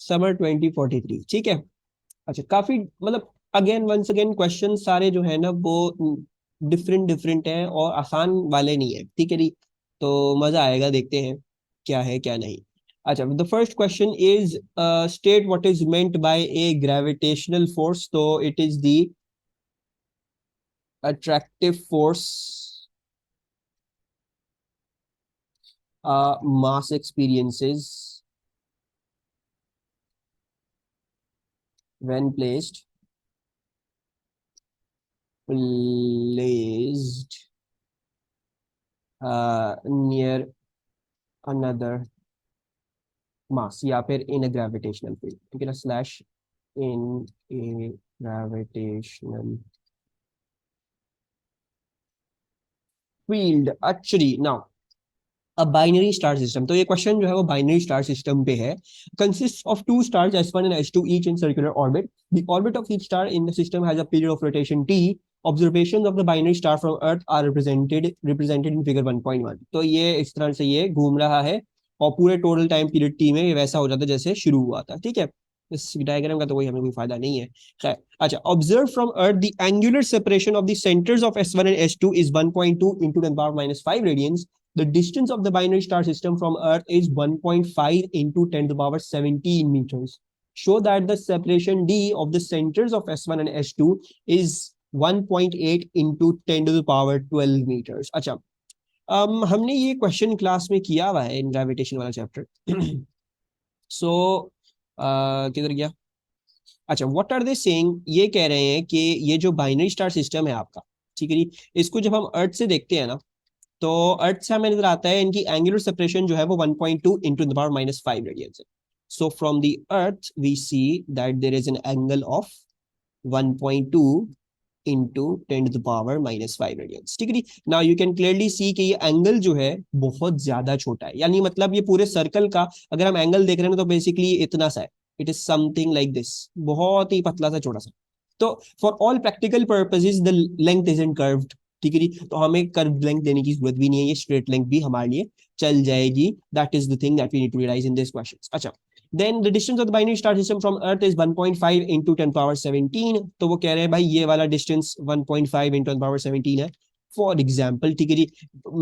Summer 2043, ठीक है। अच्छा, काफी मतलब अगेन वंस अगेन क्वेश्चन सारे जो है ना वो डिफरेंट डिफरेंट हैं और आसान वाले नहीं है, ठीक है जी। तो मजा आएगा, देखते हैं क्या है क्या नहीं। अच्छा, the first question is state what is meant by a gravitational force. तो it is the attractive force mass experiences when placed near another mass, या फिर in a gravitational field, ठीक है ना, slash in a gravitational field। actually now a binary star system, तो ये question जो है वो बाइनरी स्टार सिस्टम पे है। Consist of two stars S1 and S2 each in circular orbit. The orbit of each star in the system has a period of rotation t. Observations of the binary star from Earth are represented in figure 1.1। तो ये इस तरह से ये घूम रहा है और पूरे टोटल टाइम पीरियड टी में ये वैसा हो जाता है जैसे शुरू हुआ था, ठीक है। इस डायग्राम का तो कोई हमें कोई फायदा नहीं है, खैर। अच्छा, observe from earth the angular separation of the centres of S1 and S2 is 1.2 into 10⁻⁵ radians. The distance of the binary star system from Earth is 1.5 into 10 to the power 17 meters. Show that the separation d of the centers of S1 and S2 is 1.8 into 10 to the power 12 meters. अच्छा, हमने ये question class में किया हुआ है इन gravitation वाला chapter. सो किधर गया? अच्छा, व्हाट आर दे सेइंग, ये कह रहे हैं कि ये जो बाइनरी स्टार सिस्टम है आपका, ठीक है जी, इसको जब हम अर्थ से देखते हैं ना, तो अर्थ से हमें नजर आता है इनकी एंगुलर सेपरेशन जो है वो 1.2 into the power -5 रेडियंस है। So from the earth we see that there is an angle of 1.2 into 10 to the power -5 radians, ठीक है जी। Now you can clearly see कि ये एंगल जो है बहुत ज्यादा छोटा है, यानी मतलब ये पूरे सर्कल का अगर हम एंगल देख रहे हैं तो बेसिकली इतना सा है। It is something like this, बहुत ही पतला सा छोटा सा। तो for all practical purposes the length isn't curved, ठीक है जी, तो हमें कर्व लेंथ देने की जरूरत भी नहीं है, ये स्ट्रेट लेंथ भी हमारे लिए चल जाएगी। That is the thing that we need to realise in this question. अच्छा, then the distance of the binary star system from earth is 1.5 into 10⁻17। तो वो कह रहे हैं भाई ये वाला डिस्टेंस 1.5 into 10⁻17 है, फॉर एग्जाम्पल, ठीक है जी।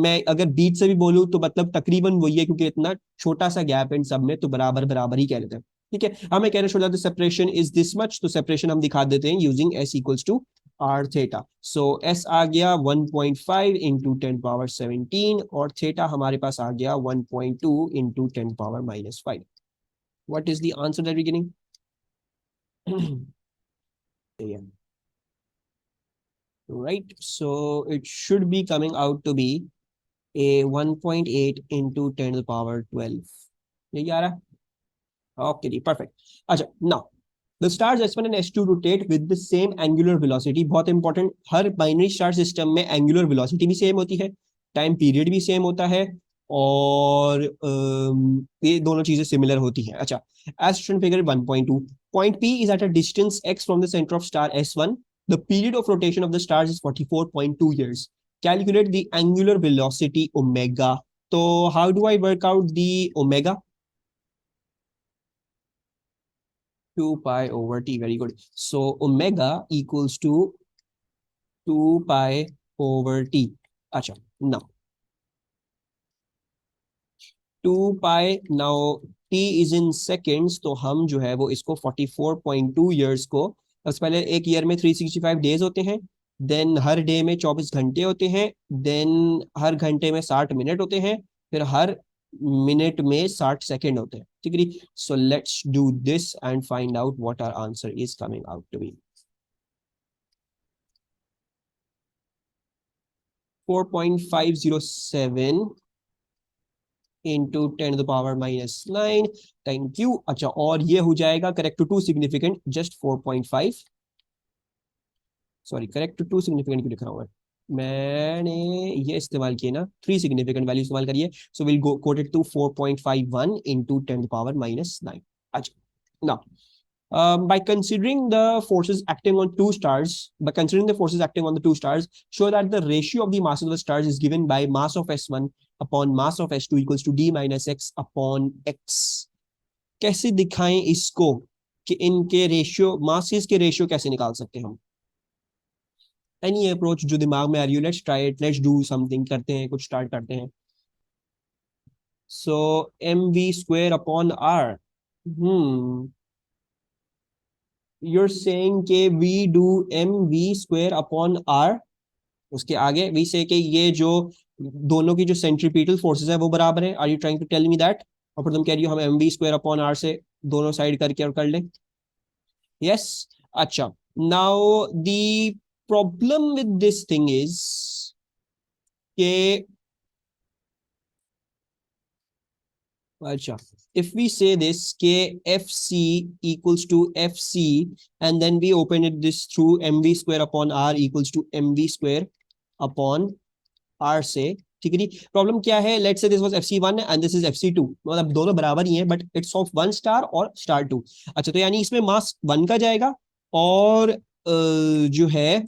मैं अगर बीच से भी बोलूँ तो मतलब तकरीबन वही है, क्योंकि इतना छोटा सा गैप है इन सब में, तो बराबर बराबर ही कह लेते हैं, ठीक है। हमें कह रहे हैं सेपरेशन इज दिस मच, तो सेपरेशन हम दिखा देते हैं using S equals to R theta. So S आ गया 1.5 into 10⁻17 और थीटा हमारे पास आ गया 1.2 into 10⁻⁵। What is the answer that we're getting? Yeah. Right. So it should be coming out to be a 1.8 into 10 to the power 12. यही आ रहा है? Okay, जी, perfect. अच्छा, now the stars S1 and S2 rotate with the same angular velocity. बहुत important, हर binary star system में angular velocity भी same होती है, टाइम पीरियड भी सेम होता है, और ये दोनों चीजें सिमिलर होती हैं। अच्छा, as shown figure 1.2, point P is at a distance x from the center of star S1. The period of rotation of the stars is 44.2 years. Calculate the angular velocity omega. तो how do I work out the omega? 2 pi over t. Very good. So omega equals to 2 pi over t. अच्छा, now 2 pi, now t is in seconds, तो हम जो है वो इसको 44.2 years को, सबसे पहले एक ईयर में 365 डेज होते हैं, देन हर डे में 24 घंटे होते हैं, देन हर घंटे में 60 मिनट होते हैं, फिर हर मिनट में 60 सेकेंड होते हैं, ठीक है। So let's do this and find out what our answer is coming out to be. 4.507 into 10 to the power -9। Thank you. अच्छा, और ये हो जाएगा correct to two significant just 4.5, sorry correct to two significant क्यों लिख रहा हूँ मैंने ये इस्तेमाल किए ना, 3 सिग्निफिकेंट वैल्यू इस्तेमाल करिए। So will go quote it to 4.51 into 10 to the power -9। अच्छा, now by considering the forces acting on two stars, by considering the forces acting on the two stars, show that the ratio of the mass of the stars is given by mass of S1 upon mass of S2 equals to d minus x upon x. कैसे दिखाएं इसको कि इनके ratio, masses के ratio कैसे निकाल सकते हैं हम? एनी अप्रोच जो दिमाग में आ रही है, let's try it, let's do something, करते हैं, कुछ स्टार्ट करते हैं. सो mv² upon r. Hmm you're saying के we do mv² upon r. उसके आगे वी से कि ये जो दोनों की जो सेंट्रीपिटल फोर्सेस है वो बराबर है. Are you trying to tell me that? और फिर तुम कह रही हो हम mv² अपॉन r से दोनों साइड करके और कर लें. यस. अच्छा. Now the problem with this thing is के, अच्छा, if we say this ke fc equals to fc and then we open it this through mv² upon r equals to mv² upon r से, ठीक है जी. Problem क्या है? Let's say this was fc1 and this is fc2, मतलब दोनों बराबर ही हैं but it's of one star और स्टार टू. अच्छा, तो यानी इसमें मास 1 का जाएगा और जो है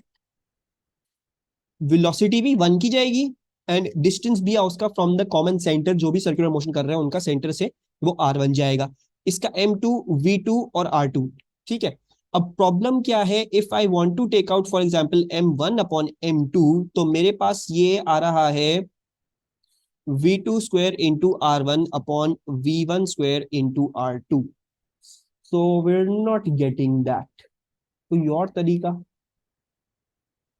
वेलोसिटी भी 1 की जाएगी एंड डिस्टेंस भी उसका फ्रॉम द कॉमन सेंटर, जो भी सर्कुलर मोशन कर रहे हैं उनका सेंटर से, वो r1 जाएगा. इसका m2, v2 और r2. ठीक है. अब प्रॉब्लम क्या है? If I want to take out for example m1 upon m2, तो मेरे पास ये आ रहा है v2² into r1 upon v1² into r2. So we are not getting that. कोई और तरीका?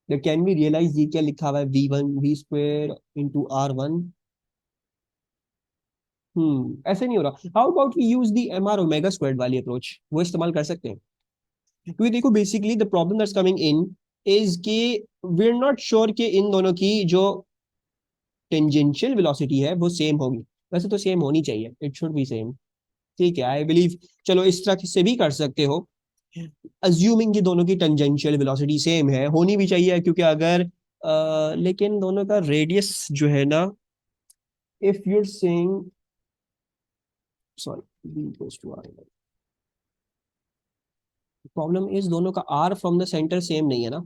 कैन वी रियलाइज ये क्या लिखा हुआ है? v1 v² into r1. ऐसे नहीं हो रहा. How about we use the mr omega squared वाली अप्रोच, वो इस्तेमाल कर सकते हैं. क्योंकि देखो basically the problem that's coming in is कि वी आर नॉट श्योर कि इन दोनों की जो टेंजेंशियल वेलोसिटी है वो सेम होगी. वैसे तो सेम होनी चाहिए, इट शुड बी सेम. ठीक है, आई बिलीव. चलो इस तरह से भी कर सकते हो, अज्यूमिंग कि दोनों की टेंजेंशियल वेलोसिटी सेम है, होनी भी चाहिए क्योंकि अगर लेकिन दोनों का रेडियस जो है ना, if you are saying, sorry, v equals to r, problem is दोनों का r from the centre same नहीं है ना.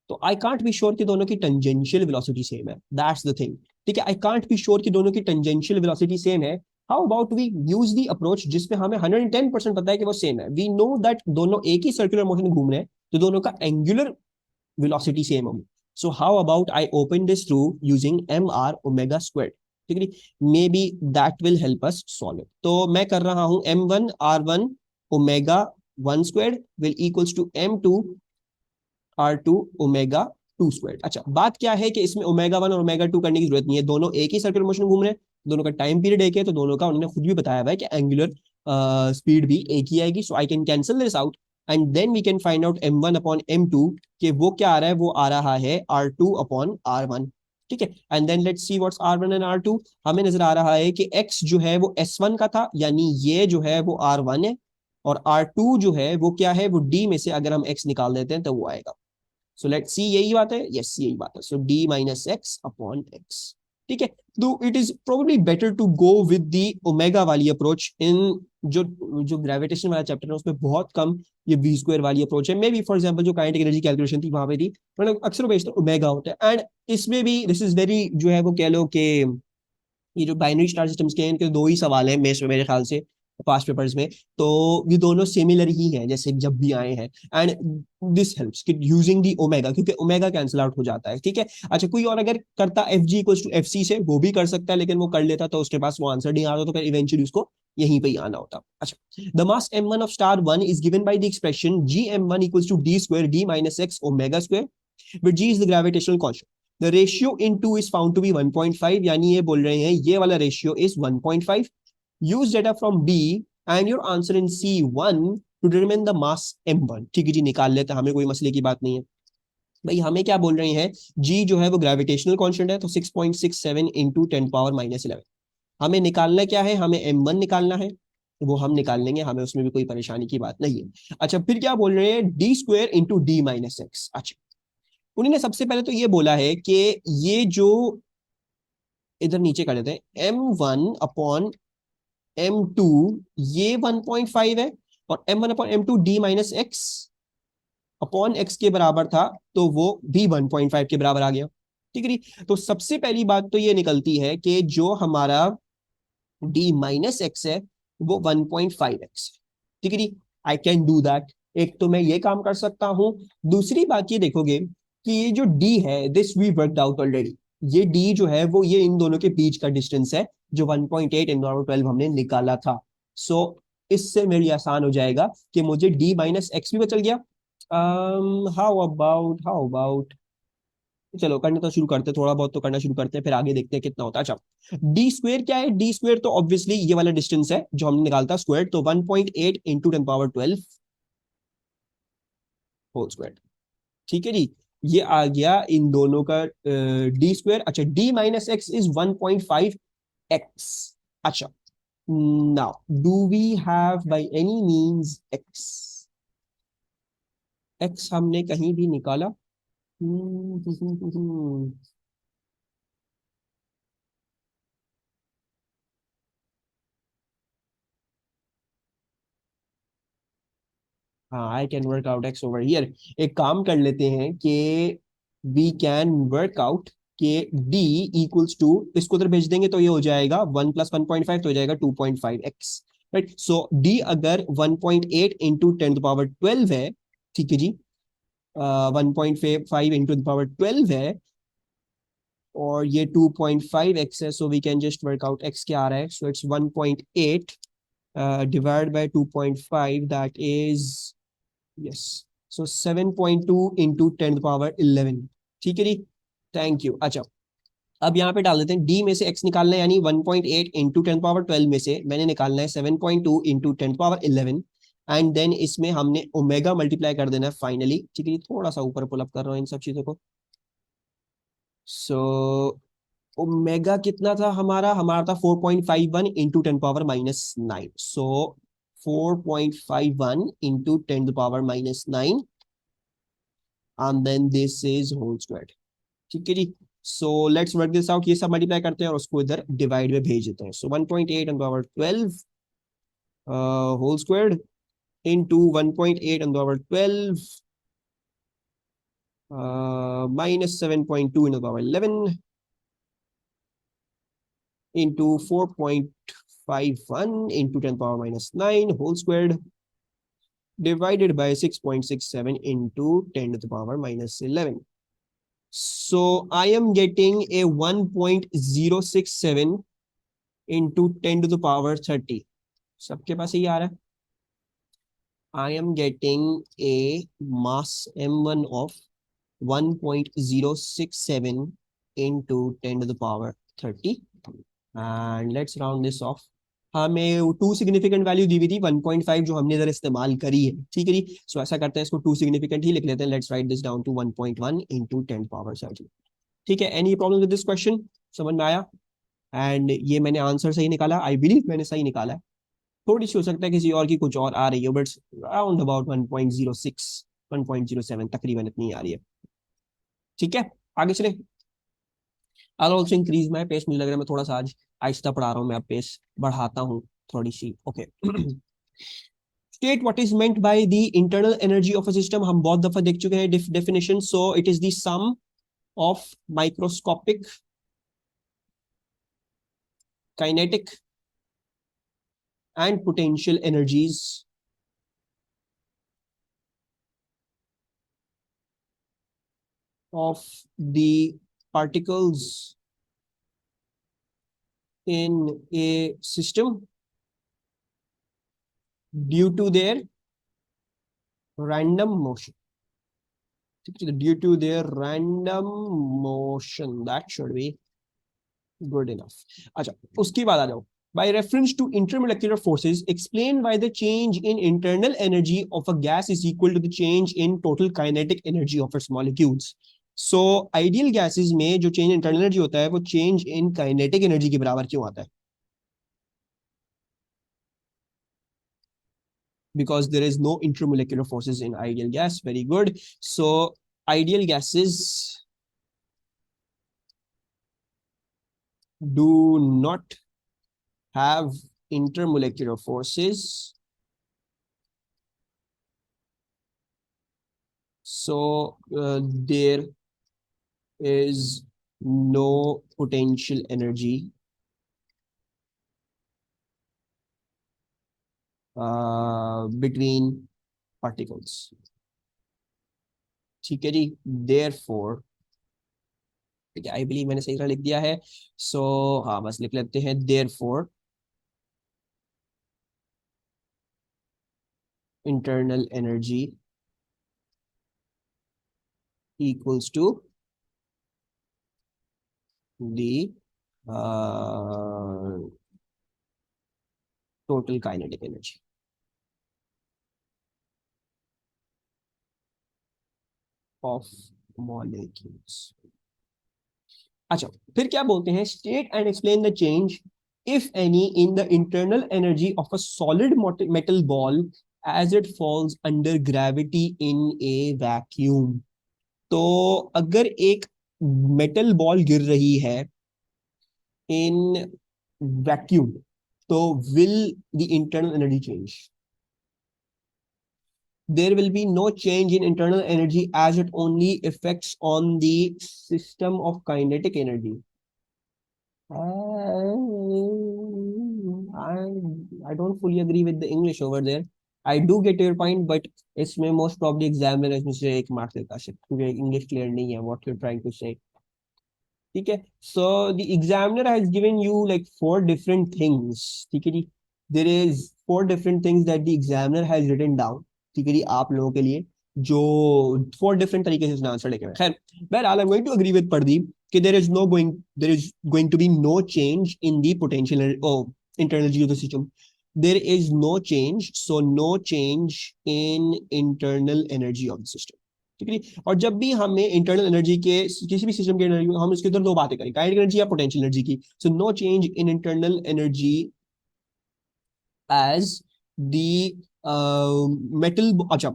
तो आई कांट बी श्योर कि दोनों की टेंजेंशियल वेलोसिटी सेम है. That's the thing. ठीक है, आई कांट बी श्योर कि दोनों की टेंजेंशियल वेलोसिटी सेम है. How about we use the approach जिसमें हमें 110% पता है कि वो सेम है. वी नो दैट दोनों एक ही सर्कुलर मोशन घूम रहे हैं, तो दोनों का एंगुलर वेलोसिटी सेम होगी. So how about I open this through using mr omega squared. ठीक है, maybe that will help us solve it. तो मैं कर रहा हूं m1 r1 omega 1 squared will equals to m2 r2 omega 2 squared. अच्छा, बात क्या है कि इसमें ओमेगा 1 और ओमेगा 2 करने की जरूरत नहीं है. दोनों एक ही सर्कुलर मोशन घूम रहे हैं, दोनों का टाइम पीरियड एक है, तो दोनों का उन्होंने खुद भी बताया हुआ है कि एंगुलर स्पीड भी एक ही आएगी. So I can cancel this out and then we can find out m1 upon m2 कि वो क्या आ रहा है. वो आ रहा है r2 अपॉन r1. ठीक है, and then let's see what's r1 and r2. हमें नजर आ रहा है कि x जो है वो s1 का था, यानी ये जो है वो r1 है, और r2 जो है वो क्या है? वो d में से अगर हम x निकाल देते हैं तो वो आएगा. सो लेट सी, यही बात है. यस, यही बात है. So d minus x upon x. ठीक है, तो it is probably better to go with the omega वाली अप्रोच. इन जो जो ग्रेविटेशन वाला चैप्टर है उसमें बहुत कम ये v² वाली अप्रोच है. मे बी फॉर एग्जांपल जो काइनेटिक एनर्जी कैलकुलेशन थी वहां पे थी, मतलब अक्सर बेस्ड ओमेगा होता है. एंड इसमें भी दिस इज वेरी जो है वो कह लो कि ये जो बाइनरी स्टार सिस्टम्स के हैं इनके दो ही सवाल हैं मेरे ख्याल से पास्ट पेपर्स में. तो ये दोनों सिमिलर ही हैं जैसे जब भी आए हैं. And this helps using the omega, क्योंकि ओमेगा कैंसिल आउट हो जाता है. ठीक है. अच्छा, कोई और अगर करता F G equals to F C से, वो भी कर सकता है, लेकिन वो कर लेता तो उसके पास वो आंसर नहीं आता, तो फिर इवेंचुअली उसको यहीं पे ही आना होता. अच्छा, the mass m1 of star 1 is given by the expression gm1 equals to d square d minus x omega square, where g is the gravitational constant. The ratio in 2 is found to be 1.5, यानी ये बोल रहे हैं ये वाला ratio is 1.5. Use data from B and your answer in C1 to determine the mass M1. ठीक है जी, निकाल लेते हैं, हमें कोई मसले की बात नहीं है. भाई हमें क्या बोल रहे हैं? G जो है वो ग्रेविटेशनल कांस्टेंट है, तो 6.67 इंटू 10⁻⁻11. हमें निकालना क्या है? हमें M1 निकालना है, वो हम निकाल लेंगे, हमें उसमें भी कोई परेशानी की बात नहीं है. अच्छा, फिर क्या बोल रहे हैं? D square into D minus x. अच्छा, उन्होंने सबसे पहले तो ये बोला है कि ये जो इधर नीचे कर देते हैं m1 अपॉन m2, ये 1.5 है, और m1 upon m2 d minus x upon x के बराबर था, तो वो भी 1.5 के बराबर आ गया. ठीक है जी. तो सबसे पहली बात तो ये निकलती है कि जो हमारा d माइनस एक्स है वो 1.5x। ठीक है जी, आई कैन डू दैट। एक तो मैं ये काम कर सकता हूं। दूसरी बात ये देखोगे कि ये जो d है, this we worked out already. ये d जो है वो ये इन दोनों के बीच का डिस्टेंस है, जो 1.8 इन 12 हमने निकाला था। सो इससे मेरी आसान हो जाएगा कि मुझे d माइनस एक्स भी बचल गया। हाउ अबाउट चलो करना तो शुरू करते, थोड़ा बहुत तो करना शुरू करते हैं, फिर आगे देखते हैं कितना होता है। अच्छा, डी स्क्वेयर क्या है? डी स्क्वेयर तो ऑब्वियसली ये वाला डिस्टेंस है जो हमने निकालता स्क्वायर, तो 1.8 इंटू 10 पावर 12 होल स्क्वायर। ठीक है जी, ये आ गया इन दोनों का डी स्क्वायर। अच्छा, D minus X is 1.5x। अच्छा, now do we have by any means X? X हमने कहीं भी निकाला? हाँ, I can work out X over here. एक काम कर लेते हैं कि वी कैन वर्क आउट के डी इक्वल्स टू, इसको उधर भेज देंगे तो ये हो जाएगा 1 + 1.5, तो हो जाएगा 2.5x। राइट, सो डी अगर 1.8 इंटू 10 पावर 12 है, ठीक है जी, 1.5 इंटू 10 पावर 12 है, और ये 2.5x है, so we can just work out x क्या आ रहा है। So it's 1.8 divide by 2.5, that is, yes, so 7.2 into 10 power 11। ठीक है जी, थैंक यू। अच्छा, अब यहाँ पे डाल देते हैं डी में से एक्स निकालना है, यानी 1.8 इंटू 10 पावर 12 में से मैंने निकालना है 7.2 इंटू 10 पावर 11, एंड देन इसमें हमने ओमेगा मल्टीप्लाई कर देना है फाइनली। ठीक है, थोड़ा सा ऊपर पुल अप कर रहा हूँ इन सब चीजों को। सो ओमेगा कितना था हमारा? हमारा था 4.51 into 10 power nine. So 4.51 into 10 power nine, and then this is whole squared। ठीक है जी, so let's work this out. ये सब मल्टीप्लाई करते हैं और उसको इधर डिवाइड में भेज देते हैं। So 1.8 on power 12 whole squared into 1.8 on power 12 minus 7.2 into power 11 into 4.51 into 10 power minus 9 whole squared divided by 6.67 into 10 to the power minus 11. So I am getting a 1.067 into 10 to the power 30. सबके पास यही आ रहा है। I am getting a mass m1 of 1.067 into 10 to the power 30, and let's round this off। हमें to significant value दी हुई थी 1.5, जो हमने इधर इस्तेमाल करी है। ठीक है जी, सो ऐसा करते हैं, इसको टू सिग्निफिकेंट ही लिख लेते हैं। Let's write this down to 1.1 into 10 power 30। ठीक है, any problem with this question? समझ में आया? एंड ये मैंने आंसर सही निकाला, आई बिलीव मैंने सही निकाला है। थोड़ी सी हो सकता है किसी और की कुछ और आ रही है, बट अराउंड अबाउट 1.06 1.07 तकरीबन इतनी आ रही है। ठीक है, आगे चले। I also increase my pace. मुझे लग रहा है मैं थोड़ा सा आज आहिस्ता पढ़ा रहा हूँ, मैं अब पेस बढ़ाता हूँ थोड़ी सी। Okay, state what is meant by the internal energy of a system. हम बहुत दफा देख चुके हैं definition. So it is the sum of microscopic kinetic and potential energies of the particles in a system due to their random motion. Due to their random motion, that should be good enough. अच्छा, उसके बाद आ जाओ। By reference to intermolecular forces, explain why the change in internal energy of a gas is equal to the change in total kinetic energy of its molecules. So ideal gases में जो change in internal energy होता है वो change in kinetic energy के बराबर क्यों आता है? Because there is no intermolecular forces in ideal gas. Very good. So ideal gases do not have intermolecular forces. So there is no potential energy between particles. ठीक है जी। Therefore, ठीक है, I believe मैंने सही तरह लिख दिया है। सो हाँ, बस लिख लेते हैं, therefore internal energy equals to the total kinetic energy of molecules। अच्छा, फिर क्या बोलते हैं, state and explain the change if any in the internal energy of a solid metal ball as it falls under gravity in a vacuum. तो अगर एक metal ball गिर रही है इन वैक्यूम, तो will the internal energy change? There will be no change in internal energy as it only affects on the system of kinetic energy. I don't fully agree with the English over there. I do get your point, but इसमें most probably examiner इसमें से एक mark देता है क्योंकि English clear नहीं है what you're trying to say। ठीक है, so the examiner has given you like four different things. ठीक है जी, there is four different things that the examiner has written down. ठीक है जी, आप लोगों के लिए जो फोर डिफरेंट तरीके से उसने आंसर लिखे हैं। खैर, बहरहाल I am going to agree with Pradeep कि there is going to be no change in the potential internal energy of the system. There is no change, so no change in internal energy of the system. ठीक है जी। और जब भी हमें internal energy के किसी भी सिस्टम की एनर्जी, हम इसके अंदर दो बातें करें, काइनेटिक एनर्जी या पोटेंशियल एनर्जी की। So no change in internal energy as the metal. अच्छा,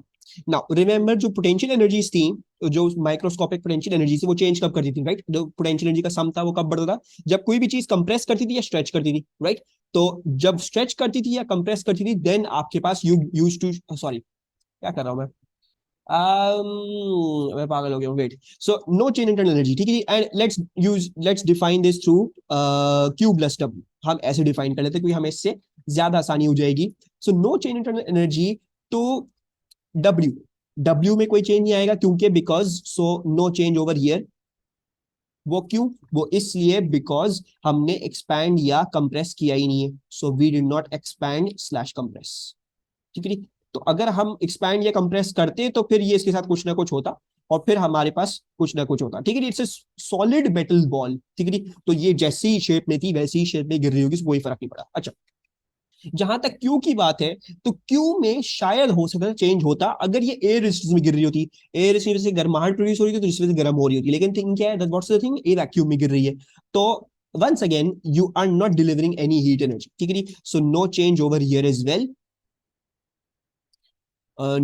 नाउ रिमेंबर, जो पोटेंशियल एनर्जीज थी, जो माइक्रोस्कोपिक पोटेंशियल एनर्जी थी, वो चेंज कब करती थी, राइट? जो पोटेंशियल एनर्जी का सम था वो कब बढ़ता था? जब कोई भी चीज कंप्रेस करती थी या स्ट्रेच करती थी, राइट? तो जब स्ट्रेच करती थी या कंप्रेस करती थी, देन आपके पास यू यूज टू, सॉरी क्या कर रहा हूं मैं, मैं पागल हो गया हूँ, wait. So no change internal energy, ठीक है जी। And let's define this through Q plus W. हम ऐसे डिफाइन कर लेते हैं क्योंकि हमें इससे ज्यादा आसानी हो जाएगी। So no change internal energy to W. W में कोई चेंज नहीं आएगा क्योंकि because, so no change over here. वो क्यों? वो इसलिए बिकॉज हमने एक्सपैंड या कंप्रेस किया ही नहीं है। So we did not expand slash compress. ठीक है। तो अगर हम एक्सपैंड या कंप्रेस करते तो फिर ये इसके साथ कुछ ना कुछ होता और फिर हमारे पास कुछ ना कुछ होता। ठीक है, इट्स सॉलिड मेटल बॉल। ठीक है, तो ये जैसी शेप में थी वैसी ही शेप में गिर रही होगी, कोई फर्क नहीं पड़ा। अच्छा, जहां तक क्यू की बात है, तो क्यू में शायद हो सकता है चेंज होता अगर ये एयर रेजिस्टेंस में गिर रही होती। एयर की वजह से गर्माहट प्रोड्यूस हो रही थी, तो जिस वजह से गर्म हो रही होती। लेकिन थिंग क्या है, व्हाट्स द थिंग, ये वैक्यूम में गिर रही है। तो once again you are not delivering any heat energy। ठीक है, so no change over here as well,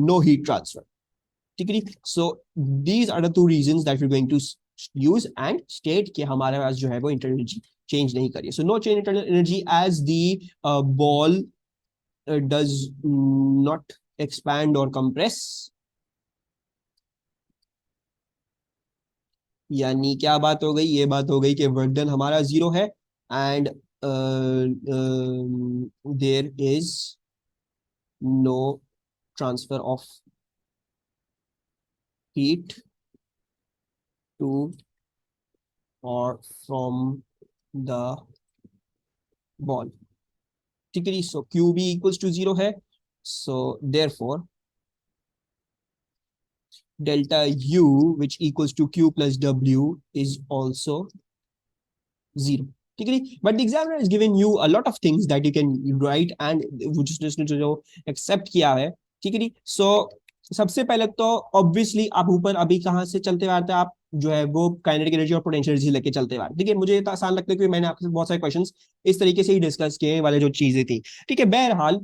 no heat transfer। ठीक है, so these are the two reasons that we going to use and state कि हमारे पास जो है वो internal energy change नहीं करिए। So no change internal energy as the ball does not expand और कंप्रेस। यानी क्या बात हो गई? ये बात हो गई कि वर्क डन हमारा जीरो है and there is no transfer of heat to और फ्रॉम द बॉल। ठीक है, सो क्यू भी इक्वल्स टू जीरो है। So therefore delta u which equals to q plus w is also zero। ठीक है, but the examiner is given you a lot of things that you can write and जिसने जो accept किया है। ठीक है, सो सबसे पहले तो ऑब्वियसली आप ऊपर अभी कहाँ से चलते आते हैं, आप जो है वो काइनेटिक एनर्जी और पोटेंशियल एनर्जी लेके चलते आ। ठीक है, मुझे तो आसान लगता है कि मैंने आपसे बहुत सारे क्वेश्चंस इस तरीके से ही डिस्कस किए वाले जो चीजें थी। ठीक है, बहरहाल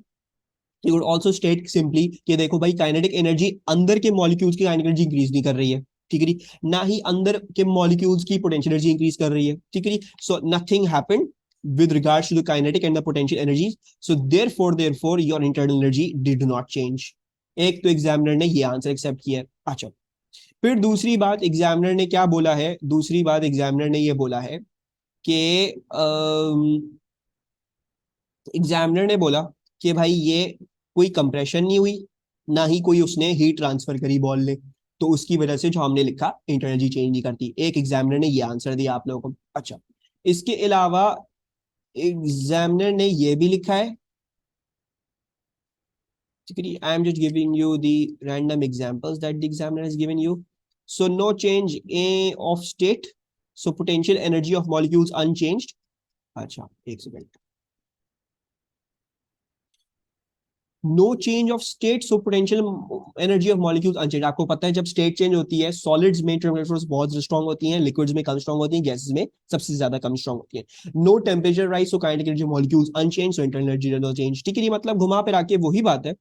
you would also state simply कि देखो भाई, काइनेटिक एनर्जी अंदर के मॉलिक्यूल्स की काइनेटिक एनर्जी इंक्रीज नहीं कर रही है। ठीक है, ना ही अंदर के मॉलिक्यूल्स की पोटेंशियल एनर्जी इंक्रीज कर रही है। ठीक है, so nothing happened with regards to the kinetic and the potential energies, so therefore your internal energy did not change। एक तो एग्जामिनर ने ये आंसर एक्सेप्ट किया है। अच्छा, फिर दूसरी बात एग्जामिनर ने क्या बोला है? दूसरी बात एग्जामिनर ने ये बोला है कि एग्जामिनर ने बोला कि भाई ये कोई कंप्रेशन नहीं हुई, ना ही कोई उसने हीट ट्रांसफर करी बॉल ने, तो उसकी वजह से जो हमने लिखा इंटरनल चेंज नहीं करती। एक एग्जामिनर ने ये आंसर दिया आप लोगों को। अच्छा, इसके अलावा एग्जामिनर ने ये भी लिखा है, I am just giving you the random examples that the examiner has given you. So no change of state. So potential energy of molecules unchanged. अच्छा एक second, no change of state, so potential energy of molecules unchanged. आपको पता है जब state change होती है, solids में terminal force बहुत स्ट्रांग होती हैं, लिक्विड्स में कम स्ट्रांग होती हैं, गैसेस में सबसे ज्यादा कम स्ट्रांग होती है। No temperature rise, so kinetic energy molecules unchanged, so internal energy no change. ठीक है, ये मतलब घुमा फिरा के वही बात है,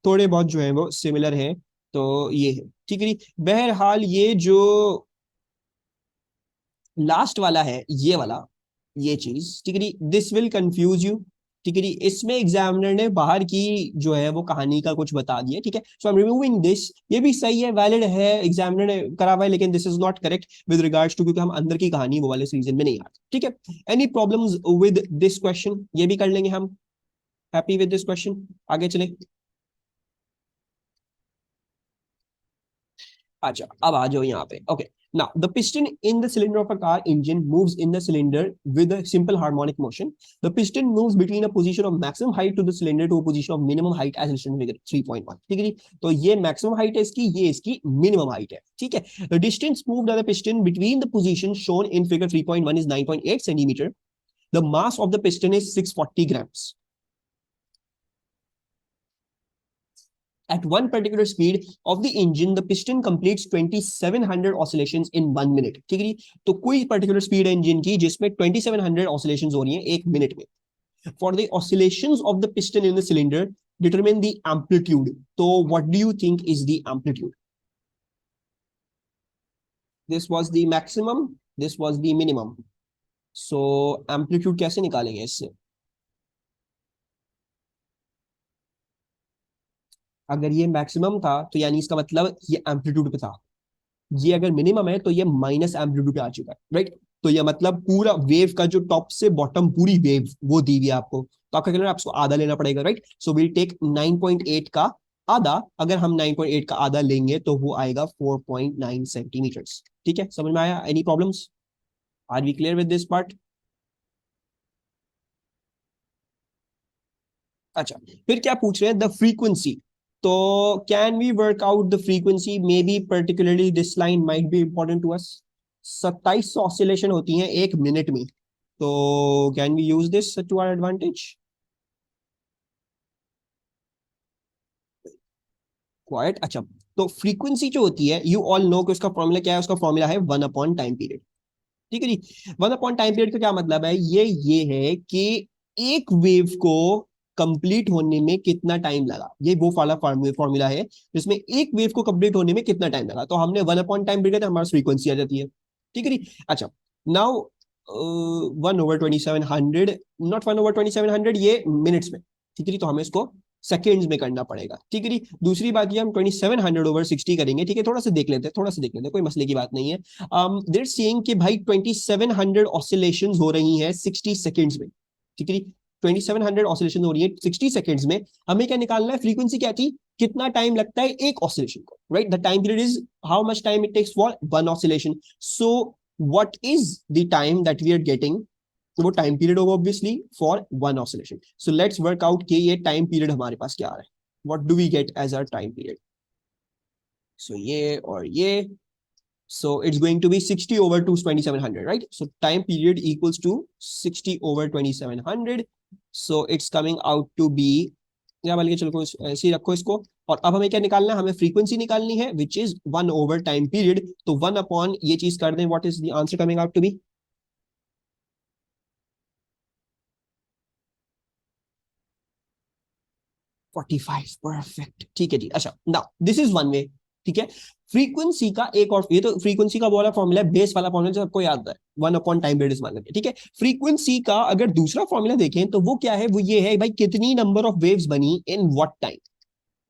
थोड़े बहुत जो है वो सिमिलर है। तो ये है, ठीक है। बहरहाल ये जो लास्ट वाला है, ये वाला, ये चीज, ठीक है, दिस विल कंफ्यूज यू। ठीक है, इसमें एग्जामिनर ने बाहर की जो है वो कहानी का कुछ बता दिया। ठीक है, सो आई एम रिमूविंग दिस। ये भी सही है, वैलिड है, एग्जामिनर ने करा हुआ है, लेकिन this is not correct with regards to, क्योंकि हम अंदर की कहानी वो वाले सीजन में नहीं आते। ठीक है, any problems with this question? ये भी कर लेंगे हम। Happy with this question? आगे चले। अच्छा, अब आ जाओ यहाँ पे। Okay, now the piston in the cylinder of a car engine moves in the cylinder with a simple harmonic motion. The piston moves between a position of maximum height to the cylinder to a position of minimum height as listed in figure 3.1. ठीक है जी, तो ये maximum height है इसकी, ये इसकी minimum height है। ठीक है, the distance moved by the piston between the positions shown in figure 3.1 is 9.8 centimeter. The mass of the piston is 640 grams. At one particular speed of the engine, the piston completes 2700 oscillations in 1 minute. ठीक है, तो कोई particular speed है engine की जिसमें 2700 oscillations हो रही हैं 1 मिनट में। For the oscillations of the piston in the cylinder, determine the amplitude. तो what do you think is the amplitude? This was the maximum, this was the minimum. So amplitude कैसे निकालेंगे इससे? अगर ये मैक्सिमम था तो यानी इसका मतलब ये एम्पलीट्यूड पे था, ये अगर मिनिमम है तो ये माइनस एम्पलीट्यूड पे आ चुका है, राइट। तो ये मतलब पूरा वेव का जो टॉप से बॉटम पूरी वेव वो दी हुई है आपको, तो आपका कहना है आपको आधा लेना पड़ेगा, राइट। सो विल टेक 9.8 का आधा। अगर हम 9.8 का आधा लेंगे तो वो आएगा 4.9 सेंटीमीटर्स। ठीक है, समझ में आया? Any problems? Are we clear with this part? अच्छा, फिर क्या पूछ रहे हैं? The frequency. तो can we work out the frequency? Maybe particularly this line might be important to us. 2700 oscillation होती हैं 1 मिनट में, तो can we use this to our advantage? Quite. अच्छा, तो फ्रीक्वेंसी जो होती है, यू ऑल नो कि उसका फॉर्मूला क्या है? उसका फॉर्मूला है 1 अपॉन टाइम पीरियड। ठीक है जी, 1 अपॉन टाइम पीरियड का क्या मतलब है? ये है कि एक वेव को कंप्लीट होने में कितना टाइम लगा, ये वो वाला फॉर्मूला है जिसमें एक वेव को कंप्लीट होने में कितना टाइम लगा। तो हमने 1 अपॉन टाइम पीरियड, हमारी फ्रीक्वेंसी आ जाती है। ठीक है जी। अच्छा, नाउ 1/2700, नॉट 1/2700, ये मिनट्स में। ठीक है जी, तो हमें इसको सेकेंड्स में करना पड़ेगा। ठीक है जी, दूसरी बात ये हम 2700/60 करेंगे। ठीक है, थोड़ा सा देख लेते हैं, थोड़ा सा देख लेते हैं, कोई मसले की बात नहीं है। देर सेइंग कि भाई 2700 ऑसिलेशंस हो रही हैं 60 सेकेंड्स में। ठीक है, 2700 ऑसिलेशन हो रही है 60 सेकेंड्स में। हमें क्या निकालना है? फ्रीक्वेंसी क्या थी? कितना टाइम लगता है एक ऑसिलेशन को, right. The time period is how much time it takes for one oscillation. So what is the time that we are getting? वो टाइम पीरियड होगा obviously for one oscillation. So let's work out कि ये time period हमारे पास क्या आ रहा है। What do we get as our time period? So ये और ये, so it's going to be 60 over 2700, right? So time period equals to 60 over 2700. So it's coming out to be, या बल्कि चलो ऐसे ही रखो इसको। और अब हमें क्या निकालना है? हमें फ्रीक्वेंसी निकालनी है, विच इज 1/टाइम पीरियड। तो 1 अपॉन ये चीज कर दें, what is the answer coming out to be? 45। Perfect, ठीक है जी। अच्छा, now this is one way. ठीक है, फ्रीक्वेंसी का एक और, ये तो फ्रीक्वेंसी का वाला फॉर्मूला है, बेस वाला फॉर्मूला जो सबको याद है, 1/टाइम पीरियड मान लेते हैं। ठीक है, फ्रीक्वेंसी का अगर दूसरा फॉर्मूला देखें तो वो क्या है? वो ये है भाई, कितनी नंबर ऑफ वेव्स बनी in what time.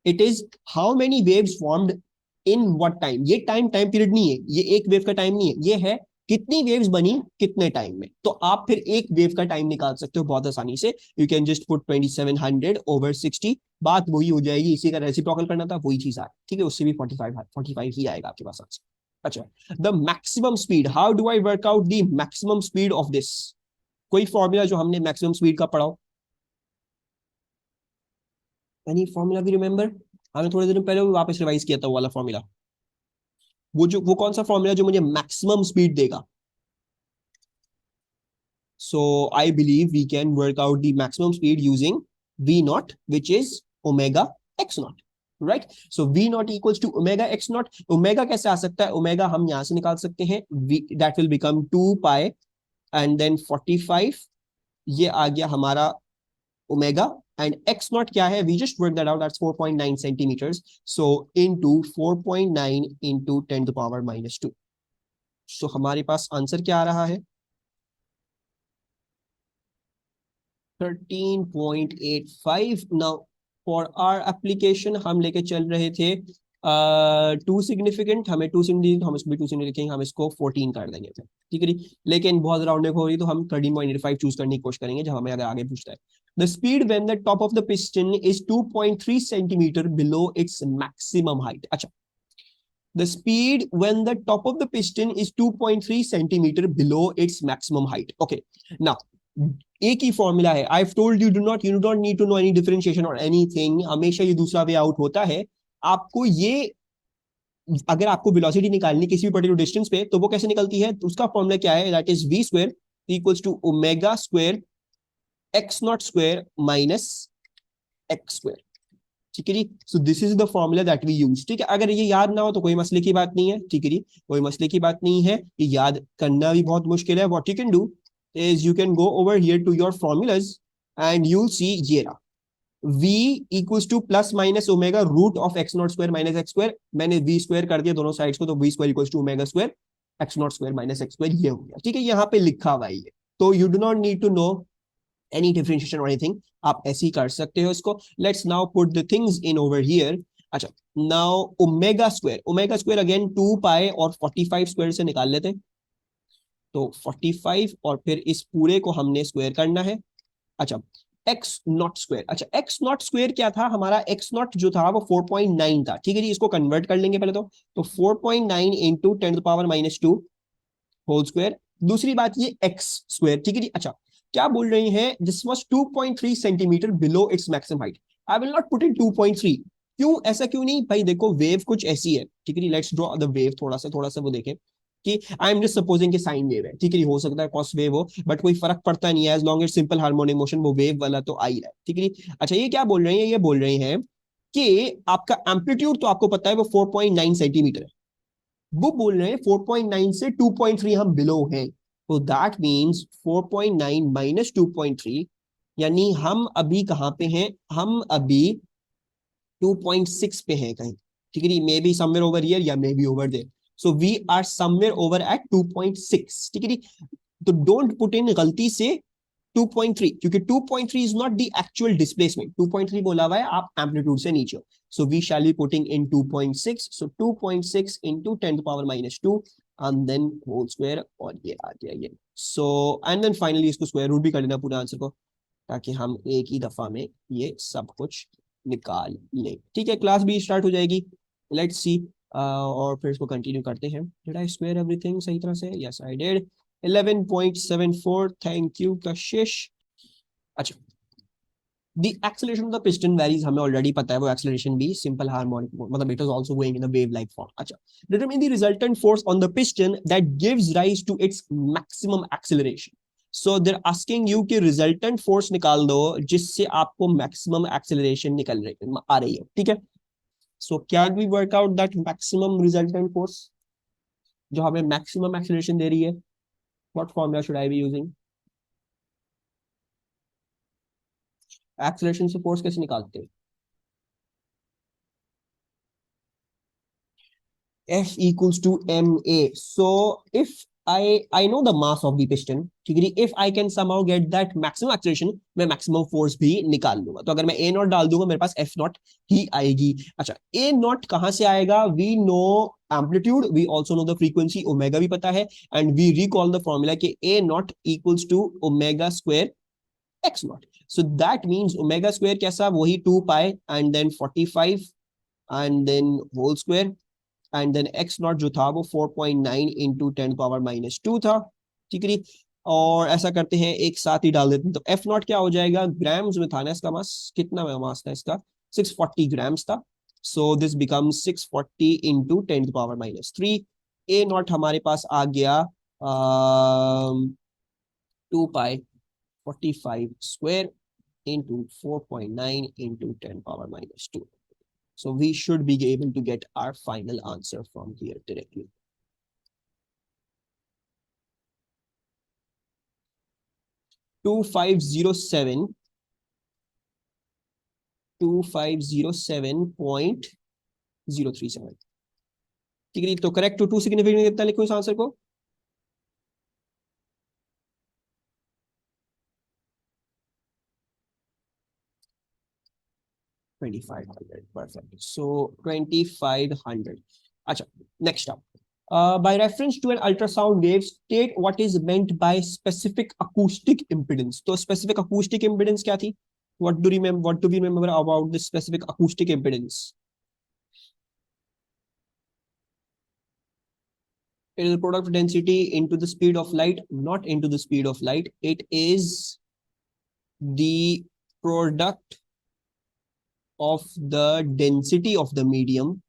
It is how many waves formed in what time. ये टाइम टाइम पीरियड नहीं है, ये एक वेव का टाइम नहीं है, ये है कितनी वेव्स बनी कितने टाइम में। तो आप फिर एक वेव का टाइम निकाल सकते हो बहुत आसानी से। यू कैन जस्ट पुट 2700/60, बात वही हो जाएगी, इसी का रेसिप्रोकल करना था, वही चीज आ रही, ठीक है, उससे भी 45 ही आएगा आपके पास आंसर। अच्छा, the maximum speed, how do I work out the maximum speed of this? कोई फॉर्मूला जो हमने मैक्सिमम स्पीड का पढ़ा हो? एनी फॉर्मूला भी रिमेंबर? हमने थोड़े दिन पहले भी वापस रिवाइज किया था वो वाला फॉर्मूला। वो कौन सा फॉर्मूला जो मुझे मैक्सिमम स्पीड देगा? So I believe we can work out the maximum speed using v naught, which is omega x naught, right? So v naught equals to omega x naught. Omega कैसे आ सकता है? Omega हम यहां से निकाल सकते हैं, that will become 2 pi and then 45, ये आ गया हमारा ओमेगा, and x naught क्या है? We just work that out, that's 4.9 centimeters. So into 4.9 into 10 to the power minus 2. So हमारे पास आंसर क्या आ रहा है? 13.85. नाउ फॉर आवर एप्लीकेशन हम लेके चल रहे थे टू सिग्निफिकेंट, हमें टू सिग्निफिकेंट, हम इसको भी टू सिग्निफिकेंट लिखेंगे, हम इसको 14 कर देंगे, ठीक है जी। लेकिन बहुत राउंडिंग हो रही तो हम 13.85 चूज करने की कोशिश करेंगे जब हमें अगर आगे पूछता है। The speed when the top of the piston is 2.3 centimetre below its maximum height. अच्छा, the speed when the top of the piston is 2.3 centimeter below its maximum height. Okay, now एक ही फॉर्मूला है, I told you do not need to know any differentiation और anything, हमेशा ये दूसरा way out होता है। आपको ये, अगर आपको वेलोसिटी निकालनी किसी भी पर्टिकुलर डिस्टेंस पे, तो वो कैसे निकलती है? तो उसका फॉर्मूला क्या है? That is v squared equals to omega squared x not squared minus x squared, ठीक है जी। So this is the formula that we use, ठीक है। अगर ये याद ना हो तो कोई मसले की बात नहीं है, ठीक है जी, कोई मसले की बात नहीं है, ये याद करना भी बहुत मुश्किल है। What you can do is you can go over here to your formulas and you'll see ये रहा, v equals to plus minus omega root of x naught square minus x square, मैंने v square कर दिया दोनों sides को, तो v square equals to omega square x naught square minus x square, ये हो गया, ठीक है, यहाँ पे लिखा हुआ है ये। तो you do not need to know any differentiation or anything, आप ऐसे ही कर सकते हो इसको। let's now put the things in over here। अच्छा, now omega square again 2 pi और 45 square से निकाल लेते हैं, तो 45 और फिर इस पूरे को हमने स्क्वायर करना है। अच्छा, एक्स नॉट स्क्वायर, अच्छा एक्स नॉट स्क्वायर क्या था हमारा? एक्स नॉट जो था वो 4.9 था, ठीक है जी, इसको कन्वर्ट कर लेंगे पहले तो 4.9 into 10 power minus 2 whole square. दूसरी बात ये एक्स स्क्वायर, ठीक है जी। अच्छा, क्या बोल रही हैं? This was 2.3 centimetre below its maximum height. I will not put in 2.3, क्यों? ऐसा क्यों नहीं भाई? देखो वेव कुछ ऐसी है, ठीक है जी, लेट्स ड्रॉ द वेव, थोड़ा सा वो देखें कि आई एम जस्ट सपोजिंग कि साइन वेव है, ठीक है, हो सकता है कॉस वेव हो, बट कोई फर्क पड़ता नहीं है, as long as simple harmonic motion, वो वेव वाला तो आ ही रहा है, ठीक है। अच्छा, ये क्या बोल रहे हैं? ये बोल रहे हैं कि आपका एम्पलीट्यूड तो आपको पता है वो 4.9 सेंटीमीटर है, वो बोल रहे हैं 4.9 से 2.3 हम बिलो हैं, तो दैट मींस 4.9 माइनस 2.3, यानी हम अभी कहां पे हैं? हम अभी 2.6 पे हैं कहीं, ठीक है, maybe somewhere over here या maybe over there, so we are somewhere over at 2.6, ठीक है। तो डोंट पुट इन गलती से 2.3, क्योंकि 2.3 is not the actual displacement, 2.3 बोला हुआ है आप एम्पलीट्यूड से नीचे हो, so we shall be putting in 2.6, so 2.6 into 10 to power minus 2 and then whole square, और ये आ गया ये। सो एंड देन फाइनली इसको स्क्वायर रूट भी कर लेना पूरा आंसर को, ताकि हम एक ही दफा में ये सब कुछ निकाल लें, ठीक है। क्लास भी स्टार्ट हो जाएगी, लेट्स सी, और फिर इसको कंटिन्यू करते हैं। डिड आई स्क्वायर एवरीथिंग सही तरह से? Yes I did. 11.74, thank you Kashish. अच्छा, the acceleration of the piston varies, हमें ऑलरेडी पता है वो एक्सेलरेशन भी सिंपल हार्मोनिक, मतलब it is also going in the wave like form. अच्छा, determine the resultant force on the piston that gives rise to its maximum acceleration. So they're asking you कि resultant force निकाल दो जिससे आपको maximum acceleration निकल रही आ रही है, ठीक है। So can we work out that maximum resultant force जो हमें मैक्सिमम एक्सेलरेशन दे रही है? What formula should I be using? Acceleration से फोर्स कैसे निकालते हैं? F equals to ma. So if I know the mass of the piston, ठीक है, if I can somehow get that maximum acceleration, मैं maximum force भी निकाल लूंगा। तो अगर मैं a नॉट डाल दूंगा मेरे पास F नॉट ही आएगी। अच्छा, a नॉट कहां से आएगा? we know amplitude, we also know the frequency, omega भी पता है, and we recall the formula कि a not equals to omega square x not. So that means omega square कैसा, वही 2 pi and then 45 and then whole square and then x not जो था वो 4.9 into 10⁻⁻2 था, ठीक है। और ऐसा करते हैं, एक साथ ही डाल देते हैं, तो एफ नॉट क्या हो जाएगा, ग्राम्स में था ना इसका मास, कितना में मास था इसका, 640 ग्राम्स था। So this becomes 640 into 10⁻⁻3। A not हमारे पास आ गया 2 pi 45 square into 4.9 into 10⁻⁻2. So we should be able to get our final answer from here directly. Two five zero seven 2507.037, ठीक है। तो करेक्ट टू सिग्निफिकेंट कितना लिखूं इस आंसर को, 2500, perfect. So 2500. अच्छा, next up. By reference to an ultrasound wave, state what is meant by specific acoustic impedance. तो specific acoustic impedance क्या थी? What do we remember about this specific acoustic impedance? It is the product of density into the speed of light, not into the speed of light. It is the product of the density of the medium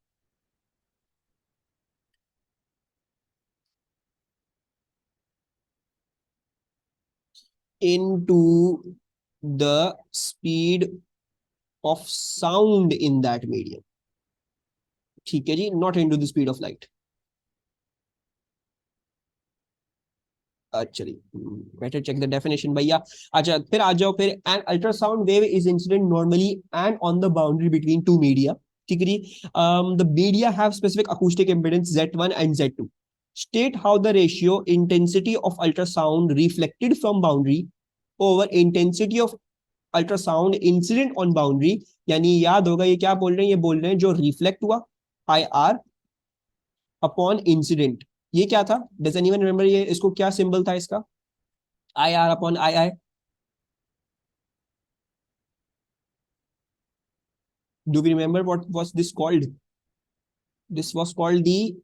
into the speed of sound in that medium, ठीक है जी, not into the speed of light. actually better check the definition भैया। अच्छा फिर आ जाओ, फिर an ultrasound wave is incident normally and on the boundary between two media, ठीक है जी। The media have specific acoustic impedance Z1 and Z2. State how the ratio intensity of ultrasound reflected from boundary over intensity of ultrasound incident on boundary, यानी याद होगा ये क्या बोल रहे हैं, ये बोल रहे हैं जो रिफ्लेक्ट हुआ आई आर अपॉन इंसिडेंट, ये क्या था, डज एनीवन रिमेंबर ये, इसको क्या सिंबल था इसका, I R upon I I, do we remember what was this called, this was called the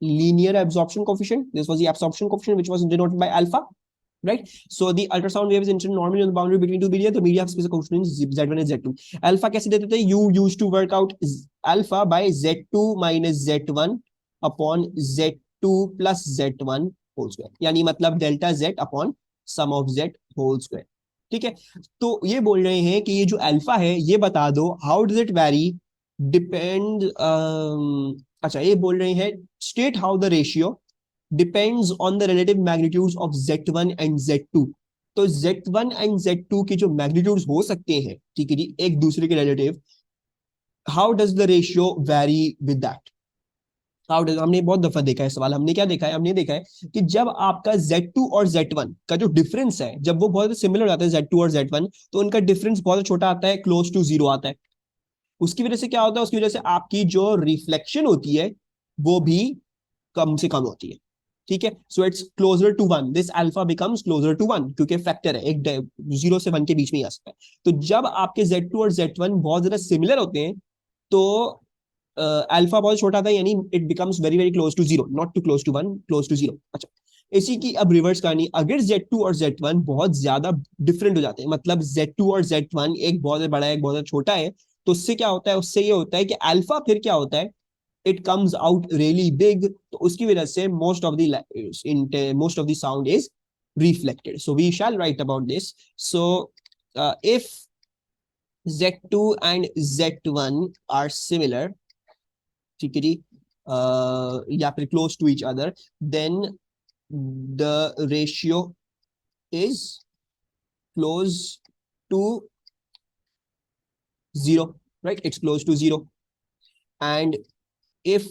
linear absorption coefficient, this was the absorption coefficient which was denoted by alpha, right? So the ultrasound wave is incident normally on the boundary between two media, the media have specific coefficients z1 and z2. Alpha कैसे देते थे, you used to work out alpha by z2 minus z1 upon z2 plus z1 whole square, यानी मतलब delta z upon sum of z whole square, ठीक है। तो ये बोल रहे हैं कि ये जो अल्फा है ये बता दो how does it very, depend, अच्छा ये बोल रहे हैं state how the ratio depends on the relative magnitudes of Z1 and Z2। तो Z1 एंड Z2 की जो मैग्नीट्यूड्स हो सकते हैं, ठीक है जी, एक दूसरे के relative, how does the ratio very with that, how does, हमने बहुत दफा देखा है सवाल, हमने क्या देखा है, हमने देखा है कि जब आपका Z2 और Z1 का जो डिफरेंस है, जब वो बहुत सिमिलर हो जाता है Z2 और Z1, तो उनका डिफरेंस बहुत छोटा आता है, क्लोज टू जीरो आता है। उसकी वजह से क्या होता है, उसकी वजह से आपकी जो रिफ्लेक्शन होती है वो भी कम से कम होती है, ठीक है। So it's closer to one, this alpha becomes closer to one, क्योंकि फैक्टर है एक, 0 से 1 के बीच में ही आ सकता है। तो जब आपके Z2 और Z1 बहुत ज्यादा सिमिलर होते हैं तो अल्फा बहुत छोटा था, यानी it becomes very very close to zero, not too close to one, close to zero. अच्छा, इसी की अब रिवर्स कहानी, अगर Z2 और Z1 बहुत ज्यादा डिफरेंट हो जाते हैं, मतलब Z2 और Z1 एक बहुत बड़ा है एक बहुत छोटा है, तो उससे क्या होता है, उससे ये होता है कि अल्फा फिर क्या होता है, it comes out really big, तो उसकी वजह से most of the sound is reflected. So we shall write about this. So if Z2 and Z1 are similar, ठीक है जी, या फिर close to each other, then the ratio is close to zero, right? It's close to zero. And if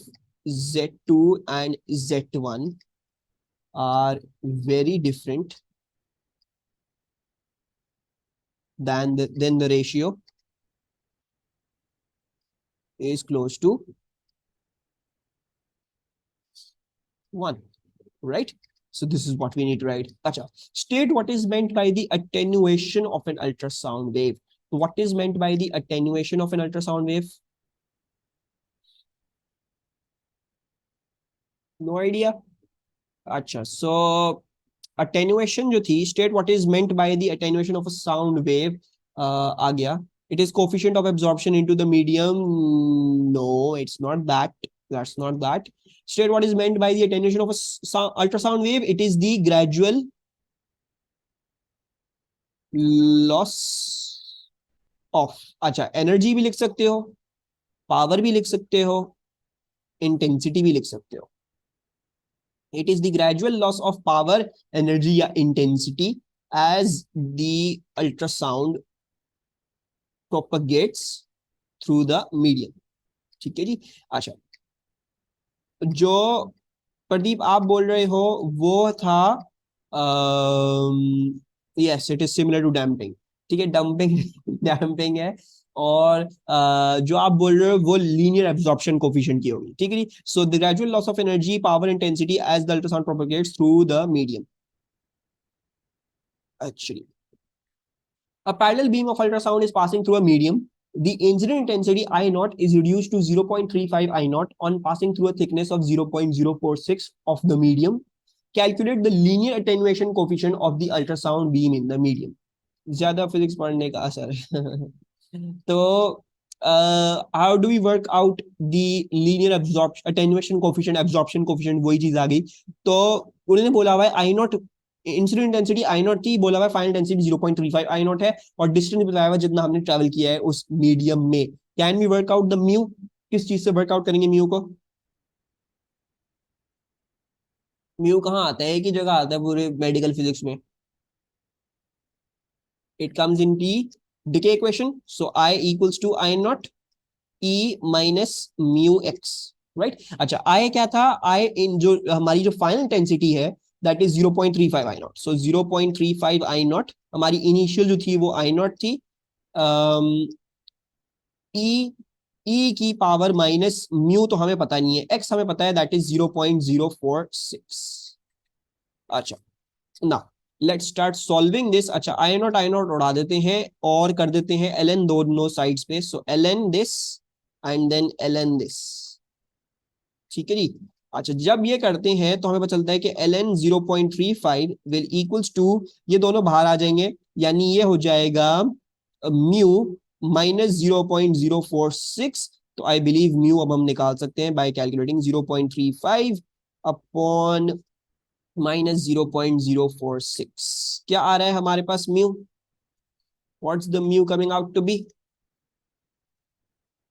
Z2 and Z1 are very different, then the ratio is close to 1, right? So this is what we need to write. Acha, state what is meant by the attenuation of an ultrasound wave. What is meant by the attenuation of an ultrasound wave? No idea. Acha, so attenuation जो थी, state what is meant by the attenuation of a sound wave. आ गया. It is coefficient of absorption into the medium. No, it's not that. That's not that. State what is meant by the attenuation of a ultrasound wave. It is the gradual loss of. अच्छा, energy भी लिख सकते हो, power भी लिख सकते हो, intensity भी लिख सकते हो. It is the gradual loss of power, energy या intensity as the ultrasound propagates through the medium. ठीक है जी. अच्छा, जो प्रदीप आप बोल रहे हो वो था yes, it is similar to damping. ठीक है, डंपिंग डैम्पिंग है. और जो आप बोल रहे हो वो लीनियर एब्जॉर्प्शन कोफिशिएंट की होगी. ठीक है जी. So the gradual loss of energy, power, intensity as the ultrasound propagates through the medium. Actually, a parallel beam of ultrasound is passing through a medium. The incident intensity I naught is reduced to 0.35 I naught on passing through a thickness of 0.046 of the medium. Calculate the linear attenuation coefficient of the ultrasound beam in the medium. ज्यादा physics पढ़ने का असर है. तो how do we work out the linear absorption attenuation coefficient, absorption coefficient, वही चीज आ गई. तो उन्होंने बोला हुआ है I not, incident intensity I not थी, बोला हुआ है फाइनल इंटेंसिटी 0.35 आई नॉट है, और डिस्टेंस बताया हुआ जितना हमने ट्रैवल किया है उस मीडियम में. Can we work out the mu? किस चीज से वर्कआउट करेंगे म्यू को? म्यू कहाँ आता है? एक ही जगह आता है पूरे मेडिकल फिजिक्स में. It comes in the decay equation. So I equals to I naught E minus mu x, right? अच्छा, I क्या था? I in जो हमारी जो फाइनल इंटेंसिटी है that is 0.35 I naught. So 0.35 I naught हमारी initial जो थी वो I naught थी. E की पावर माइनस म्यू तो हमें पता नहीं है, x हमें पता है that is 0.046. अच्छा, ना लेट्स स्टार्ट सॉल्विंग दिस. अच्छा, आई नॉट उड़ा देते हैं और कर देते हैं ln दोनों साइड्स पे. So ln this and then ln this. ठीक है जी. अच्छा, जब ये करते हैं तो हमें पता चलता है कि ln 0.35 विल इक्वल्स टू, ये दोनों बाहर आ जाएंगे, यानी ये हो जाएगा म्यू माइनस 0.046. तो आई बिलीव म्यू अब हम निकाल सकते हैं बाय कैलकुलेटिंग 0.35 अपॉन माइनस 0.046. क्या आ रहा है हमारे पास mu? What's the mu coming out to be?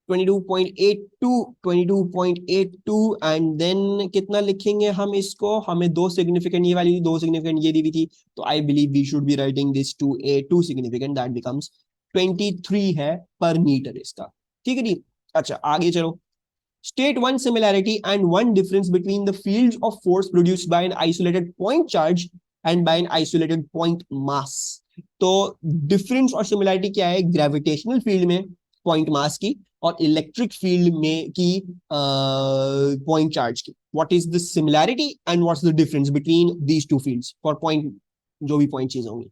22.82. 22.82 and then कितना लिखेंगे हम इसको? हमें दो सिग्निफिकेंट ये वाली, दो सिग्निफिकेंट ये दी हुई थी, तो I believe we should be writing this to a two significant, that becomes 23 है पर मीटर इसका. ठीक है जी. अच्छा, आगे चलो. State one similarity and one difference between the fields of force produced by an isolated point charge and by an isolated point mass. तो डिफरेंस और सिमिलैरिटी क्या है? ग्रेविटेशनल फील्ड में पॉइंट मास की और इलेक्ट्रिक फील्ड में की point charge की. What is the similarity and what's the difference between these two fields for point, जो भी पॉइंट चीज होंगी?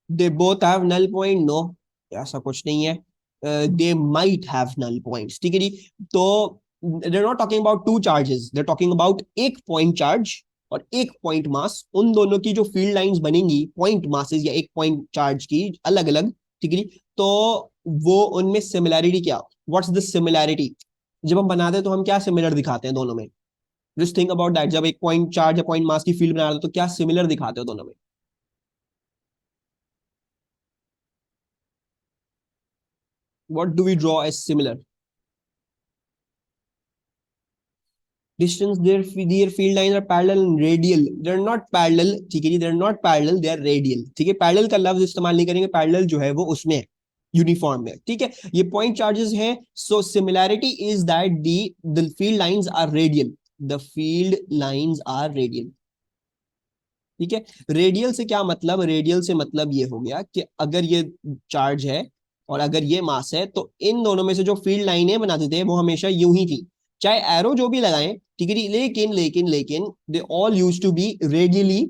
They both have null point? No, ऐसा कुछ नहीं है. They might have null points. ठीक है जी. तो they're not talking about two charges, they're talking about एक पॉइंट चार्ज और एक पॉइंट मास. उन दोनों की जो फील्ड लाइंस बनेंगी पॉइंट मासेस या एक पॉइंट चार्ज की अलग अलग. ठीक है जी. तो वो उनमें सिमिलैरिटी क्या? What's the similarity? जब हम बनाते हैं तो हम क्या सिमिलर दिखाते हैं दोनों में? Just think about that. जब एक पॉइंट चार्ज या पॉइंट मास की फील्ड बना रहे हो तो क्या सिमिलर दिखाते हो दोनों में? What do we draw as similar? Distance, their field lines are parallel and radial. They're not parallel. ठीक है जी, they're not parallel, they are radial. ठीक है, parallel का लफ्ज इस्तेमाल नहीं करेंगे, parallel जो है वो उसमें है, यूनिफॉर्म में. ठीक है, ये पॉइंट चार्जेस हैं. So similarity is that the field lines are radial. The field lines are radial. ठीक है, रेडियल से क्या मतलब? रेडियल से मतलब ये हो गया कि अगर ये चार्ज है और अगर ये मास है तो इन दोनों में से जो फील्ड लाइनें बनाते थे वो हमेशा यूं ही थी. चाहे एरो जो भी लगाएं, ठीक है, लेकिन लेकिन लेकिन they all use to be radially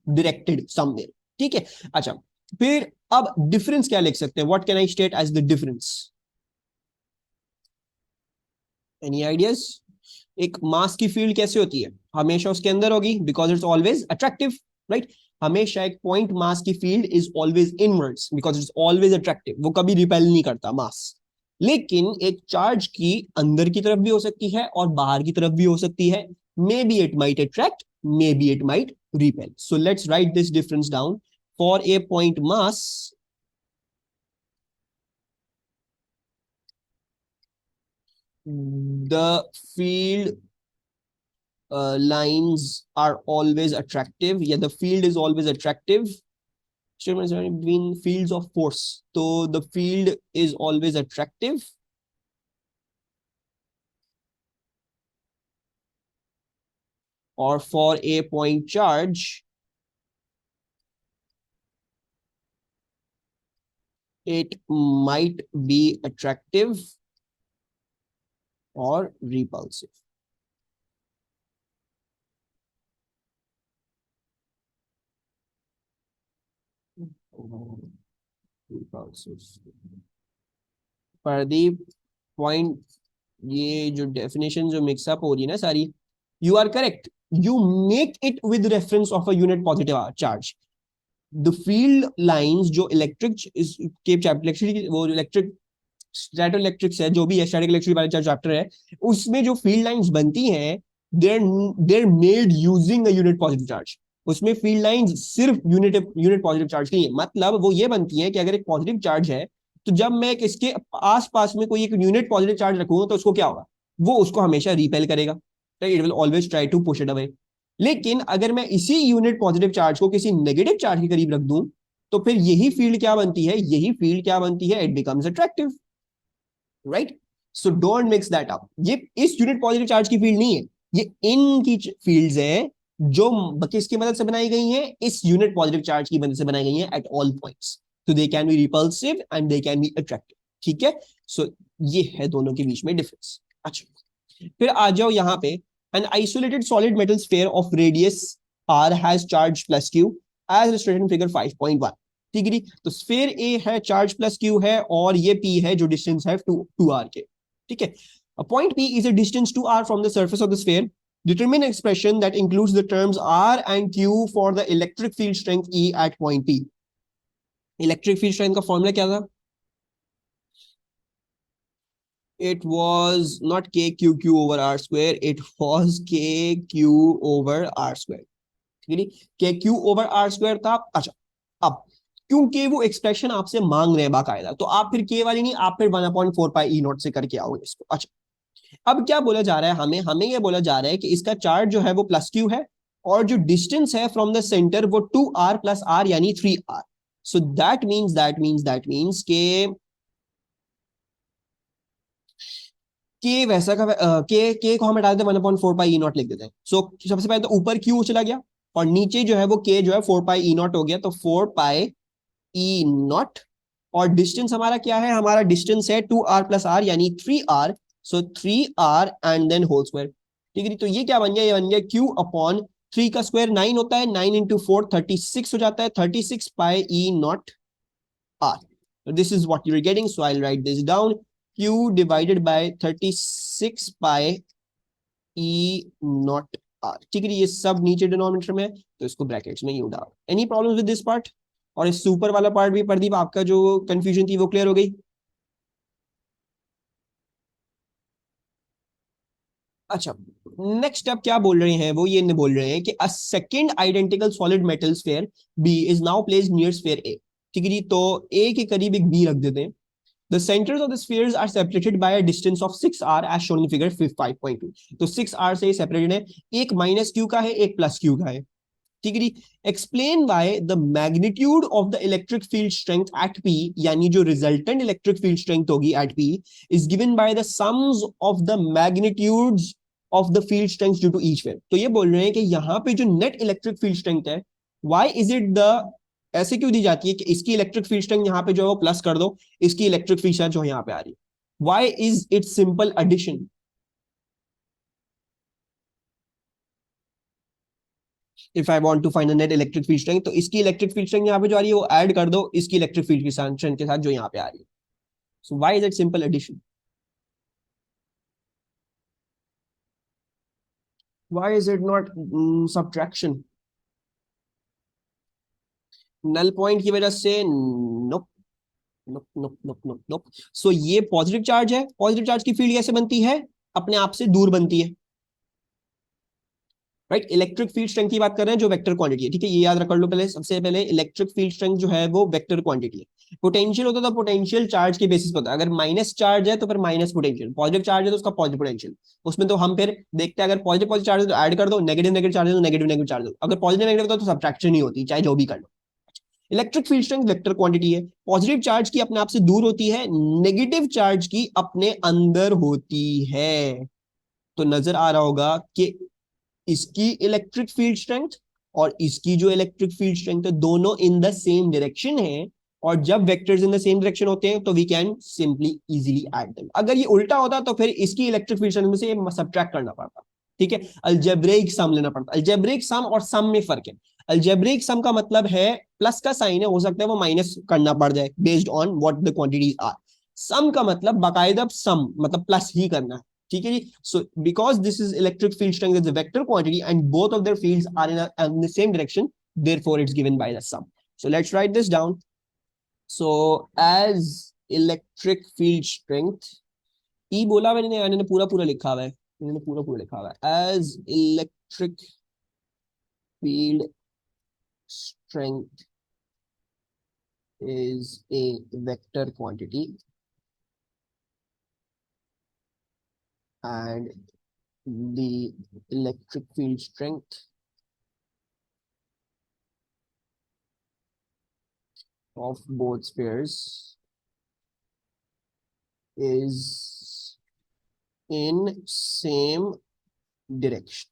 directed somewhere, ठीक है। अच्छा, फिर अब डिफरेंस क्या लिख सकते हैं, what can I state as the difference, any ideas? एक मास की फील्ड कैसे होती है, हमेशा उसके अंदर होगी because it's always attractive, right. हमेशा एक पॉइंट मास की field is always inwards because it's always attractive, वो कभी रिपेल नहीं करता मास। लेकिन एक चार्ज की अंदर की तरफ भी हो सकती है और बाहर की तरफ भी हो सकती है, may be it might attract, may be it might repel. So let's write this difference down. For a point mass, the field lines are always attractive, yeah, the field is always attractive between fields of force, so the field is always attractive, or for a point charge it might be attractive or repulsive. Repulsive. Pradeep, point, ये जो definition जो mix up हो रही है ना सारी, you are correct, you make it with reference of a unit positive charge. The field lines जो electric के इलेक्ट्रिक वो इलेक्ट्रिक स्टैटिक इलेक्ट्रिक्स है, जो भी है स्टैटिक इलेक्ट्रिक वाला चैप्टर है, उसमें जो फील्ड लाइंस बनती हैं they're they're made using a unit positive charge. उसमें फील्ड लाइंस सिर्फ यूनिट यूनिट पॉजिटिव चार्ज की है, मतलब वो ये बनती है कि अगर एक पॉजिटिव चार्ज है तो जब मैं इसके आस पास में कोई एक यूनिट पॉजिटिव चार्ज रखूंगा तो उसको क्या होगा, वो उसको हमेशा रिपेल करेगा, it will always try to push it away. लेकिन अगर मैं इसी यूनिट पॉजिटिव चार्ज को किसी नेगेटिव चार्ज के करीब रख दूं तो फिर यही फील्ड क्या बनती है, यही फील्ड क्या बनती है, it becomes attractive, right. So don't mix that up, ये इस यूनिट पॉजिटिव चार्ज की फील्ड नहीं है, ये इनकी फील्ड्स हैं जो किसकी मदद से बनाई गई हैं, इस यूनिट पॉजिटिव चार्ज की मदद से बनाई गई हैं एट ऑल पॉइंट्स, तो they can be repulsive and they can be attractive, ठीक है। सो ये है दोनों के बीच में डिफरेंस। अच्छा, फिर आ जाओ यहाँ पे, an isolated solid metal sphere of radius r has charge plus q as illustrated in figure 5.1, ठीक है। तो स्फीयर ए है, चार्ज प्लस क्यू है, और ये पी है जो डिस्टेंस है टू आर के, ठीक है। Point P is a distance two R from the surface of the sphere, determine an expression that includes the terms r and q for the electric field strength E at point P। Electric field strength का formula क्या था, it was not k q q over r square, it was k q over r square, ठीक है। के Q over R square था। अच्छा, अब क्योंकि वो एक्सप्रेशन आपसे मांग रहे हैं बाकायदा, तो आप फिर के वाली नहीं, आप फिर 1/4 पाई ई नॉट से करके आओगे इसको। अच्छा, अब क्या बोला जा रहा है, हमें हमें ये बोला जा रहा है कि इसका चार्ज जो है वो प्लस क्यू है, और जो डिस्टेंस है फ्रॉम द सेंटर वो 2r प्लस आर यानी 3r। सो दैट मीन्स के वैसा का के को हम हटा देते 1/4 पाई ई नॉट लिख देते हैं। सो सबसे पहले तो ऊपर क्यू चला गया, और नीचे जो है वो के जो है 4 पाई ई नॉट हो गया, तो 4 पाई ई नॉट, और डिस्टेंस हमारा क्या है, हमारा डिस्टेंस है 2r प्लस आर यानी 3r, so 3r and then whole square, ठीक है। तो ये क्या बन गया, ये बन गया q अपॉन 3 का स्क्वायर 9 होता है, 9 इंटू 4 36 हो जाता है, 36 pi e not r। This is what you are getting, so I will write this down, q divided by 36 pi e not r, ठीक है। ये सब नीचे डिनोमिनेटर में, तो इसको ब्रैकेट्स में यूं डाल। Any problem with this part, और इस सुपर वाला पार्ट भी प्रदीप आपका जो कंफ्यूजन थी वो क्लियर हो गई। अच्छा, नेक्स्ट अब क्या बोल रहे हैं, वो ये बोल रहे हैं कि a second identical solid metal sphere B is now placed near sphere A, ठीक है जी। तो ए के करीब एक बी रख देते हैं। The centers of the spheres are separated by a distance of 6r as shown in figure 5.2। तो 6r से सेपरेटेड है, एक माइनस क्यू का है, एक प्लस क्यू का है, ठीक है जी। Explain why the magnitude of the electric field strength at P, यानी जो रिजल्टेंट इलेक्ट्रिक फील्ड स्ट्रेंथ होगी at P is given by the sums of the magnitudes of the field strength due to each pair. तो ये बोल रहे हैं कि यहाँ पे जो नेट इलेक्ट्रिक फील्ड स्ट्रेंथ है, वाई इज इट द, ऐसे क्यों दी जाती है कि इसकी इलेक्ट्रिक फील्ड स्ट्रेंथ यहाँ पे जो है वो प्लस कर दो, इसकी इलेक्ट्रिक फील्ड स्ट्रेंथ जो यहाँ पे आ रही है, why is it simple addition, if I want to find the net electric field strength, तो इसकी इलेक्ट्रिक फील्ड स्ट्रेंथ यहाँ पे जो आ रही है वो ऐड कर दो इसकी इलेक्ट्रिक फील्ड की स्ट्रेंथ के साथ जो यहाँ पे आ रही है. So why is it simple addition? Why is it not subtraction? Null point की वजह से? नोप नोप नोप नोप नोप नोप. सो ये पॉजिटिव चार्ज है. पॉजिटिव चार्ज की फील्ड कैसे बनती है? अपने आप से दूर बनती है. राइट. इलेक्ट्रिक फील्ड स्ट्रेंथ की बात कर रहे हैं जो वेक्टर क्वांटिटी है. ठीक है, ये याद रख लो. पहले सबसे पहले इलेक्ट्रिक फील्ड स्ट्रेंथ जो है वो वेक्टर क्वांटिटी है. पोटेंशियल होता है तो पोटेंशियल चार्ज के बेसिस पर होता है. अगर माइनस चार्ज है तो फिर माइनस पोटेंशियल, पॉजिटिव चार्ज है तो उसका पॉजिटिव पोटेंशियल. उसमें तो हम फिर देखते हैं, अगर पॉजिटिव पॉजिटिव चार्ज है तो ऐड कर दो, नेगेटिव नेगेटिव चार्ज है तो नेगेटिव नेगेटिव चार्ज दो. अगर पॉजिटिव नेगेटिव होता है तो सब्ट्रैक्शन ही होती है, चाहे जो भी कर लो. Electric field strength vector quantity है. पॉजिटिव चार्ज की अपने आप से दूर होती है, नेगेटिव चार्ज की अपने अंदर होती है. तो नजर आ रहा होगा कि इसकी इलेक्ट्रिक फील्ड स्ट्रेंथ और इसकी जो इलेक्ट्रिक फील्ड स्ट्रेंथ है दोनों इन द सेम डायरेक्शन है. और जब vectors in the same direction होते हैं तो we can simply easily add them. अगर ये उल्टा होता तो फिर इसकी इलेक्ट्रिक फील्ड स्ट्रेंथ में से सब्ट्रैक्ट करना पड़ता. ठीक है, अलजेब्रिक सम लेना पड़ता. अलजेब्रिक सम और सम में फर्क है. अलजेब्रिक सम का मतलब है प्लस का साइन है, हो सकता है वो माइनस करना पड़ जाए based on what the quantities are. Sum का मतलब बाकायदा सम मतलब प्लस ही करना है. ठीक है जी. So because this is electric field strength is a vector quantity and both of their fields are in the same direction, therefore it's given by the sum. So let's write this down. So as electric field strength, E बोला मैंने पूरा पूरा लिखा हुआ है. मैंने पूरा पूरा लिखा हुआ है. As electric field strength is a vector quantity and the electric field strength of both spheres is in same direction.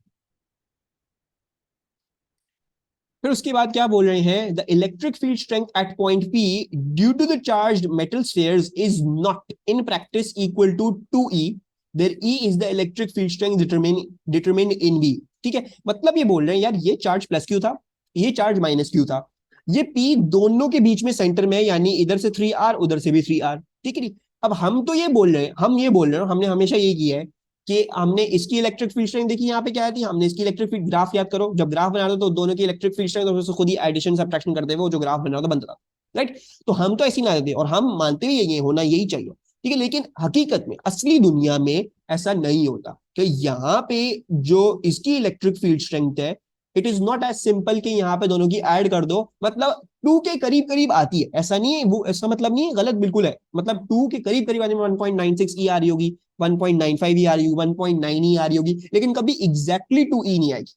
फिर उसके बाद क्या बोल रहे हैं? The electric field strength at point P due to the charged metal spheres is not in practice equal to 2e. There E is the electric field strength determined in V. ठीक है, मतलब ये बोल रहे हैं यार ये चार्ज प्लस क्यू था, ये चार्ज माइनस क्यू था, ये P दोनों के बीच में सेंटर में, यानी इधर से 3r उधर से भी 3r. ठीक है. अब हम तो ये बोल रहे हैं, हम ये बोल रहे हैं, हमने हमेशा ये किया है कि हमने इसकी इलेक्ट्रिक फील्ड स्ट्रेंथ देखी यहाँ पे क्या थी, हमने इसकी इलेक्ट्रिक फील्ड ग्राफ याद करो, जब ग्राफ बना दो तो दोनों की इलेक्ट्रिक फील्ड स्ट्रेंथ और खुद ही एडिशन सब्ट्रैक्शन करते हुए जो ग्राफ बना था बनता था. राइट. तो हम तो ऐसे ही ना देते और हम मानते हुए ये होना यही चाहिए. ठीक है, लेकिन हकीकत में असली दुनिया में ऐसा नहीं होता कि यहाँ पे जो इसकी इलेक्ट्रिक फील्ड स्ट्रेंथ है it is not as simple कि यहाँ पे दोनों की ऐड कर दो मतलब 2 के करीब करीब आती है. ऐसा नहीं है, वो ऐसा मतलब नहीं है, गलत बिल्कुल है. मतलब 2 के करीब करीब आने में 1.96 ई आ रही होगी, 1.95 ही आ रही होगी, 1.9 ही आ रही होगी, लेकिन कभी एग्जैक्टली 2 ई नहीं आएगी.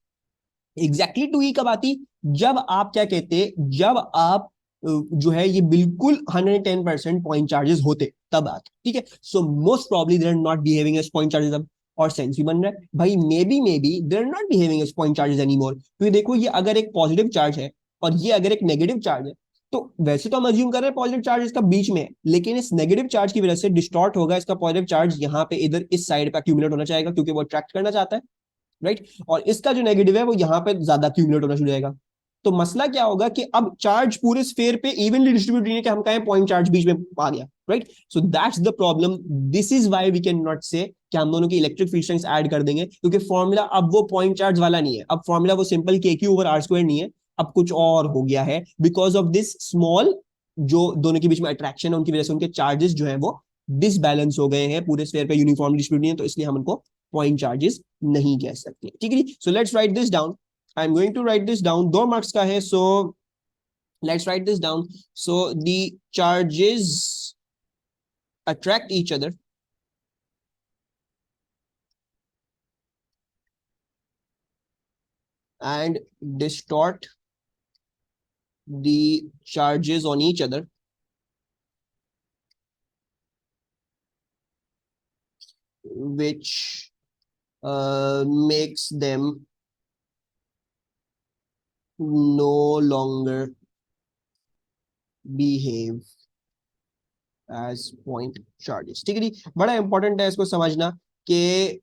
एग्जैक्टली 2 ई कब आती? जब आप क्या कहते, जब आप जो है ये बिल्कुल 110% पॉइंट चार्जेस होते तब आते. ठीक है. So most probably they are not behaving as point charges अब. और सेंस भी बन रहा है भाई, maybe they are not behaving as point charges anymore. क्योंकि देखो ये अगर एक पॉजिटिव चार्ज है और ये अगर एक नेगेटिव चार्ज है तो वैसे तो हम अज्यूम कर रहे हैं पॉजिटिव चार्ज इसका बीच में है, लेकिन इस नेगेटिव चार्ज की वजह से डिस्टॉर्ट होगा इसका पॉजिटिव चार्ज यहाँ पे इधर इस साइड पे अक्यूमुलेट होना चाहेगा क्योंकि वो अट्रैक्ट करना चाहता है. राइट. और इसका जो नेगेटिव है वो यहाँ पे ज्यादा अक्यूमुलेट होना शुरू हो जाएगा. तो मसला क्या होगा कि अब चार्ज पूरे स्फीयर पे इवनली डिस्ट्रीब्यूट नहीं है कि हम कहें पॉइंट चार्ज बीच में आ गया. Right. So that's the problem. This is why we can not say कि हम दोनों की इलेक्ट्रिक फील्ड स्ट्रेंथ ऐड कर देंगे, क्योंकि फॉर्मूला अब वो पॉइंट चार्ज वाला नहीं है. अब फॉर्मूला वो सिंपल के क्यू ओवर आर स्क्वायर नहीं है, अब कुछ और हो गया है बिकॉज ऑफ दिस स्मॉल जो दोनों के बीच में अट्रैक्शन है उनकी वजह से उनके चार्जेस जो है वो डिसबैलेंस हो गए हैं, पूरे स्फीयर पे यूनिफॉर्म डिस्ट्रीब्यूट नहीं है, तो इसलिए हम उनको पॉइंट चार्जेस नहीं कह सकते. ठीक है. So let's write this down. I am going to write this down. 2 marks का है. So let's write this down. So the charges attract each other and distort the charges on each other which makes them no longer behave as point charges. ठीक है जी. बड़ा important है इसको समझना कि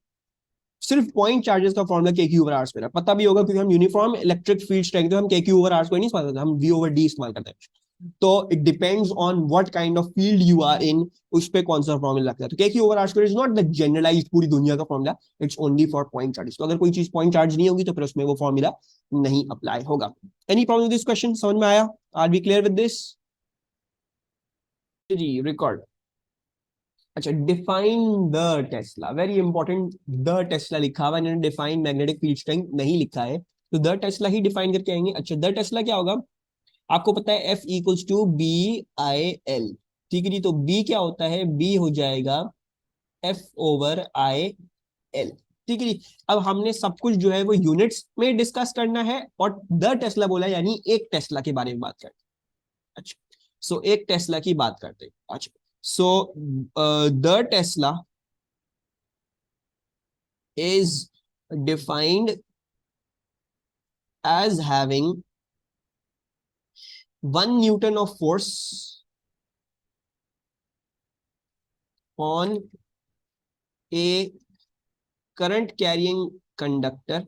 सिर्फ पॉइंट चार्जेस का फॉर्मूला के क्यू ओवर आर स्क्वायर पता भी होगा, क्योंकि हम यूनिफॉर्म इलेक्ट्रिक फील्ड स्ट्रेंथ तो हम के क्यू ओवर आर स्क्वायर नहीं इस्तेमाल करते, हम वी ओवर डी इस्तेमाल करते हैं। तो it depends on what kind of field you are in, उस पे कौन सा फॉर्मूला लगता है। तो K Q over R square is not the generalized पूरी दुनिया का formula, it's only for point charges. तो अगर कोई चीज पॉइंट चार्ज नहीं होगी तो फिर उसमें वो फॉर्मूला नहीं अप्लाई होगा। एनी प्रॉब्लम दिस क्वेश्चन, समझ में आया? Are we clear with this? जी रिकॉर्ड। अच्छा, define the tesla, very important. The tesla लिखा हुआ है, इन्होंने डिफाइन मैग्नेटिक फील्ड स्ट्रेंथ नहीं लिखा है, तो द टेस्ला ही डिफाइन करके आएंगे। अच्छा, द टेस्ला क्या होगा? आपको पता है F equals to B I L, ठीक है जी। तो B क्या होता है? B हो जाएगा F ओवर आई एल, ठीक है जी। अब हमने सब कुछ जो है वो यूनिट्स में डिस्कस करना है, और द टेस्ला बोला यानी एक टेस्ला के बारे में बात करते हैं। अच्छा, सो एक टेस्ला की बात करते हैं। अच्छा, so the Tesla is defined as having 1 Newton of force on a current carrying conductor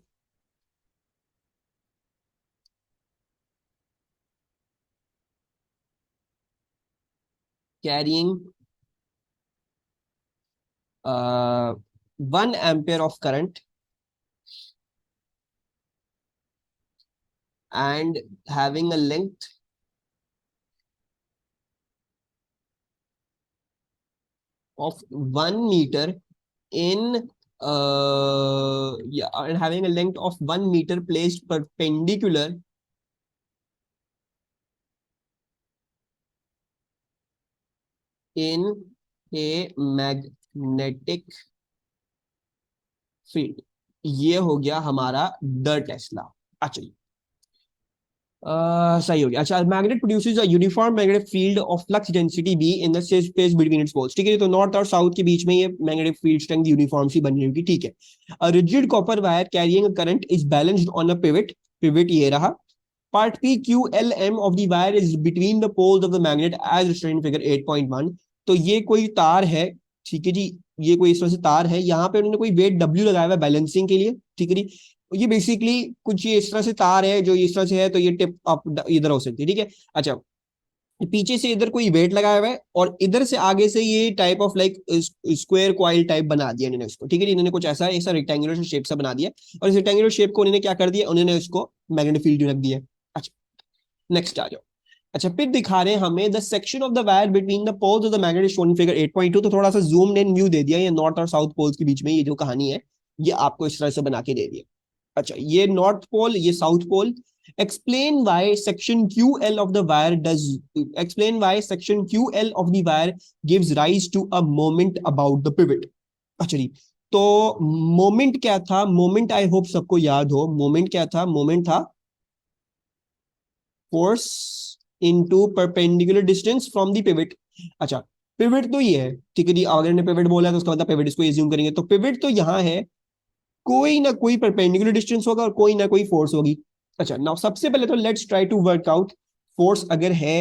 carrying 1 ampere of current and having a length of 1 meter in yeah, and having a length of 1 meter placed perpendicular in a magnetic field. ये हो गया हमारा the Tesla. अच्छा, सही हो गया। अच्छा, magnet produces a uniform magnetic field of flux density B in the space between its poles, ठीक है। तो नॉर्थ और साउथ के बीच में ये मैग्नेटिक फील्ड स्ट्रेंथ यूनिफॉर्म सी बनी होगी, ठीक है। A rigid copper wire carrying a current is balanced on a pivot, pivot ये रहा। Part P Q L M of the wire is between the poles of the magnet as restrain figure 8.1। तो ये कोई तार है, ठीक है जी। ये कोई इस तरह से तार है, यहाँ पे उन्होंने कोई वेट डब्ल्यू लगाया हुआ है बैलेंसिंग के लिए, ठीक है जी। ये बेसिकली कुछ ये इस तरह से तार है, जो इस तरह से है, तो ये टिप अप इधर हो सकती है, ठीक है। अच्छा, पीछे से इधर कोई वेट लगाया हुआ है, और इधर से आगे से ये type of like square coil type बना दिया इन्होंने इसको, ठीक है जी। इन्होंने कुछ ऐसा ऐसा रेक्टेंगुलर शेप सा बना दिया, और इस रेक्टेंगुलर शेप को उन्होंने क्या कर दिया, उन्होंने इसको मैग्नेटिक फील्ड रख दिया। अच्छा, नेक्स्ट आ जाओ। अच्छा, फिर दिखा रहे हैं हमें the section of the wire between the poles of the magnet shown figure 8.2। तो थोड़ा सा जूम्ड इन व्यू दे दिया, ये नॉर्थ और साउथ पोल्स के बीच में ये जो कहानी है, ये आपको इस तरह से बना के दे दिया। अच्छा, ये नॉर्थ पोल, ये south pole. Explain why section Q L of the wire does, explain why section Q L of the wire gives rise to a moment about the pivot. अच्छा जी, तो मोमेंट क्या था? मोमेंट आई होप सबको याद हो, moment क्या था? मोमेंट था force into perpendicular distance from the pivot. अच्छा, पिवट तो ये है, ठीक है जी। अगर ने पिवट बोला तो उसका मतलब पिवट इसको एज्यूम करेंगे, तो पिवट तो यहाँ है, कोई ना कोई परपेंडिकुलर डिस्टेंस होगा और कोई ना कोई फोर्स होगी। अच्छा, नाउ सबसे पहले तो let's try to work out force अगर है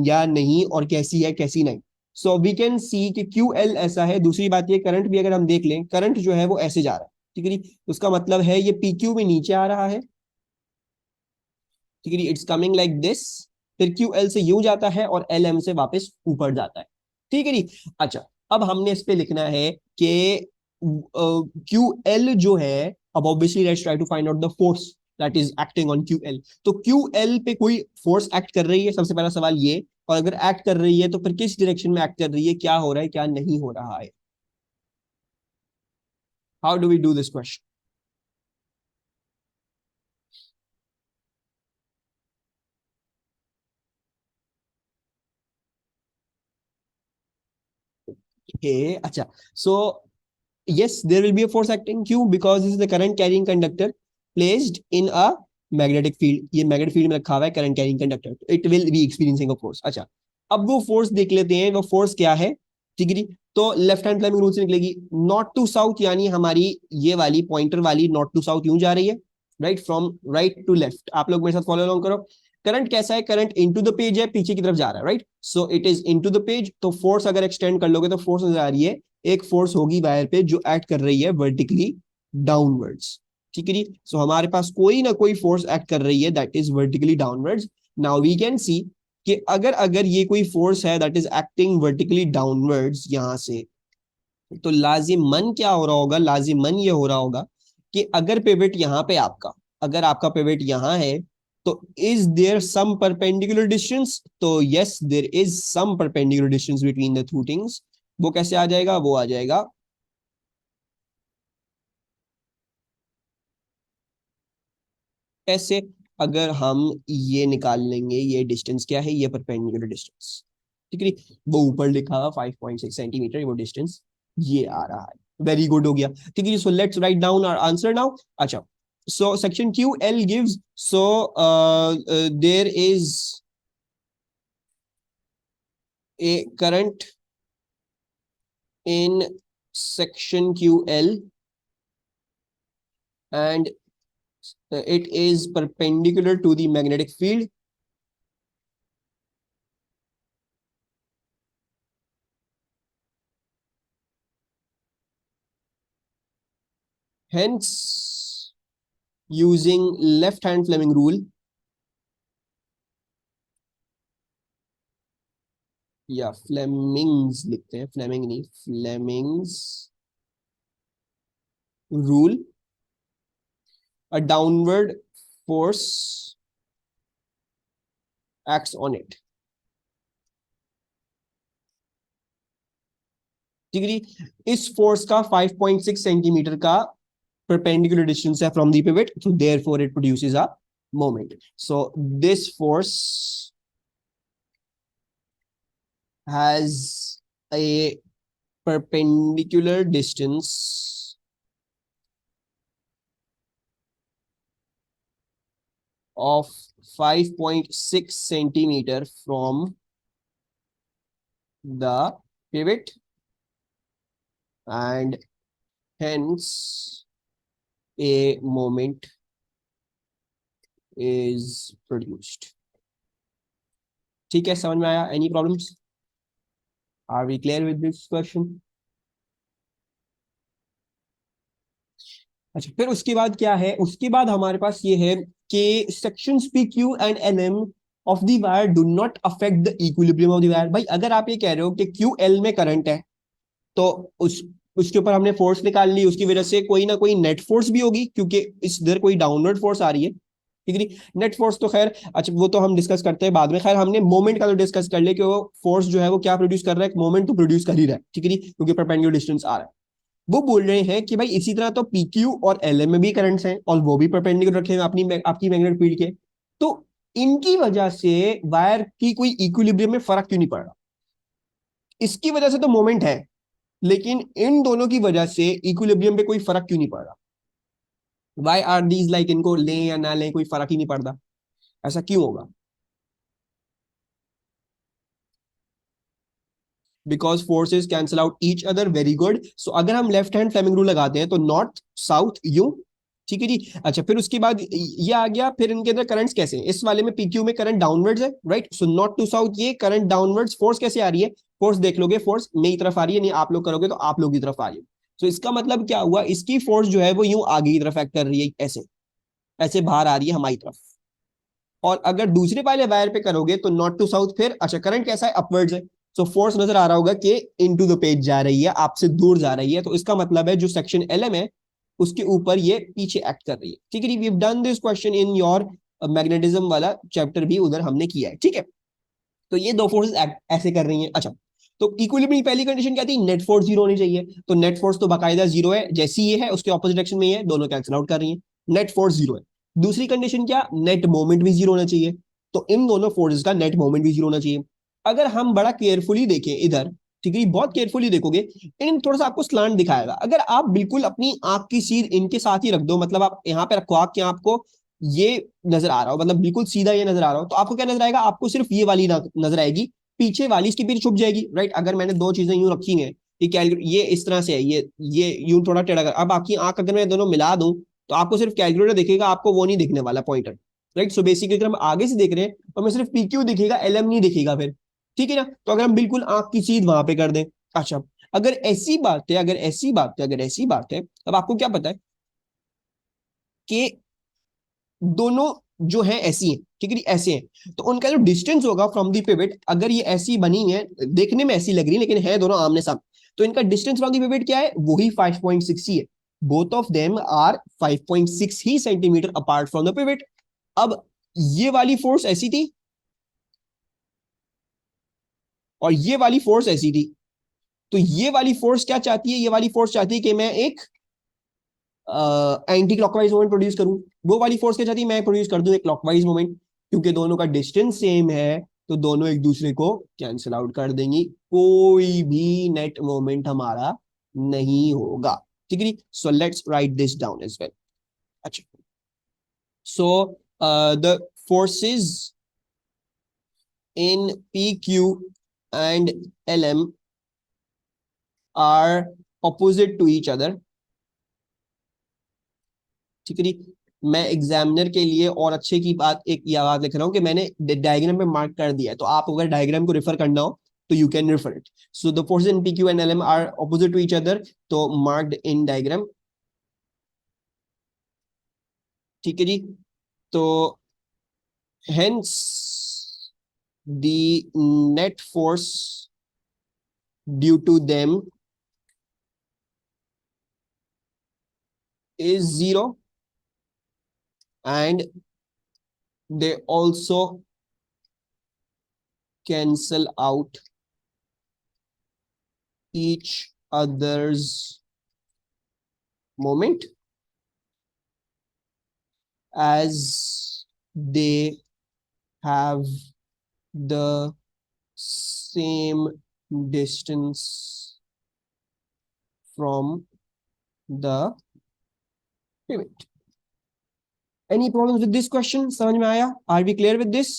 या नहीं, और कैसी है कैसी नहीं। सो वी कैन सी कि क्यू एल ऐसा है। दूसरी बात ये, करंट भी अगर हम देख लें, करंट जो है वो ऐसे जा रहा है, ठीक है जी। उसका मतलब है ये पी क्यू में नीचे आ रहा है, ठीक है जी। इट्स कमिंग लाइक दिस, फिर क्यू एल से यूं जाता है और एल एम से वापस ऊपर जाता है, ठीक है जी। अच्छा, अब हमने इस पे लिखना है कि क्यू एल जो है, अब obviously let's try to find out the force that is acting on Q L. तो क्यू एल पे कोई फोर्स एक्ट कर रही है, सबसे पहला सवाल ये। और अगर एक्ट कर रही है तो फिर किस डायरेक्शन में एक्ट कर रही है, क्या हो रहा है क्या नहीं हो रहा है? How do we do this question? अच्छा, so yes, there will be a force acting q because this is the current carrying conductor placed in a magnetic field। ये magnetic field में रखा हुआ है current carrying conductor, it will be experiencing a force। अच्छा, अब वो force देख लेते हैं, वो force क्या है, ठीक है जी। तो लेफ्ट हैंड फ्लेमिंग रूल से निकलेगी, नॉर्थ टू साउथ, यानी हमारी ये वाली पॉइंटर वाली नॉर्थ टू साउथ यूं जा रही है, right from right to left. आप लोग मेरे साथ फॉलो अलोंग करो। करंट कैसा है? करंट इनटू द पेज है, पीछे की तरफ जा रहा है, right. So it is into the page. तो फोर्स अगर एक्सटेंड कर लोगे तो फोर्स नजर आ रही है, एक फोर्स होगी वायर पे जो एक्ट कर रही है वर्टिकली डाउनवर्ड्स। ठीक है जी। सो हमारे पास कोई ना कोई फोर्स एक्ट कर रही है that is vertically downwards. Now we can see कि अगर अगर ये कोई फोर्स है that is acting vertically downwards यहां से, तो लाजिमन क्या हो रहा होगा, लाजिमन ये हो रहा होगा कि अगर पिवट यहाँ पे आपका, अगर आपका पिवट यहाँ है, तो is there some perpendicular distance, तो yes there is some perpendicular distance between the two things. वो कैसे आ जाएगा, वो आ जाएगा ऐसे। अगर हम ये निकाल लेंगे, ये डिस्टेंस क्या है, ये परपेंडिकुलर डिस्टेंस, ठीक है। वो ऊपर लिखा हुआ 5.6 सेंटीमीटर, वो डिस्टेंस ये आ रहा है। वेरी गुड हो गया, ठीक है। So let's write down our answer now. अच्छा, so section Q L gives, so there is a current in section QL and it is perpendicular to the magnetic field. Hence, using left hand Fleming rule, या Fleming's लिखते हैं, Fleming नहीं, Fleming's rule, a downward force acts on it। ठीक है जी। इस force का 5.6 centimetre का perpendicular distance है from the pivot, so therefore it produces a moment। So this force has a perpendicular distance of 5.6 centimeter from the pivot and hence a moment is produced। ठीक है, समझ में आया? Any problems? Are we clear with this question? अच्छा, फिर उसके बाद क्या है, उसके बाद हमारे पास ये है कि sections P Q and N M of the wire do not affect the equilibrium of the wire. भाई अगर आप ये कह रहे हो कि क्यू एल में करंट है, तो उस उसके ऊपर हमने फोर्स निकाल ली, उसकी वजह से कोई ना कोई नेट फोर्स भी होगी, क्योंकि इधर कोई डाउनवर्ड फोर्स आ रही है, ठीक है। नेट फोर्स तो खैर, अच्छा वो तो हम डिस्कस करते हैं बाद में। खैर हमने मोमेंट का तो डिस्कस कर लिया कि वो फोर्स जो है वो क्या प्रोड्यूस कर रहा है, मोमेंट तो प्रोड्यूस कर ही रहा है, ठीक है, क्योंकि परपेंडिकुलर डिस्टेंस आ रहा है। वो बोल रहे हैं कि भाई इसी तरह तो पीक्यू और एलएम में भी करंट्स हैं और वो भी परपेंडिकुलर रखे हैं अपनी आपकी मैग्नेटिक फील्ड के, तो इनकी वजह से वायर की कोई इक्विलिब्रियम में फर्क क्यों नहीं पड़ रहा? इसकी वजह से तो मोमेंट है, लेकिन इन दोनों की वजह से इक्विलिब्रियम पे कोई फर्क क्यों नहीं पड़ रहा? वाई आर दीज लाइक, इनको लें या ना लें कोई फर्क ही नहीं पड़ता, ऐसा क्यों होगा? Because forces cancel out each other. Very good. So अगर हम लेफ्ट हैंड फ्लेमिंग रूल लगाते हैं तो नॉर्थ साउथ यू, ठीक है जी। अच्छा, फिर उसके बाद ये आ गया, फिर इनके अंदर करंट्स कैसे हैं? इस वाले में पीक्यू में करंट डाउनवर्ड्स है, right. So north to south ये करंट डाउनवर्ड्स, फोर्स कैसे आ रही है? फोर्स देख लोगे, फोर्स मेरी तरफ आ रही है, नहीं आप लोग करोगे तो आप लोग की तरफ आ रही है। तो इसका मतलब क्या हुआ, इसकी फोर्स जो है वो यूं आगे की तरफ एक्ट कर रही है, ऐसे ऐसे बाहर आ रही है हमारी तरफ। और अगर दूसरे वाले वायर पे करोगे तो नॉर्थ टू साउथ, फिर अच्छा करंट कैसा है, अपवर्ड्स है। सो फोर्स नजर आ रहा होगा कि इनटू द पेज जा रही है, आपसे दूर जा रही है, तो इसका मतलब है जो सेक्शन एलएम है उसके ऊपर ये पीछे एक्ट कर रही है, ठीक है। We have done this question in your magnetism वाला चैप्टर भी उधर हमने किया है, ठीक है। तो ये दो फोर्सेस ऐसे कर रही हैं। अच्छा, तो इक्विलिब्रियम पहली कंडीशन क्या थी, नेट फोर्स जीरो होनी चाहिए। तो नेट फोर्स तो बाकायदा जीरो है, जैसी ये है उसके ऑपोजिट डायरेक्शन में है, दोनों कैंसिल आउट कर रही है, नेट फोर्स जीरो है। दूसरी कंडीशन क्या, नेट मोमेंट भी जीरो होना चाहिए। तो इन दोनों फोर्सेस का नेट मोमेंट भी जीरो होना चाहिए। अगर हम बड़ा केयरफुली देखें इधर, ठीक है, बहुत केयरफुली देखोगे, इन थोड़ा सा आपको स्लांट दिखाएगा। अगर आप बिल्कुल अपनी आंख की सीध इनके साथ ही रख दो, मतलब आप यहाँ पे रखो आंख, कि आपको ये नजर आ रहा हो, मतलब बिल्कुल सीधा ये नजर आ रहा हो, तो आपको क्या नजर आएगा, आपको सिर्फ ये वाली नजर आएगी, पीछे वाली इसकी पीछे छुप जाएगी, राइट। अगर मैंने दो चीजें यूं रखी हैं, ये इस तरह से है, ये यूं थोड़ा टेढ़ा कर, अब आपकी आंख अगर मैं दोनों मिला दूं तो आपको सिर्फ कैलकुलेटर दिखेगा, आपको वो नहीं दिखने वाला पॉइंटर, राइट। सो बेसिकली अगर हम आगे से देख रहे हैं तो हमें सिर्फ पीक्यू दिखेगा, एलएम नहीं दिखेगा फिर, ठीक है ना। तो अगर हम बिल्कुल आंख की सीध वहां पे कर दें, अच्छा, अगर ऐसी बात है, अगर ऐसी बात है, अगर ऐसी बात है, अब आपको क्या पता है कि दोनों जो है ऐसी है, ठीक है, ऐसे हैं, तो उनका जो डिस्टेंस होगा फ्रॉम दी पिवट, अगर ये ऐसी बनी है, देखने में ऐसी लग रही है लेकिन है दोनों आमने सामने, तो इनका डिस्टेंस फ्रॉम दी पिवट क्या है, वही 5.6 ही है। बोथ ऑफ देम आर 5.6 ही centimetre apart from the pivot. अब ये वाली फोर्स ऐसी थी और ये वाली फोर्स ऐसी थी, तो ये वाली फोर्स क्या चाहती है, ये वाली फोर्स चाहती है कि मैं एक एंटी क्लॉकवाइज मोमेंट प्रोड्यूस करूं। वो वाली फोर्स क्या चाहती है, मैं प्रोड्यूस कर दूं एक क्लॉकवाइज मोमेंट। क्योंकि दोनों का डिस्टेंस सेम है तो दोनों एक दूसरे को कैंसिल आउट कर देंगी, कोई भी नेट मोमेंट हमारा नहीं होगा, ठीक है। So let's write this down as well. अच्छा, so the forces in P Q and L M are opposite to each other, ठीक है। मैं एग्जामिनर के लिए और अच्छे की बात एक याद लिख रहा हूं कि मैंने डायग्राम में मार्क कर दिया है, तो आप अगर डायग्राम को रेफर करना हो तो you can refer it. So the forces in PQ and LM are opposite to each other, तो मार्क्ड इन डायग्राम, ठीक है जी। तो hence the net force due to them is 0 and they also cancel out each other's moment as they have the same distance from the pivot. Any problems with this question? समझ में आया? Are we clear with this?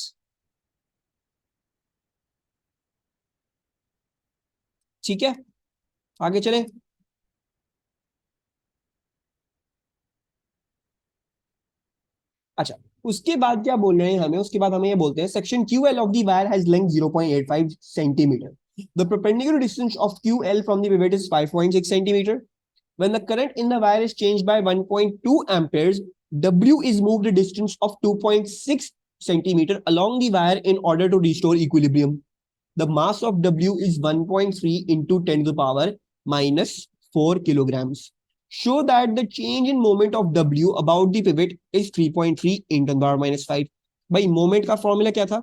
ठीक है, आगे चले। अच्छा, उसके बाद क्या बोल रहे हैं हमें, उसके बाद हमें ये बोलते हैं section QL of the wire has length 0.85 centimetre, the perpendicular distance of QL from the pivot is 5.6 centimetre. When the current in the wire is changed by 1.2 amperes, W is moved a distance of 2.6 centimeter along the wire in order to restore equilibrium. The mass of W is 1.3 into 10 to the power minus 4 kilograms. Show that the change in moment of W about the pivot is 3.3 into 10 to the power minus 5. भाई moment का formula क्या था,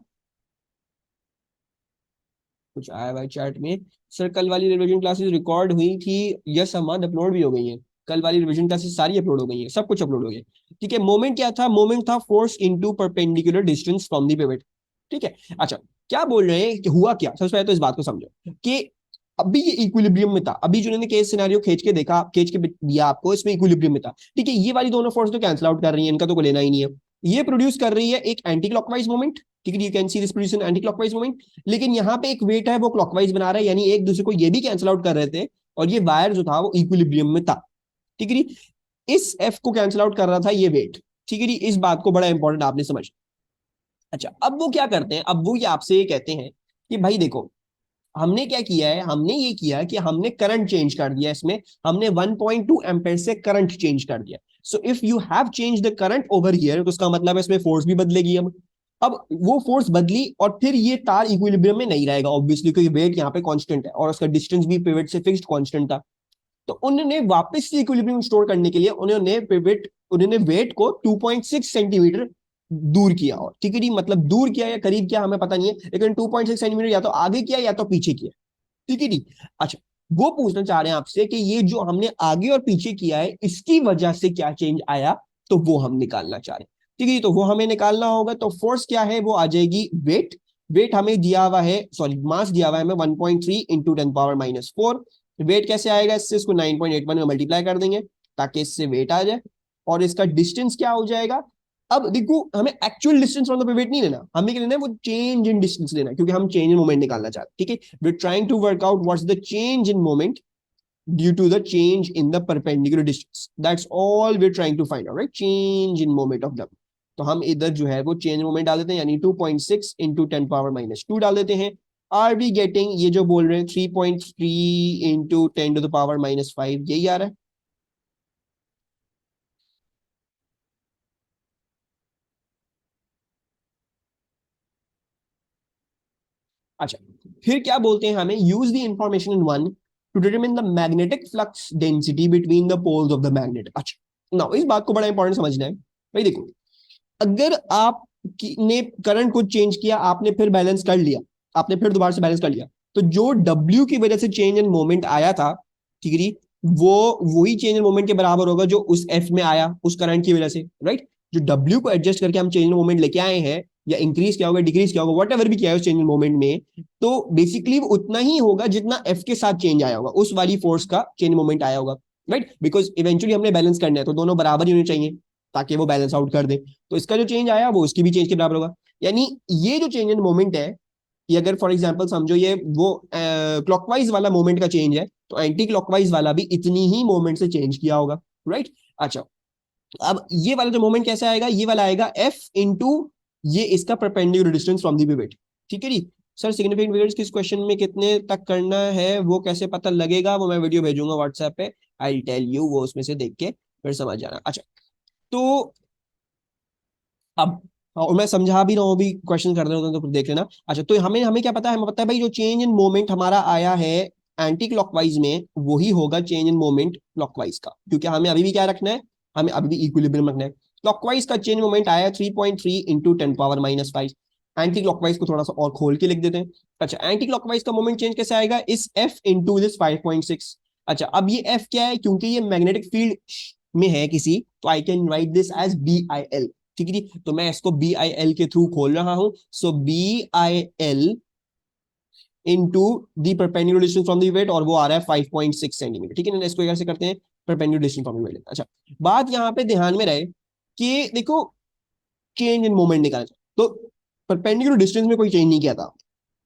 कुछ आया भाई chat में। Sir कल वाली रिवीजन क्लासेस रिकॉर्ड हुई थी, यस अहमद, अपलोड भी हो गई हैं। कल वाली रिवीजन क्लासेस सारी अपलोड हो गई हैं, सब कुछ अपलोड हो गया, ठीक है। मोमेंट क्या था, मोमेंट था force into perpendicular distance from the pivot, ठीक है। अच्छा, क्या बोल रहे हैं कि हुआ क्या, सबसे पहले तो इस बात को समझो कि अभी ये इक्विलिब्रियम में था, अभी जो उन्होंने केस सिनेरियो खींच के देखा, खींच के दिया आपको, इसमें इक्विलिब्रियम में था, ठीक है। ये वाली दोनों फोर्स तो कैंसिल आउट कर रही है, इनका तो कोई लेना ही नहीं है। ये प्रोड्यूस कर रही है एक एंटी क्लॉकवाइज मोमेंट, ठीक है, you can see this produce anti clockwise moment. लेकिन यहाँ पे एक वेट है वो क्लॉकवाइज बना रहा है, यानी एक दूसरे को ये भी कैंसिल आउट कर रहे थे, और ये वायर जो था वो इक्विलिब्रियम में था, ठीक है। इस एफ को कैंसिल आउट कर रहा था ये वेट, ठीक है जी। इस बात को बड़ा इंपॉर्टेंट आपने समझ। अच्छा, अब वो क्या करते हैं, अब वो ये आपसे ये कहते हैं कि भाई देखो, हमने क्या किया है, हमने ये किया कि हमने करंट चेंज कर दिया, इसमें हमने 1.2 एम्पेयर से करंट चेंज कर दिया। So if you have change the current over here, तो उसका मतलब है इसमें फोर्स भी बदलेगी। अब वो फोर्स बदली और फिर ये तार इक्विलिब्रियम में नहीं रहेगा ऑब्वियसली, क्योंकि वेट यहाँ पे कांस्टेंट है और उसका डिस्टेंस भी पिवट से फिक्स्ड कांस्टेंट था। तो उन्होंने वापस से इक्विलिब्रियम स्टोर करने के लिए उन्होंने वेट को 2.6 सेंटीमीटर दूर किया, और ठीक है जी, मतलब दूर किया या करीब किया हमें पता नहीं है, लेकिन 2.6 सेंटीमीटर या तो आगे किया या तो पीछे किया, ठीक है जी। अच्छा, वो पूछना चाह रहे हैं आपसे कि ये जो हमने आगे और पीछे किया है इसकी वजह से क्या चेंज आया, तो वो हम निकालना चाह रहे हैं, ठीक है जी। तो वो हमें निकालना होगा, तो फोर्स क्या है, वो आ जाएगी वेट। वेट हमें दिया हुआ है, सॉरी मास दिया हुआ है हमें 1.3 इंटू 10 पावर-4। वेट कैसे आएगा, इससे इसको 9.81 में मल्टीप्लाई कर देंगे ताकि इससे वेट आ जाए, और इसका डिस्टेंस क्या हो जाएगा। अब देखो, हमें actual distance from the pivot नहीं लेना, हमें क्या लेना है, वो चेंज इन डिस्टेंस लेना, क्योंकि हम चेंज इन मोमेंट निकालना चाहते हैं, ठीक है। We trying to work out what's the change in moment due to the change in the perpendicular distance, that's all we trying to find out, right, change in moment of the. तो हम इधर जो है वो change moment डाल देते हैं, यानी 2.6 इंटू 10 पावर-2 डाल देते हैं। आर वी गेटिंग, ये जो बोल रहे हैं 3.3 इंटू 10 टू द पावर -5, यही आ रहा है। अच्छा, फिर क्या बोलते हैं हमें, use the information in one to determine the magnetic flux density between the poles of the magnet. अच्छा नाउ इस बात को बड़ा इंपॉर्टेंट समझना है भाई। देखो, अगर आप ने करंट को चेंज किया, आपने फिर बैलेंस कर लिया, आपने फिर दोबारा से बैलेंस कर लिया, तो जो डब्ल्यू की वजह से चेंज इन मोमेंट आया था, ठीक है, वो वही चेंज इन मोमेंट के बराबर होगा जो उस एफ में आया उस करंट की वजह से, राइट। जो डब्ल्यू को एडजस्ट करके हम चेंज इन मोमेंट लेके आए हैं, या इंक्रीज क्या होगा डिक्रीज क्या होगा वट एवर भी किया है उस चेंज इन मोमेंट में, तो बेसिकली उतना ही होगा जितना एफ के साथ चेंज आया होगा, उस वाली फोर्स का चेंज मोमेंट आया होगा, राइट। बिकॉज इवेंचुअली हमने बैलेंस करना है, तो दोनों बराबर ही होने चाहिए ताकि वो बैलेंस आउट कर दे। तो इसका जो चेंज आया वो उसकी भी चेंज के बराबर होगा। यानी ये जो चेंज इन मोमेंट है, ये अगर फॉर एग्जांपल समझो ये वो क्लॉकवाइज वाला मोमेंट का चेंज है, तो एंटी क्लॉकवाइज वाला भी इतनी ही मोमेंट से चेंज किया होगा, राइट। अच्छा, अब ये वाला जो मोमेंट कैसे आएगा, ये वाला आएगा एफ इंटू ये इसका perpendicular distance from the pivot, ठीक है जी। सर सिग्निफिकेंट फिगर्स किस क्वेश्चन में कितने तक करना है वो कैसे पता लगेगा, वो मैं वीडियो भेजूंगा व्हाट्सएप पे, आई टेल यू, वो उसमें से देख के फिर समझ जाना। अच्छा, तो अब और मैं समझा भी रहा हूँ, भी क्वेश्चन कर रहे होते हैं तो देख लेना। अच्छा, तो हमें हमें क्या पता है, हमें पता है भाई जो चेंज इन मोमेंट हमारा आया है एंटी क्लॉकवाइज में, वही होगा चेंज इन मोमेंट क्लॉकवाइज का, क्योंकि हमें अभी भी क्या रखना है, हमें अभी भी इक्विलिब्रियम रखना है। क्लॉकवाइज का चेंज मोमेंट आया 3.3 इंटू 10⁻⁻5। एंटी क्लॉकवाइज को थोड़ा सा और खोल के लिख देते हैं। अच्छा, एंटी क्लॉकवाइज का मोमेंट चेंज कैसे आएगा, इस एफ इंटू दिस 5.6। अच्छा, अब ये एफ क्या है, क्योंकि ये मैग्नेटिक फील्ड में है किसी, तो I can write this as BIL, ठीक है जी। तो मैं इसको BIL के थ्रू खोल रहा हूं, so BIL into the perpendicular distance from the weight, और वो आ रहा है 5.6 सेंटीमीटर, ठीक है ना। इसको कैसे करते हैं, perpendicular distance from the weight. अच्छा, बात यहां पे ध्यान में रहे कि देखो चेंज इन मोमेंट निकालना, तो परपेंडिकुलर डिस्टेंस में कोई चेंज नहीं किया था,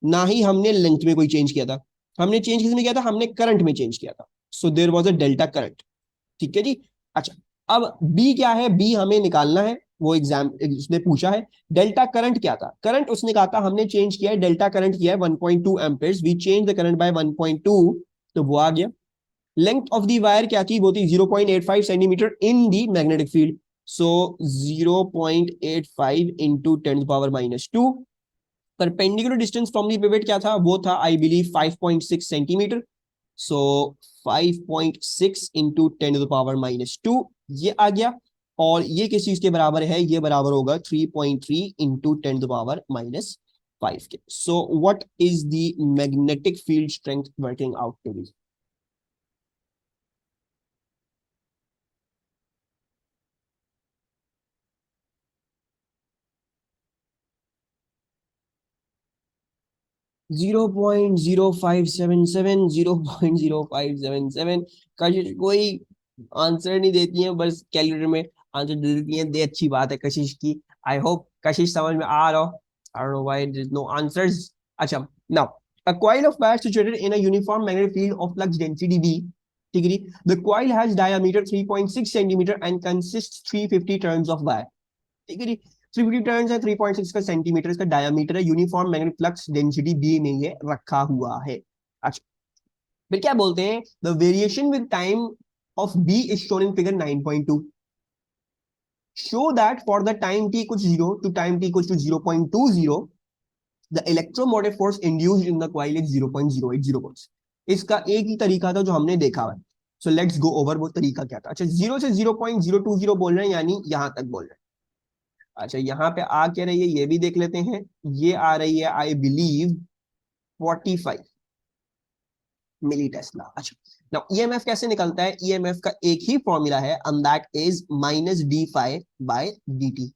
ना ही हमने लेंथ में कोई चेंज किया था। हमने चेंज किस में किया था, हमने करंट में चेंज किया था, so there was a delta current, ठीक है जी। अच्छा, अब बी क्या है, बी हमें निकालना है, वो एग्जाम उसने पूछा है डेल्टा करंट क्या था। करंट उसने कहा था हमने चेंज किया है, डेल्टा करंट किया है 1.2 amperes, we change the current by 1.2, तो वो आ गया। लेंथ ऑफ दी वायर क्या थी, वो थी 0.85 centimetre in the magnetic field, so 0.85 into 10⁻⁻2। Perpendicular distance from the pivot क्या था, वो था I believe 5.6 centimetre, so 5.6 into 10⁻⁻2 ये आ गया। और ये किस चीज के बराबर है, ये बराबर होगा 3.3 इंटू 10⁻⁻5 के। So what is the magnetic field strength working out to be. 0.0577, 0.0577। कशिश कोई आंसर नहीं देती है, बस कैलकुलेटर में आंसर दे देती है, दे अच्छी बात है कशिश की। आई होप कशिश समझ में आ रहा हो। I don't know why there is no answers. अच्छा, now a coil of wire situated in a uniform magnetic field of flux density V, ठीक है। The coil has diameter 3.6 centimeter and consists 350 turns of wire, ठीक है जी। 350 turns है, 3.6 का centimetre इसका diameter है, uniform magnetic flux density B में ये रखा हुआ है। अच्छा, फिर क्या बोलते हैं, the variation with time of B is shown in figure 9.2। Show that for the time t equals 0 to time t equals to 0.20 the electromotive force induced in the coil is 0.080 volts. इसका एक ही तरीका था जो हमने देखा है, so let's go over वो तरीका क्या था। अच्छा, 0 से 0.020 बोल रहे हैं, यानी यहां तक बोल रहे हैं। अच्छा, यहाँ पे आ क्या रही है ये भी देख लेते हैं, ये आ रही है आई बिलीव 45 मिली टेस्ला। अच्छा, नाउ ईएमएफ कैसे निकलता है, ईएमएफ का एक ही फॉर्मूला है एंड दैट इज -d∅/dt।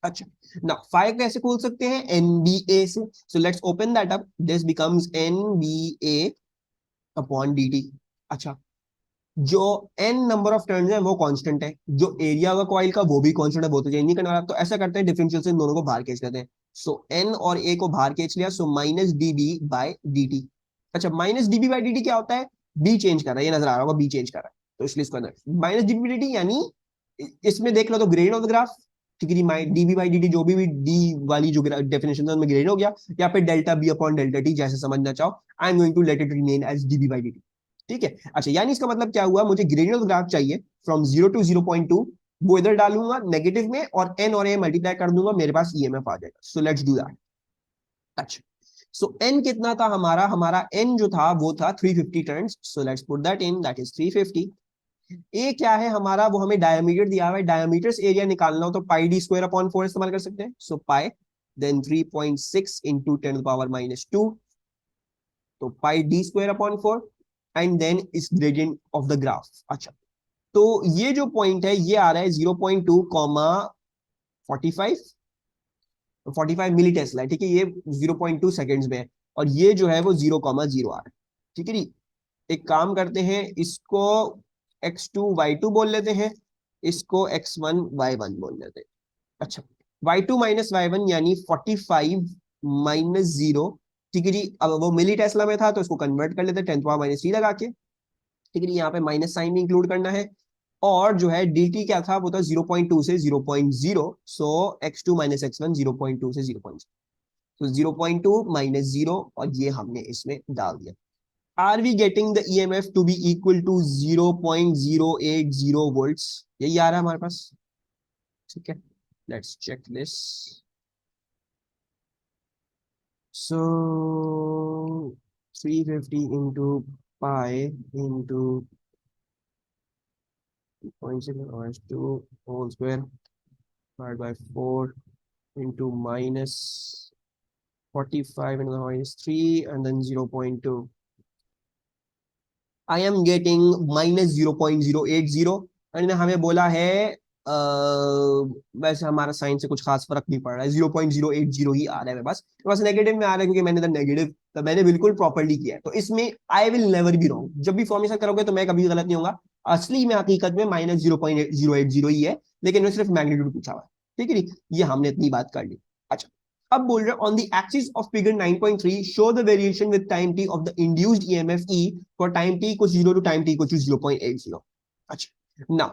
अच्छा, नाउ फाई कैसे खोल सकते हैं, एनबीए से, so let's open that up, this becomes NBA upon dt। अच्छा, जो एन नंबर ऑफ टर्न्स है वो कांस्टेंट है, जो एरिया होगा कॉइल का वो भी कांस्टेंट है, वो तो चेंज नहीं करने वाला। तो ऐसा करते हैं डिफरेंशियल से इन दोनों को बाहर खींच लेते हैं, सो एन और ए को बाहर खींच लिया, सो -dB/dt। अच्छा, -dB/dt क्या होता है, बी चेंज कर रहा है, ये नजर आ रहा होगा बी चेंज कर रहा है, तो इसलिए इसको अंदर -dB/dt, यानी इसमें देख लो तो ग्रेडियंट ऑफ द ग्राफ, ठीक है, dB/dt जो भी डी वाली जो डेफिनेशन है उनमें ग्रेडियंट हो गया, या फिर delta B upon delta T, जैसे समझना चाहो। I am going to let it remain as dB/dt, ठीक है। अच्छा, यानी इसका मतलब क्या हुआ, मुझे ग्रेडियंट ग्राफ चाहिए फ्रॉम 0 टू 0.2, वो इधर डालूंगा नेगेटिव में और एन और ए मल्टीप्लाई कर दूंगा, मेरे पास ईएमएफ आ जाएगा, सो लेट्स डू दैट। अच्छा, सो एन कितना था हमारा, हमारा एन जो था वो था 350 turns, so let's put that in, that is 350। ए क्या है हमारा, वो हमें डायमीटर दिया हुआ है, डायमीटर से एरिया निकालना हो तो पाई डी स्क्वायर अपॉन 4 इस्तेमाल कर सकते हैं, सो पाई देन 3.6 इंटू 10⁻², तो pi d squared upon 4 and then इस ग्रेडियंट ऑफ द ग्राफ। अच्छा, तो ये जो पॉइंट है ये आ रहा है 0.2 कॉमा 45, 45 मिली टेस्ला है, ठीक है, ये 0.2 सेकेंड्स में है, और ये जो है वो 0,0 आ रहा है, ठीक है जी। एक काम करते हैं, इसको x2 y2 बोल लेते हैं, इसको x1 y1 बोल लेते हैं। अच्छा, y2 माइनस y1 यानी 45 माइनस 0, ठीक है जी। अब वो मिली टेस्ला में था तो इसको कन्वर्ट कर लेते हैं 10⁻³ लगा के, ठीक है जी। यहाँ पे माइनस साइन भी इंक्लूड करना है, और जो है dt क्या था, वो था 0.2 से 0.0, सो x2 माइनस x1 0.2 से 0.0, तो 0.2 माइनस 0, और ये हमने इसमें डाल दिया। Are we getting the EMF to be equal to 0.080 volts, यही आ रहा है हमारे पास, ठीक है। Let's check this, so 350 into pi into 0.6 whole square divided by 4 into minus 45 into the minus 3 and then 0.2. I am getting minus 0.080 and हमें बोला है वैसे हमारा साइन से कुछ खास फर्क नहीं पड़ रहा है, 0.080 ही आ रहा है मेरे पास, बस नेगेटिव में आ रहा है क्योंकि मैंने नेगेटिव, तो मैंने बिल्कुल प्रॉपर्ली किया है, तो इसमें I will never be wrong, जब भी फॉर्मेशन करोगे तो मैं कभी गलत नहीं होगा। असली में हकीकत में माइनस 0.080 ही है, लेकिन वो सिर्फ मैग्नीट्यूड पूछा हुआ है, ठीक है, ये हमने इतनी बात कर ली। अच्छा, अब बोल रहे on the axis of figure 9.3 show the variation with time T of the induced EMF E for time T equals 0 to time T equals to 0.80। अच्छा, नाउ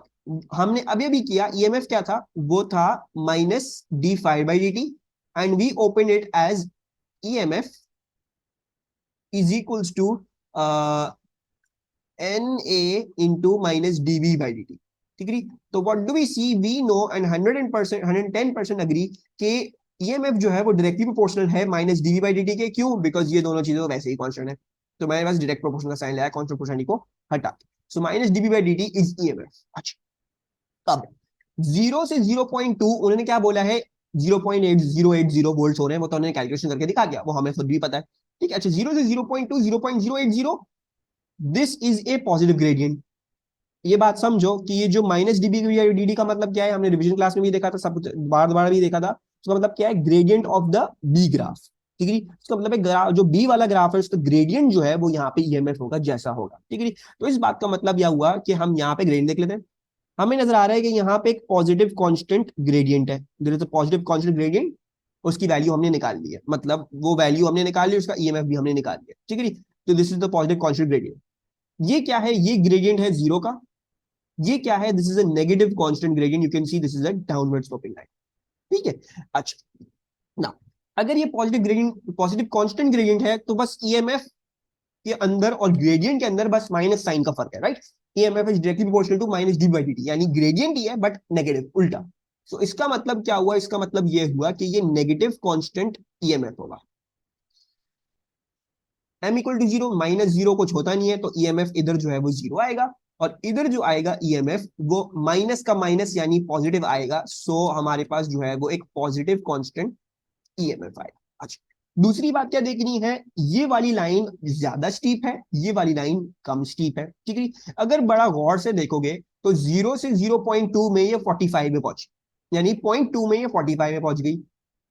हमने अभी अभी किया, ईएमएफ क्या था, वो था minus D five by D T, and we open it as EMF is equals to N A into minus D V by D T, ठीक है। तो what do we see, we know and 110% agree के EMF जो है वो directly proportional है minus DV by D के, क्यों, बिकॉज ये दोनों चीजें तो वैसे ही कांस्टेंट है, तो मैंने बस डायरेक्ट प्रोपोर्शनल का साइन लगाया, कांस्टेंट प्रोपोर्शनलिटी को हटा, so minus DV by D is EMF. अच्छा, अब 0 से 0.2 उन्होंने क्या बोला है, 0.8080 वोल्ट हो रहे हैं, वो तो उन्होंने कैलकुलेशन करके दिखा दिया, वो हमें खुद भी पता है, ठीक है। अच्छा, 0 से 0.2 0.080, this is a positive gradient. ये बात समझो कि ये जो माइनस डीबी डी का मतलब क्या है, हमने रिवीजन क्लास में भी देखा था, सब बार बार भी देखा था, उसका मतलब क्या है, gradient of the B graph, ठीक है। इसका मतलब है जो बी वाला ग्राफ है उसका ग्रेडियंट जो है वो यहाँ पे ईएमएफ होगा जैसा होगा, ठीक है। तो इस बात का मतलब यह हुआ कि हम यहाँ पे ग्रेडियंट देख लेते हैं, हमें नजर आ रहा है कि यहाँ पे एक पॉजिटिव कांस्टेंट ग्रेडियंट है, there is a positive constant gradient, उसकी वैल्यू हमने निकाल ली है, मतलब वो वैल्यू हमने निकाल ली, उसका ईएमएफ भी हमने निकाल लिया, ठीक है। तो this is the positive constant gradient. ये क्या है, ये ग्रेडियंट है जीरो का, ये क्या है, this is a negative constant gradient, you can see this is a downward sloping line, ठीक है। अच्छा, ना अगर ये positive gradient, positive constant gradient है तो बस ईएमएफ के अंदर और ग्रेडियंट के अंदर बस माइनस साइन का फर्क है, right. EMF is directly proportional to minus D by D, यानी ग्रेडियंट ही है बट नेगेटिव, उल्टा। सो इसका मतलब क्या हुआ, इसका मतलब ये हुआ कि ये नेगेटिव कांस्टेंट ईएमएफ होगा, M equal to zero, minus zero कुछ होता नहीं है, तो ईएमएफ इधर जो है वो जीरो आएगा, और इधर जो आएगा ईएमएफ वो माइनस का माइनस यानी पॉजिटिव आएगा, सो हमारे पास जो है वो एक पॉजिटिव कांस्टेंट ईएमएफ आएगा। अच्छा, दूसरी बात क्या देखनी है, ये वाली लाइन ज्यादा स्टीप है, ये वाली लाइन कम स्टीप है, ठीक है। अगर बड़ा गौर से देखोगे तो 0 से 0.2 में ये 45 में पहुंची, यानी 0.2 में ये 45 में पहुंच गई,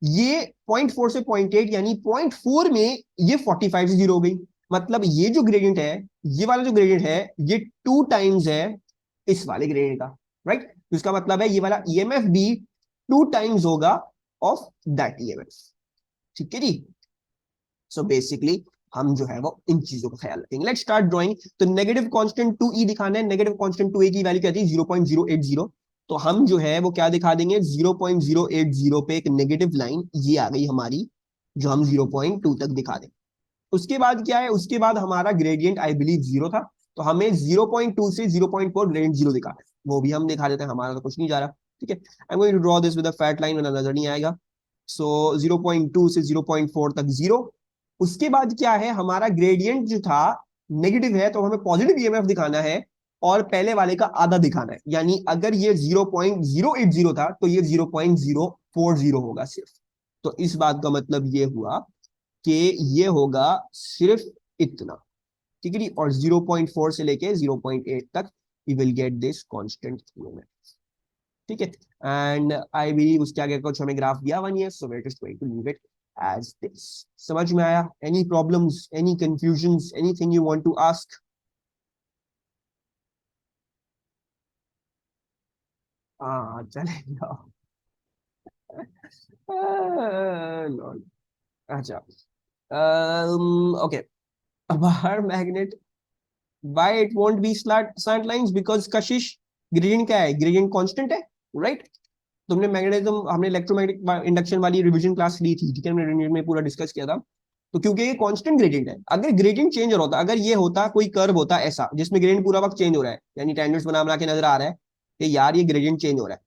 ये 0.4 से 0.8 यानी 0.4 में ये 45 से जीरो हो गई, मतलब ये जो ग्रेडियंट है, ये वाला जो ग्रेडियंट है ये 2 टाइम्स है इस वाले ग्रेडियंट का, राइट। तो इसका मतलब है ये वाला ईएमएफ भी 2 टाइम्स होगा ऑफ दैट ईएमएफ, ठीक है जी। सो बेसिकली हम जो है वो इन चीजों का ख्याल रखेंगे। Let's start drawing. तो नेगेटिव कांस्टेंट 2e दिखाना है, नेगेटिव कांस्टेंट 2e की वैल्यू क्या थी, 0.080, तो हम जो है वो क्या दिखा देंगे, 0.080 पे एक नेगेटिव लाइन ये आ गई हमारी, जो हम 0.2 तक दिखा देंगे। उसके बाद क्या है, उसके बाद हमारा ग्रेडियंट आई बिलीव जीरो था, तो हमें 0.2 से 0.4 ग्रेडियंट जीरो दिखाना है, वो भी हम दिखा देते हैं, हमारा तो कुछ नहीं जा रहा, ठीक है। I am going to draw this with a fat line, वरना नजर नहीं आएगा। सो 0.2 से 0.4 तक जीरो, उसके बाद क्या है, हमारा ग्रेडियंट जो था नेगेटिव है, तो हमें पॉजिटिव ईएमएफ दिखाना है और पहले वाले का आधा दिखाना है। यानी अगर ये 0.080 था तो ये 0.040 होगा सिर्फ। तो इस बात का मतलब ये हुआ कि ये होगा सिर्फ इतना, ठीक है। और 0.4 से लेके 0.8 तक we will get this constant EMF, ठीक है। एंड आई बिलीव उसके आगे कुछ हमें ग्राफ दिया हुआ नहीं है, so wait is going to leave it as this. समझ में आया? Any problems, any confusions, anything you want to ask? हाँ चलेगा। Lol. अच्छा, ओके। अब हर magnet, why it won't be slant lines? because Kashish, gradient क्या है? ग्रेडियंट कांस्टेंट है, राइट? तुमने मैग्नेटिज्म, हमने इलेक्ट्रोमैग्नेटिक इंडक्शन वाली रिवीजन क्लास ली थी, ठीक है, हमने में पूरा डिस्कस किया था। तो क्योंकि ये कांस्टेंट ग्रेडियंट है, अगर ग्रेडियंट चेंज हो रहा होता, अगर ये होता कोई कर्व होता ऐसा जिसमें ग्रेडियंट पूरा वक्त चेंज हो रहा है, यानी टेंजेंट्स बना बना के नजर आ रहा है कि यार ये ग्रेडियंट चेंज हो रहा है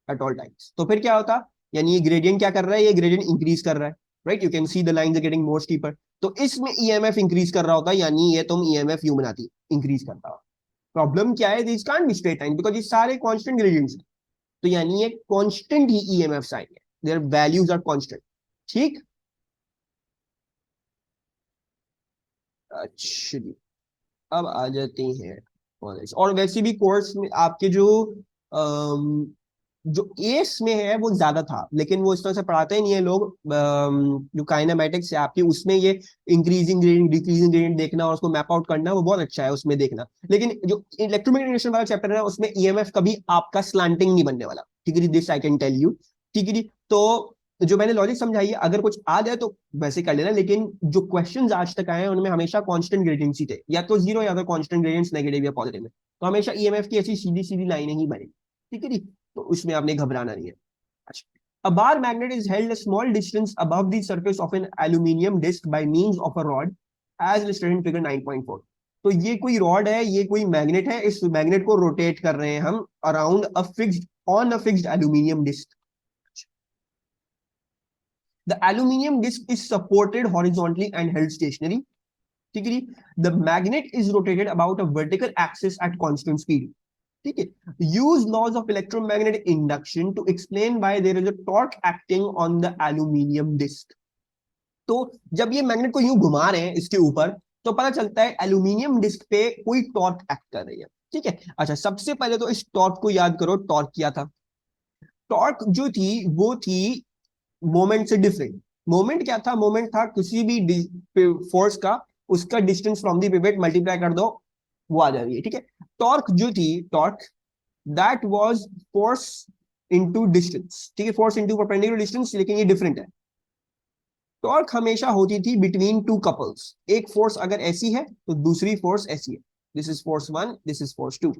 एट ऑल टाइम्स, तो फिर क्या होता? यानी ये ग्रेडियंट क्या कर रहा है? ये ग्रेडियंट इंक्रीज कर रहा है, right? You can see the lines are getting more steeper. तो इसमें ईएमएफ इंक्रीज कर रहा होता, यानी ये तुम ईएमएफ यू बनाती, इंक्रीज करता। प्रॉब्लम क्या है? This can't be straight line because ये सारे कांस्टेंट ग्रेडियंट्स हैं। तो यानी ये कांस्टेंट ही ईएमएफ आएंगे, देयर वैल्यूज आर कांस्टेंट, ठीक। अच्छा जी, अब आ जाते हैं कॉलेज। और वैसे भी कोर्स में आपके जो जो एस में है वो ज्यादा था, लेकिन वो इस तरह से पढ़ाते ही नहीं है लोग। जो काइनेमेटिक्स है आपकी, उसमें ये इंक्रीजिंग ग्रेडियंट डिक्रीजिंग ग्रेडियंट देखना और उसको मैप आउट करना वो बहुत अच्छा है, उसमें देखना। लेकिन जो इलेक्ट्रोमैग्नेटिक वाला चैप्टर है उसमें ईएमएफ कभी आपका स्लांटिंग नहीं बनने वाला, ठीक है, this I can tell you, ठीक है। तो जो मैंने लॉजिक समझाई है, अगर कुछ आ जाए तो वैसे कर लेना, लेकिन जो क्वेश्चंस आज तक आए हैं उनमें हमेशा कांस्टेंट ग्रेडियंट्स ही थे, या तो जीरो या तो कांस्टेंट ग्रेडियंट्स नेगेटिव या पॉजिटिव में। तो हमेशा ईएमएफ की ऐसी सीधी सीधी लाइनें ही बनेगी, ठीक है जी। तो उसमें आपने घबराना नहीं है। अच्छा, a bar magnet is held a small distance above the surface of an aluminium disc by means of a rod as illustrated in figure 9.4। तो ये कोई रॉड है, ये कोई मैग्नेट है, इस मैग्नेट को रोटेट कर रहे हैं हम around a fixed, on a fixed aluminium disc. The aluminium disc is supported horizontally and held stationary, ठीक है। The magnet is rotated about a vertical axis at constant speed, ठीक है। Use laws of electromagnetic induction to explain why there is a torque acting on the aluminium disc. तो जब ये magnet को यूं घुमा रहे हैं इसके ऊपर, तो पता चलता है एल्यूमिनियम डिस्क पे कोई टॉर्क एक्ट कर रही है, ठीक है। अच्छा, सबसे पहले तो इस टॉर्क को याद करो, टॉर्क क्या था? टॉर्क जो थी वो थी मोमेंट से डिफरेंट। मोमेंट क्या था? मोमेंट था किसी भी फोर्स का, उसका distance from the pivot multiply कर दो, वो आ जाएगी, ठीक है। टॉर्क जो थी, torque that was force into distance, ठीक है, फोर्स इनटू परपेंडिकुलर डिस्टेंस, लेकिन ये डिफरेंट है। टॉर्क हमेशा होती थी बिटवीन टू कपल्स, एक फोर्स अगर ऐसी है तो दूसरी फोर्स ऐसी है, this is force one, this is force two.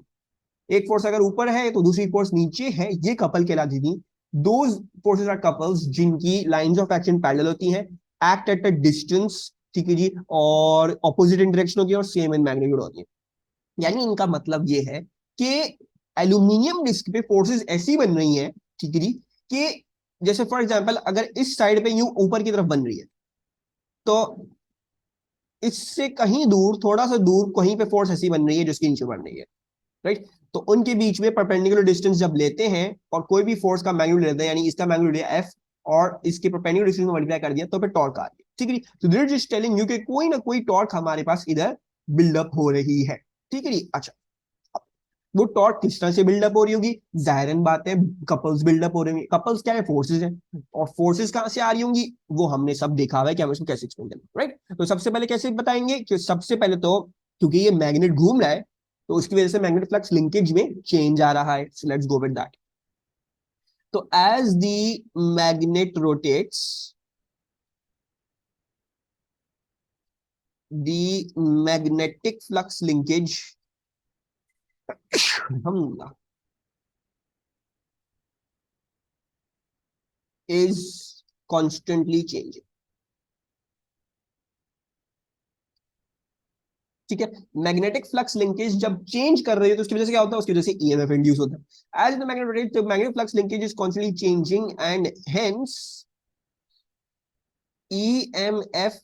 एक फोर्स अगर ऊपर है तो दूसरी फोर्स नीचे है, ये कपल कहलाती थी। दोज फोर्सेस आर कपल्स जिनकी लाइंस ऑफ एक्शन पैरेलल होती हैं, एक्ट एट अ डिस्टेंस, ठीक है जी, और ऑपोजिट इन डायरेक्शन होती है और सेम इन मैग्नीट्यूड होती है। यानी इनका मतलब ये है कि एल्यूमिनियम डिस्क पे फोर्सेस ऐसी बन रही हैं, ठीक है जी, कि जैसे फॉर एग्जांपल अगर इस साइड पे यूं ऊपर की तरफ बन रही है, तो इससे कहीं दूर, थोड़ा सा दूर कहीं पे फोर्स ऐसी बन रही है जिसकी नीचे बन रही है, राइट। तो उनके बीच में परपेंडिकुलर डिस्टेंस जब लेते हैं और कोई भी फोर्स का मैग्नीट्यूड लेते हैं, यानी इसका मैग्नीट्यूड लिया एफ और इसके परपेंडिकुलर डिस्टेंस में मल्टीप्लाई कर दिया, तो फिर टॉर्क आ रही है, ठीक है। तो दिस इज टेलिंग यू कि कोई ना कोई टॉर्क हमारे पास इधर बिल्डअप हो रही है, ठीक है। अच्छा, वो टॉर्क किस तरह से बिल्डअप हो रही होगी? जाहिर बात है, कपल्स बिल्डअप हो रही होंगी। कपल्स क्या है? फोर्सेज है। और फोर्सेज कहां से आ रही होंगी वो हमने सब देखा हुआ है कि हम इसको कैसे एक्सप्लेन करें, राइट। तो सबसे पहले कैसे बताएंगे कि सबसे पहले तो क्योंकि ये मैग्नेट घूम रहा है, तो उसकी वजह से मैग्नेटिक फ्लक्स लिंकेज में चेंज आ रहा है, so let's go with that. तो as the magnet rotates, the magnetic flux linkage is constantly changing, ठीक है। मैग्नेटिक फ्लक्स लिंकेज जब चेंज कर रही है तो उसकी वजह से क्या होता है? उसकी वजह से ईएमएफ इंड्यूस होता है। As the magnet rotates the magnetic flux linkage is constantly changing and hence EMF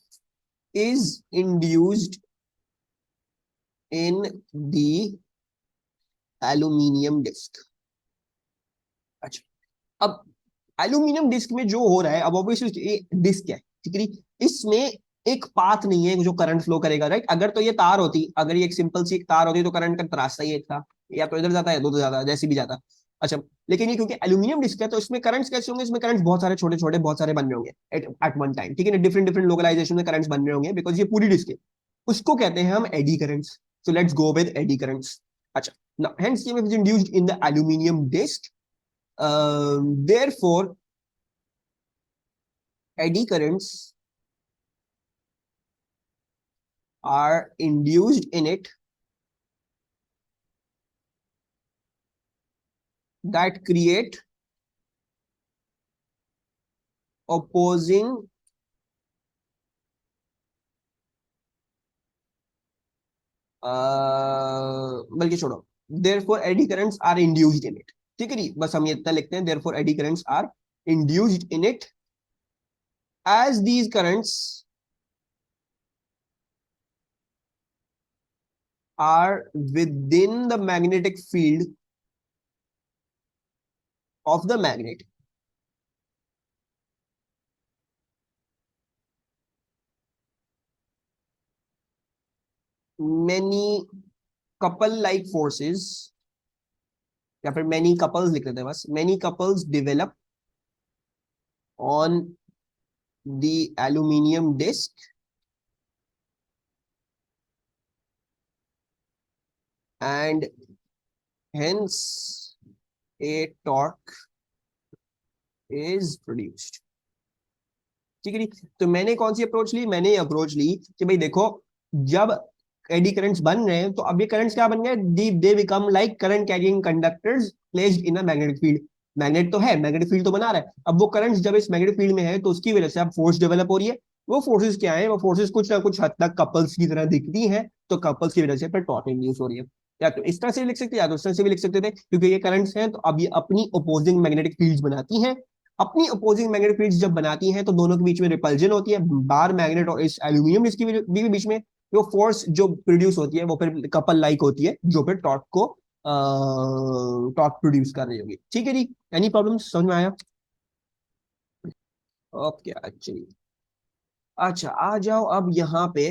is induced in the aluminium disk. अच्छा, अब एल्यूमिनियम डिस्क में जो हो रहा है, अब ऑब्वियसली डिस्क है, ठीक है, इसमें एक पाथ नहीं है जो करंट फ्लो करेगा, राइट? अगर तो ये तार होती, अगर ये एक सिंपल सी एक तार होती तो करंट का रास्ता ही एक था, या तो इधर जाता है या उधर जाता है, जैसे भी जाता। अच्छा, लेकिन ये क्योंकि एल्यूमिनियम डिस्क है तो इसमें करंट्स कैसे होंगे? इसमें करंट्स बहुत सारे छोटे छोटे बहुत सारे बन रहे होंगे एट वन टाइम, ठीक है, डिफरेंट डिफरेंट लोकलाइजेशन में करंट्स बन रहे होंगे, बिकॉज ये पूरी डिस्क है। उसको कहते हैं हम eddy currents. So let's go with eddy currents. अच्छा, now hence EMF is induced in the aluminum disc. Therefore eddy currents are induced in it that create opposing बल्कि छोड़ो, therefore eddy currents are induced in it, ठीक है जी, बस हम ये इतना लिखते हैं, therefore eddy currents are induced in it as these currents are within the magnetic field of the magnet. Many couple like forces, या फिर many couples लिख देते हैं बस, many couples develop on the aluminium disc and hence a torque is produced, ठीक है। तो मैंने कौन सी अप्रोच ली? मैंने ये अप्रोच ली कि भाई देखो, जब एडी करंट्स बन रहे हैं तो अब ये करंट्स क्या बन गए? They become like current carrying conductors placed in a magnetic field. Magnet तो है, मैग्नेटिक फील्ड तो बना रहा है, अब वो करंट्स जब इस मैग्नेटिक फील्ड में है तो उसकी वजह से अब फोर्स डेवलप हो रही है। वो फोर्सेस क्या है? वो फोर्सेस कुछ ना कुछ हद तक कपल्स की तरह दिखती हैं, तो कपल्स की वजह से फिर टॉर्क इंड्यूस हो रही है। या तो इस तरह से लिख सकते हैं या तो उस तरह से भी लिख सकते थे, क्योंकि ये करंट्स हैं तो अब ये अपनी अपोजिंग मैग्नेटिक फील्ड्स बनाती हैं। अपनी अपोजिंग मैग्नेटिक फील्ड्स जब बनाती हैं तो दोनों के बीच में रिपल्जन होती है, बार मैग्नेट और इस एल्यूमिनियम इसकी भी बीच में वो फोर्स जो प्रोड्यूस होती है वो फिर कपल लाइक होती है, जो फिर टॉर्क को टॉर्क प्रोड्यूस कर रही होगी, ठीक है जी। एनी प्रॉब्लम समझ में आया? ओके, अच्छा आ जाओ अब यहाँ पे।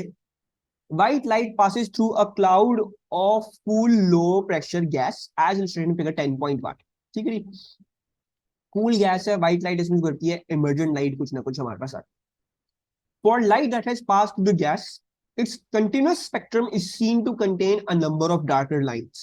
White light passes through a cloud of cool low pressure gas as illustrated in figure 10.1, ठीक है जी। कूल गैस है, व्हाइट लाइट इसमें करती है, इमर्जेंट लाइट कुछ ना कुछ हमारे पास आता है। For light that has passed through the gas, its continuous spectrum is seen to contain a number of darker lines.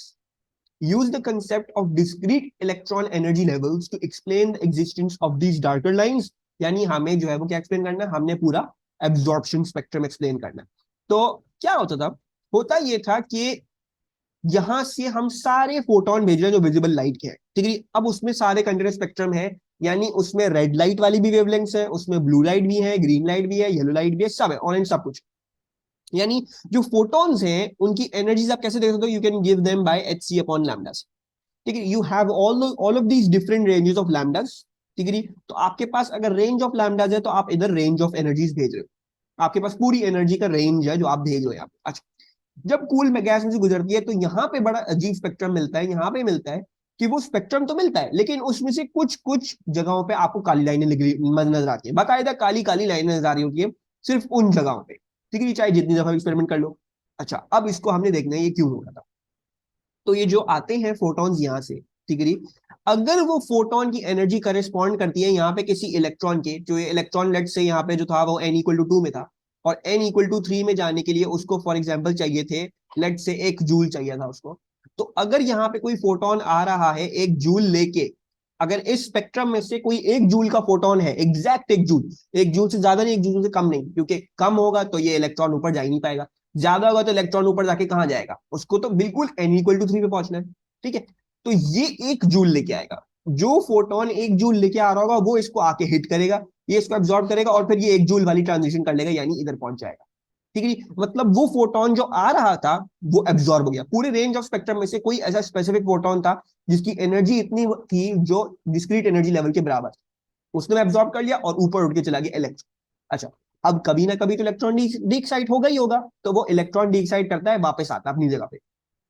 Use the concept of discrete electron energy levels to explain the existence of these darker lines. यानी हमें जो है वो क्या explain करना है? हमने पूरा एब्जॉर्प्शन स्पेक्ट्रम एक्सप्लेन करना है। तो क्या होता था? होता ये था कि यहां से हम सारे फोटोन भेज रहे हैं जो विजिबल लाइट के हैं, ठीक है। अब उसमें सारे कंटिन्यूस स्पेक्ट्रम है, यानी उसमें रेड लाइट वाली भी वेवलेंथ्स है, उसमें ब्लू लाइट भी है, ग्रीन लाइट भी है, येलो लाइट भी है, सब है, ऑरेंज सब कुछ। यानी जो फोटोन्स हैं उनकी एनर्जीज आप कैसे देख सकते हो? You can give them by h C upon lambdas, ठीक है। You have all of these different ranges of lambdas, ठीक है। तो आपके पास अगर रेंज ऑफ लैम्डास है तो आप इधर रेंज ऑफ एनर्जीज भेज रहे हो, आपके पास पूरी एनर्जी का रेंज है जो आप भेज रहे हो। अच्छा, जब कूल में गैस में से गुजरती है तो यहाँ पे बड़ा अजीब स्पेक्ट्रम मिलता है। यहाँ पे मिलता है कि वो स्पेक्ट्रम तो मिलता है, लेकिन उसमें से कुछ कुछ जगहों पे आपको काली लाइनें नजर आती है, बाकायदा काली काली लाइनें नजर आ रही होती है सिर्फ उन जगहों पे, ठीक है, चाहे जितनी दफा एक्सपेरिमेंट कर लो। अच्छा, अब इसको हमने देखना है ये क्यों हो रहा था। तो ये जो आते हैं फोटॉन्स यहाँ से, ठीक है, अगर वो फोटोन की एनर्जी करेस्पॉन्ड करती है यहाँ पे किसी इलेक्ट्रॉन के, जो ये इलेक्ट्रॉन लेट से यहाँ पे जो था वो n इक्वल टू 2 में था, और n इक्वल टू 3 में जाने के लिए उसको फॉर एग्जाम्पल चाहिए थे, लेट से 1 जूल चाहिए था उसको। तो अगर यहाँ पे कोई फोटोन आ रहा है 1 जूल लेके, अगर इस स्पेक्ट्रम में से कोई 1 जूल का फोटोन है, एग्जैक्ट 1 जूल, 1 जूल से ज्यादा नहीं, 1 जूल से कम नहीं, क्योंकि कम होगा तो ये इलेक्ट्रॉन ऊपर जा ही नहीं पाएगा, ज्यादा होगा तो इलेक्ट्रॉन ऊपर जाके कहाँ जाएगा? उसको तो बिल्कुल n इक्वल टू 3 पे पहुंचना है, ठीक है। तो ये 1 जूल लेके आएगा, जो फोटोन 1 जूल लेके आ रहा होगा वो इसको आके हिट करेगा, ये इसको एब्जॉर्ब करेगा और फिर ये 1 जूल वाली ट्रांजिशन कर लेगा, यानी इधर पहुंच जाएगा, ठीक है। मतलब वो फोटोन जो आ रहा था वो एब्जॉर्ब हो गया। पूरे रेंज ऑफ स्पेक्ट्रम में से कोई ऐसा स्पेसिफिक फोटोन था जिसकी एनर्जी इतनी थी जो डिस्क्रीट एनर्जी लेवल के बराबर, उसने एब्जॉर्ब कर लिया और ऊपर उठ के चला गया इलेक्ट्रॉन। अच्छा, अब कभी ना कभी तो इलेक्ट्रॉन डी एक्साइट होगा ही होगा, तो वो इलेक्ट्रॉन डी एक्साइट करता है, वापस आता है अपनी जगह पे।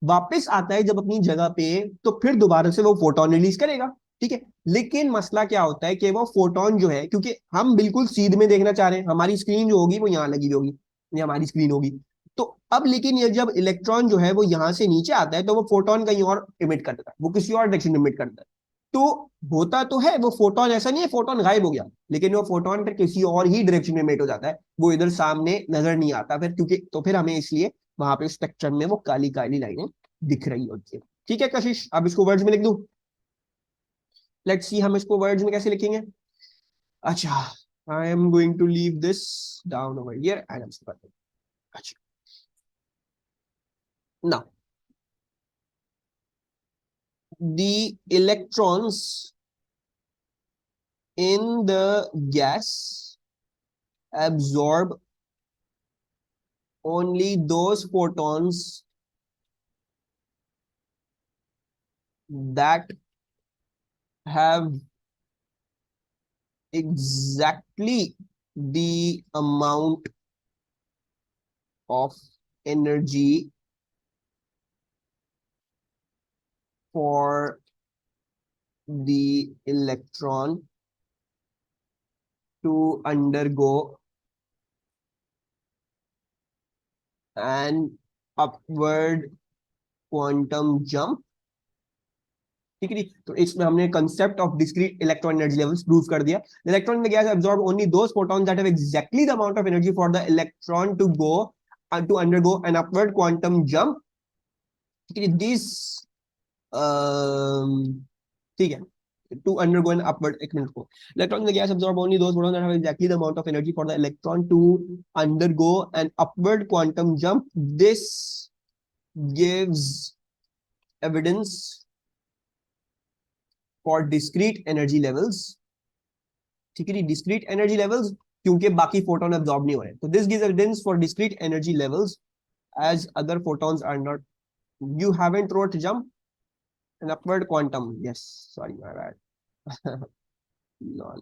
वापस आता है जब अपनी जगह पे, तो फिर दोबारा से वो फोटोन रिलीज करेगा, ठीक है। लेकिन मसला क्या होता है कि वो फोटोन जो है, क्योंकि हम बिल्कुल सीध में देखना चाह रहे हैं, हमारी स्क्रीन जो होगी वो यहाँ लगी हुई होगी, ये हमारी स्क्रीन होगी। तो अब लेकिन ये जब इलेक्ट्रॉन जो है वो यहाँ से नीचे आता है, तो वो फोटोन कहीं और इमिट करता है, वो किसी और डायरेक्शन में इमिट करता है। तो होता तो है वो फोटोन, ऐसा नहीं है फोटोन गायब हो गया, लेकिन वो फोटोन फिर किसी और ही डायरेक्शन में इमिट हो जाता है, वो इधर सामने नजर नहीं आता फिर, क्योंकि तो फिर हमें इसलिए वहां पे स्पेक्ट्रम में वो काली काली लाइनें दिख रही होती है। ठीक है कशिश, अब इसको वर्ड्स में लिख दूं। लेट्स सी हम इसको वर्ड्स में कैसे लिखेंगे। अच्छा, I am going to leave this down over here and I am, अच्छा, now the electrons in the gas absorb only those photons that have exactly the amount of energy for the electron to undergo an upward quantum jump। ठीक है, तो इसमें हमने concept of discrete electron energy levels prove कर दिया। Electron in the gas absorb only those photons that have exactly the amount of energy for the electron to go to undergo an upward quantum jump। ठीक है, this ठीक है, to undergo an upward, एक minute को, electron in the gas absorb only those photons that have exactly the amount of energy for the electron to undergo an upward quantum jump। This gives evidence for discrete energy levels। ठीक है, discrete energy levels, क्योंकि बाकी photon absorb नहीं हो रहे, तो this gives evidence for discrete energy levels as other photons are not। You haven't wrote jump an upward quantum, yes, sorry my bad। Lol।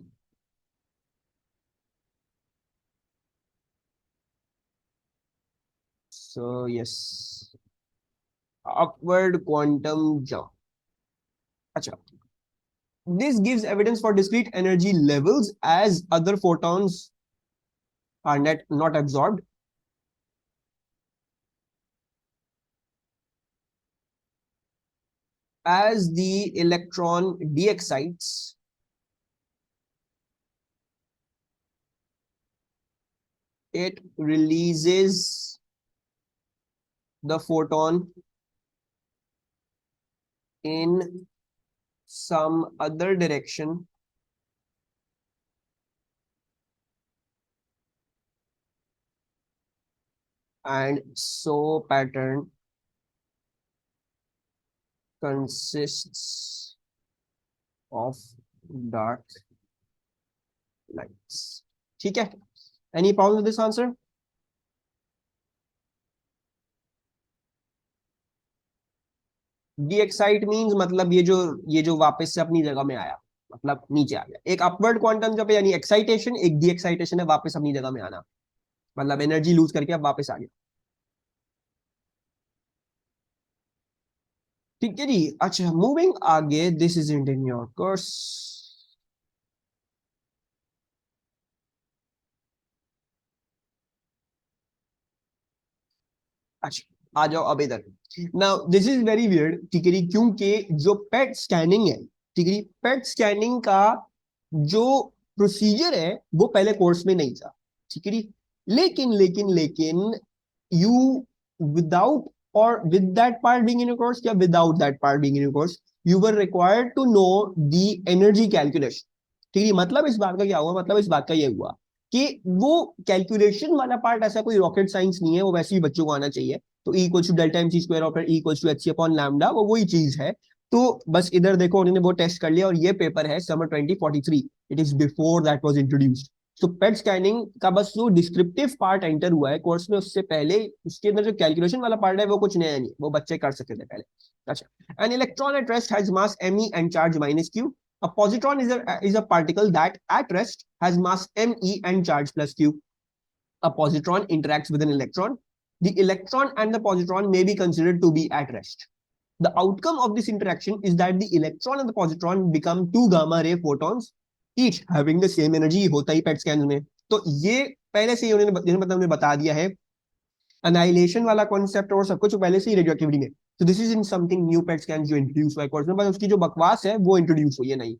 So yes, upward quantum jump। अच्छा, this gives evidence for discrete energy levels as other photons are not absorbed। As the electron de-excites, it releases the photon in some other direction and so pattern consists of dark lights। ठीक है, any problem with this answer? D excite means मतलब ये जो वापस से अपनी जगह में आया, मतलब नीचे आ गया। एक अपवर्ड क्वांटम जब यानी एक्साइटेशन, एक डी एक्साइटेशन है वापस अपनी जगह में आना, मतलब एनर्जी लूज करके अब वापस आ गया। ठीक है जी, अच्छा मूविंग आगे, this is in your course. अच्छा, आ जाओ अब इधर। Now this is very weird, ठीक है, क्योंकि जो पेट स्कैनिंग है, ठीक है, पेट स्कैनिंग का जो प्रोसीजर है वो पहले कोर्स में नहीं था, ठीक है। लेकिन यू विदाउट और with that part being in your course या without that part being in your course, you were required to know the energy calculation. ठीक है, मतलब इस बात का क्या हुआ, मतलब इस बात का ये हुआ कि वो कैलकुलेशन वाला पार्ट ऐसा कोई रॉकेट साइंस नहीं है, वो वैसे ही बच्चों को आना चाहिए। तो E equals to delta M C square और फिर E equals to H C upon lambda, वो वही चीज है। तो बस इधर देखो, उन्होंने वो टेस्ट कर लिया और ये पेपर है summer 2043, it is before that was introduced. तो पेट स्कैनिंग का बस जो डिस्क्रिप्टिव पार्ट एंटर हुआ है कोर्स में, उससे पहले उसके अंदर जो कैलकुलेशन वाला पार्ट है वो कुछ नया नहीं, वो बच्चे कर सकते थे पहले। अच्छा, an electron at rest has mass me and charge minus q। A positron is a particle that at rest has mass me and charge plus q। a positron interacts with an electron, the electron and the positron may be considered to be at rest. The outcome of this interaction is that the electron and the positron become two gamma ray photons, each having the same energy. होता ही PET scan में, तो ये पहले से ही उन्होंने बता दिया है अनाइलेशन वाला कॉन्सेप्ट और सब कुछ पहले से ही रेडियो एक्टिविटी में. तो this is in something new PET scan जो इंट्रोड्यूस हुआ है कोर्स में, बस उसकी जो बकवास है वो इंट्रोड्यूस हुई है नहीं,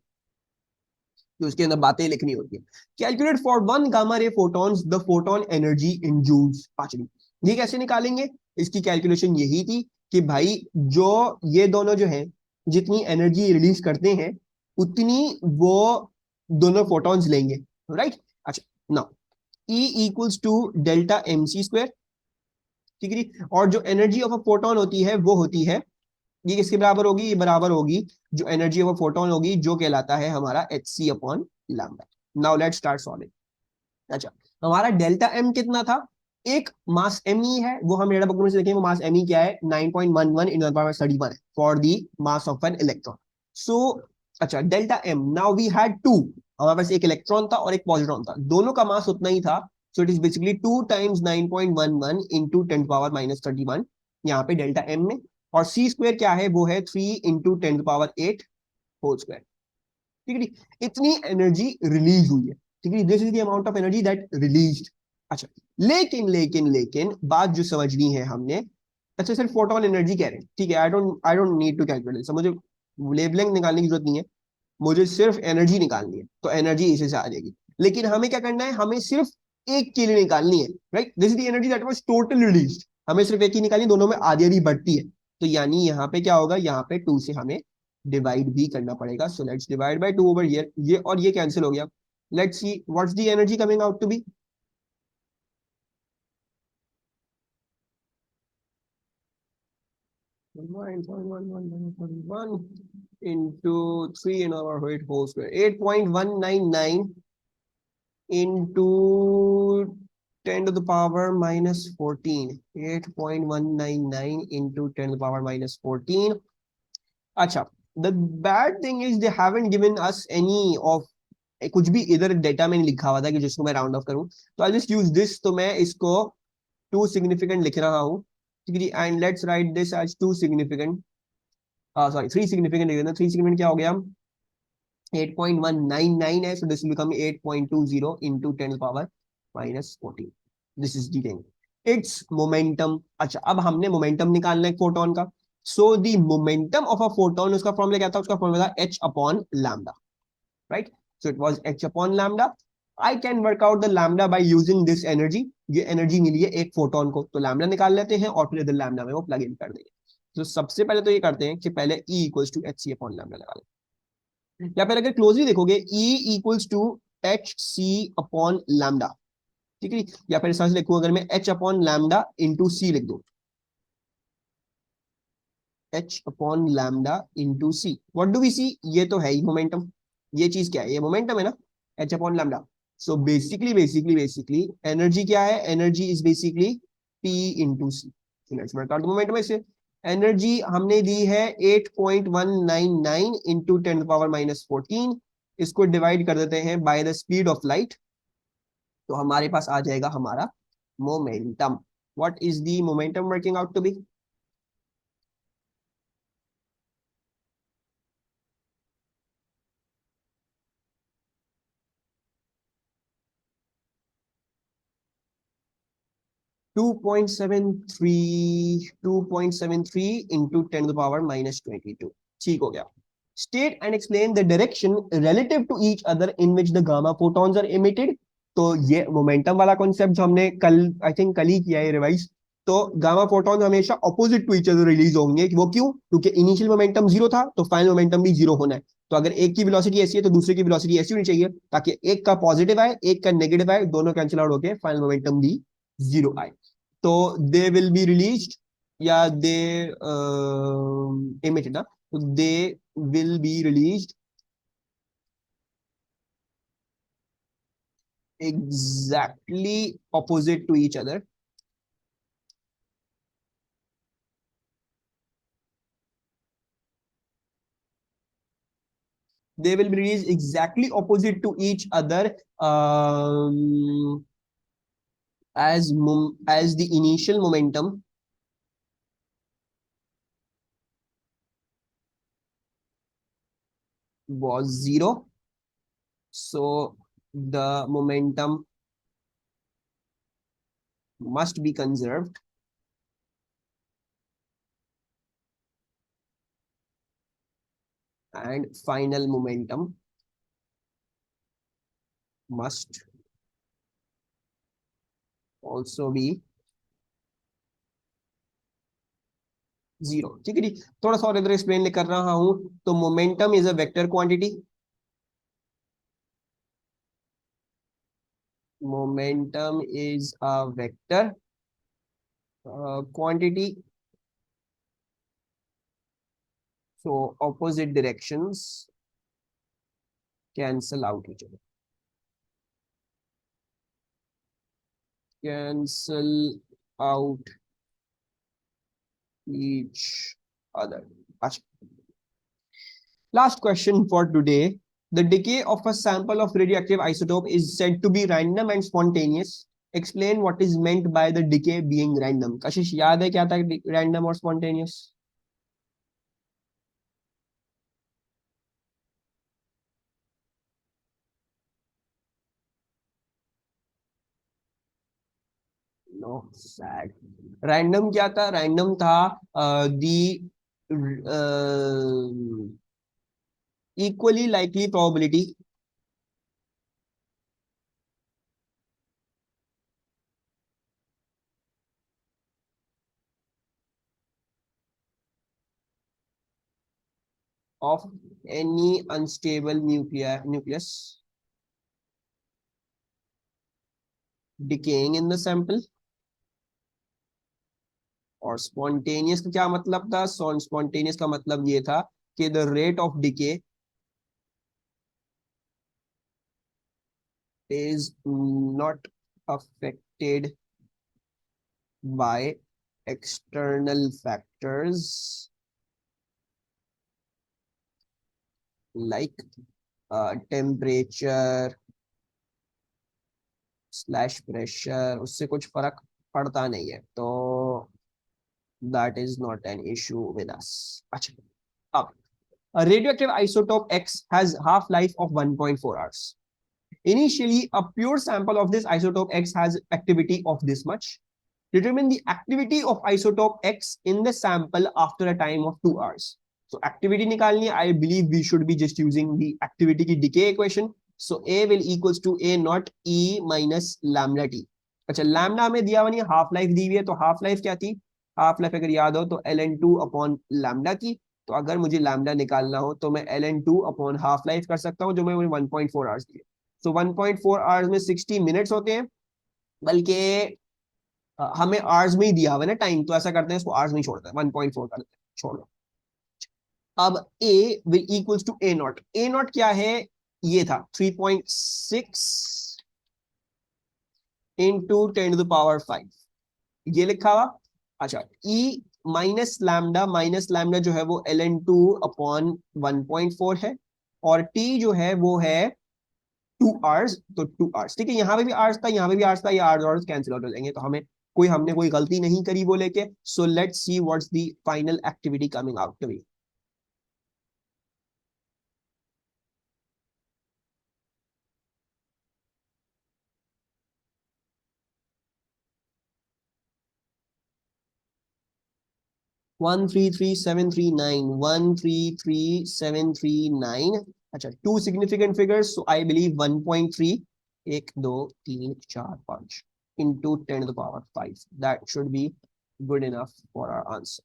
तो उसके अंदर बातें लिखनी होती है. Calculate for one gamma ray photons the photon energy in joules. पांचवी, ये कैसे निकालेंगे? इसकी कैलकुलेशन यही थी कि भाई जो ये दोनों जो है जितनी एनर्जी रिलीज करते हैं उतनी वो दोनों फोटॉन्स लेंगे, राइट? अच्छा, now E equals to delta M C square, ठीक है. और जो एनर्जी ऑफ अ फोटोन होती है वो होती है, ये किसके बराबर होगी? ये बराबर होगी जो एनर्जी ऑफ अ फोटोन होगी जो कहलाता है हमारा H C upon lambda. Now let's start solving. अच्छा, हमारा डेल्टा एम कितना था? एक मास एम ई है, वो हम रेडा बुक में से देखेंगे. वो मास एम ई क्या है? 9.11 in the power 31 for the mass of an electron. So अच्छा, delta M, now we had to, हमारे पास एक इलेक्ट्रॉन था और एक पॉजिट्रॉन था, दोनों का मास उतना ही था. सो it is basically 2 times 9.11 into 10 power minus 31 यहाँ पे डेल्टा एम में. और सी स्क्वायर क्या है? वो है 3 इंटू 10 पावर 8 होल स्क्वायर, ठीक है. इतनी एनर्जी रिलीज हुई है, ठीक है. This is the amount of energy that released. अच्छा, लेकिन लेकिन लेकिन बात जो समझनी है हमने, अच्छा सिर्फ फोटोन एनर्जी कह रहे हैं, ठीक है. I don't need to calculate, मुझे लेबलिंग निकालने की जरूरत नहीं है, मुझे सिर्फ एनर्जी निकालनी है. तो एनर्जी इसी से आ जाएगी. लेकिन हमें क्या करना है? हमें सिर्फ एक के लिए निकालनी है, right? This is the energy that was total released. हमें सिर्फ एक ही निकालनी, दोनों में आधी आधी बढ़ती है. तो यानी यहाँ पे क्या होगा? यहाँ पे 2 से हमें डिवाइड भी करना पड़ेगा. So let's divide by 2 over here. ये और ये कैंसिल हो गया. Let's see what's the energy coming out to be. 9.11 into 3 in our weight whole square, 8.199 into 10 to the power minus 14. 8.199 into 10 to the power minus 14. अच्छा, the bad thing is they haven't given us any of, कुछ भी इधर data में नहीं लिखा हुआ था कि जिसको मैं राउंड ऑफ करूं. तो आई जस्ट यूज दिस, तो मैं इसको टू सिग्निफिकेंट लिख रहा हूं, ठीक है. And let's write this as two significant, sorry 3 significant लिख देना. 3 सिग्निफिकेंट क्या हो गया? 8.199 है, so this will become 8.20 into 10 power minus 14. This is the thing. It's momentum. अच्छा, अब हमने मोमेंटम निकालना है फोटोन का. So the momentum of a photon, उसका फॉर्मूला क्या था? उसका फॉर्मूला था h upon lambda, right? So it was h upon lambda. I can work out the lambda by using this energy. ये एनर्जी मिली है एक फोटोन को, तो लैम्डा निकाल लेते हैं और फिर इधर लैम्डा में वो प्लग इन कर देंगे. तो सबसे पहले तो ये करते हैं कि पहले E equals to H C upon lambda लगा लें. या फिर अगर क्लोजली देखोगे E equals to H C upon lambda, ठीक है. या फिर ऐसा लिखूं, अगर मैं h upon lambda into c लिख दूं, h upon lambda into c, what do we see? ये तो है ही मोमेंटम. ये चीज क्या है? ये मोमेंटम है ना, h upon lambda. So basically energy क्या है? Energy is basically p into C. Let's work out momentum. इससे एनर्जी हमने दी है 8.199 इंटू 10 पावर माइनस 14. इसको डिवाइड कर देते हैं by the speed of light, तो हमारे पास आ जाएगा हमारा momentum. What is the momentum working out to be? 2.73 into 10 to power minus 22. ठीक हो गया. State and explain the direction relative to each other in which the gamma photons are emitted. तो ये मोमेंटम वाला कॉन्सेप्ट जो हमने कल, I think कल ही किया है रिवाइज. तो गामा फोटॉन हमेशा opposite to each other release होंगे. वो क्यों? क्योंकि इनिशियल मोमेंटम जीरो था, तो फाइनल मोमेंटम भी जीरो होना है. तो अगर एक की वेलोसिटी ऐसी है तो दूसरे की वेलोसिटी ऐसी होनी चाहिए, ताकि एक का पॉजिटिव आए एक का नेगेटिव आए, दोनों कैंसिल आउट होके फाइनल मोमेंटम भी जीरो आए. तो दे विल बी रिलीज्ड या दे इमिटेड ना, तो they will be released exactly opposite to each other. They will be released exactly opposite to each other. as the initial momentum was zero, so the momentum must be conserved, and final momentum must also be zero. ठीक है जी, थोड़ा सा और इधर explain कर रहा हूं। तो momentum is a vector quantity, momentum is a vector quantity, so opposite directions cancel out each other, cancel out each other. Last question for today. The decay of a sample of radioactive isotope is said to be random and spontaneous. Explain what is meant by the decay being random. Kashish, याद है क्या था random और spontaneous? No sad. Random क्या था? Random था दी equally likely probability of any unstable nucleus decaying in the sample। और spontaneous का क्या मतलब था? Spontaneous का मतलब ये था कि the rate of decay is not affected by external factors like temperature slash pressure, उससे कुछ फर्क पड़ता नहीं है, तो that is not an issue with us. अच्छा, अब radioactive isotope X has half life of 1.4 hours. Initially, a pure sample of this isotope X has activity of this much. Determine the activity of isotope X in the sample after a time of 2 hours. So activity निकालनी है, I believe we should be just using the activity की decay equation. So A will equals to A not E minus lambda T. अच्छा, lambda हमें दिया हुआ नहीं, half life दी हुई है, तो हाफ लाइफ क्या थी? हाफ लाइफ अगर याद हो तो ln2 अपॉन लैम्डा की। तो अगर मुझे लैम्डा निकालना हो तो मैं ln2 अपॉन हाफ लाइफ कर सकता हूँ, जो मैं 1.4 आवर्स दिए। सो 1.4 आवर्स में 60 मिनट्स होते हैं, बल्कि हमें आवर्स में ही दिया हुआ है ना टाइम, तो ऐसा करते हैं इसको आवर्स में ही छोड़ते हैं, 1.4 कर देते हैं, छोड़ दो। अब A will equals to A not. A not क्या है? ये था 3.6 इंटू 10⁵, ये लिखा हुआ। अच्छा, ई माइनस लैम्डा जो है वो ln2 अपॉन 1.4 है, और टी जो है वो है 2 आवर्स, तो 2 आवर्स। ठीक है, यहाँ पे भी आवर्स था, यहाँ पे भी आवर्स था, ये आवर्स आवर्स कैंसिल आउट हो जाएंगे, तो हमें हमने कोई गलती नहीं करी वो लेके। So let's see what's the final activity coming out to be. 133739, 133739। अच्छा, two significant figures, so I believe 1.3, 1 2 3 4 5 into 10⁵, that should be good enough for our answer।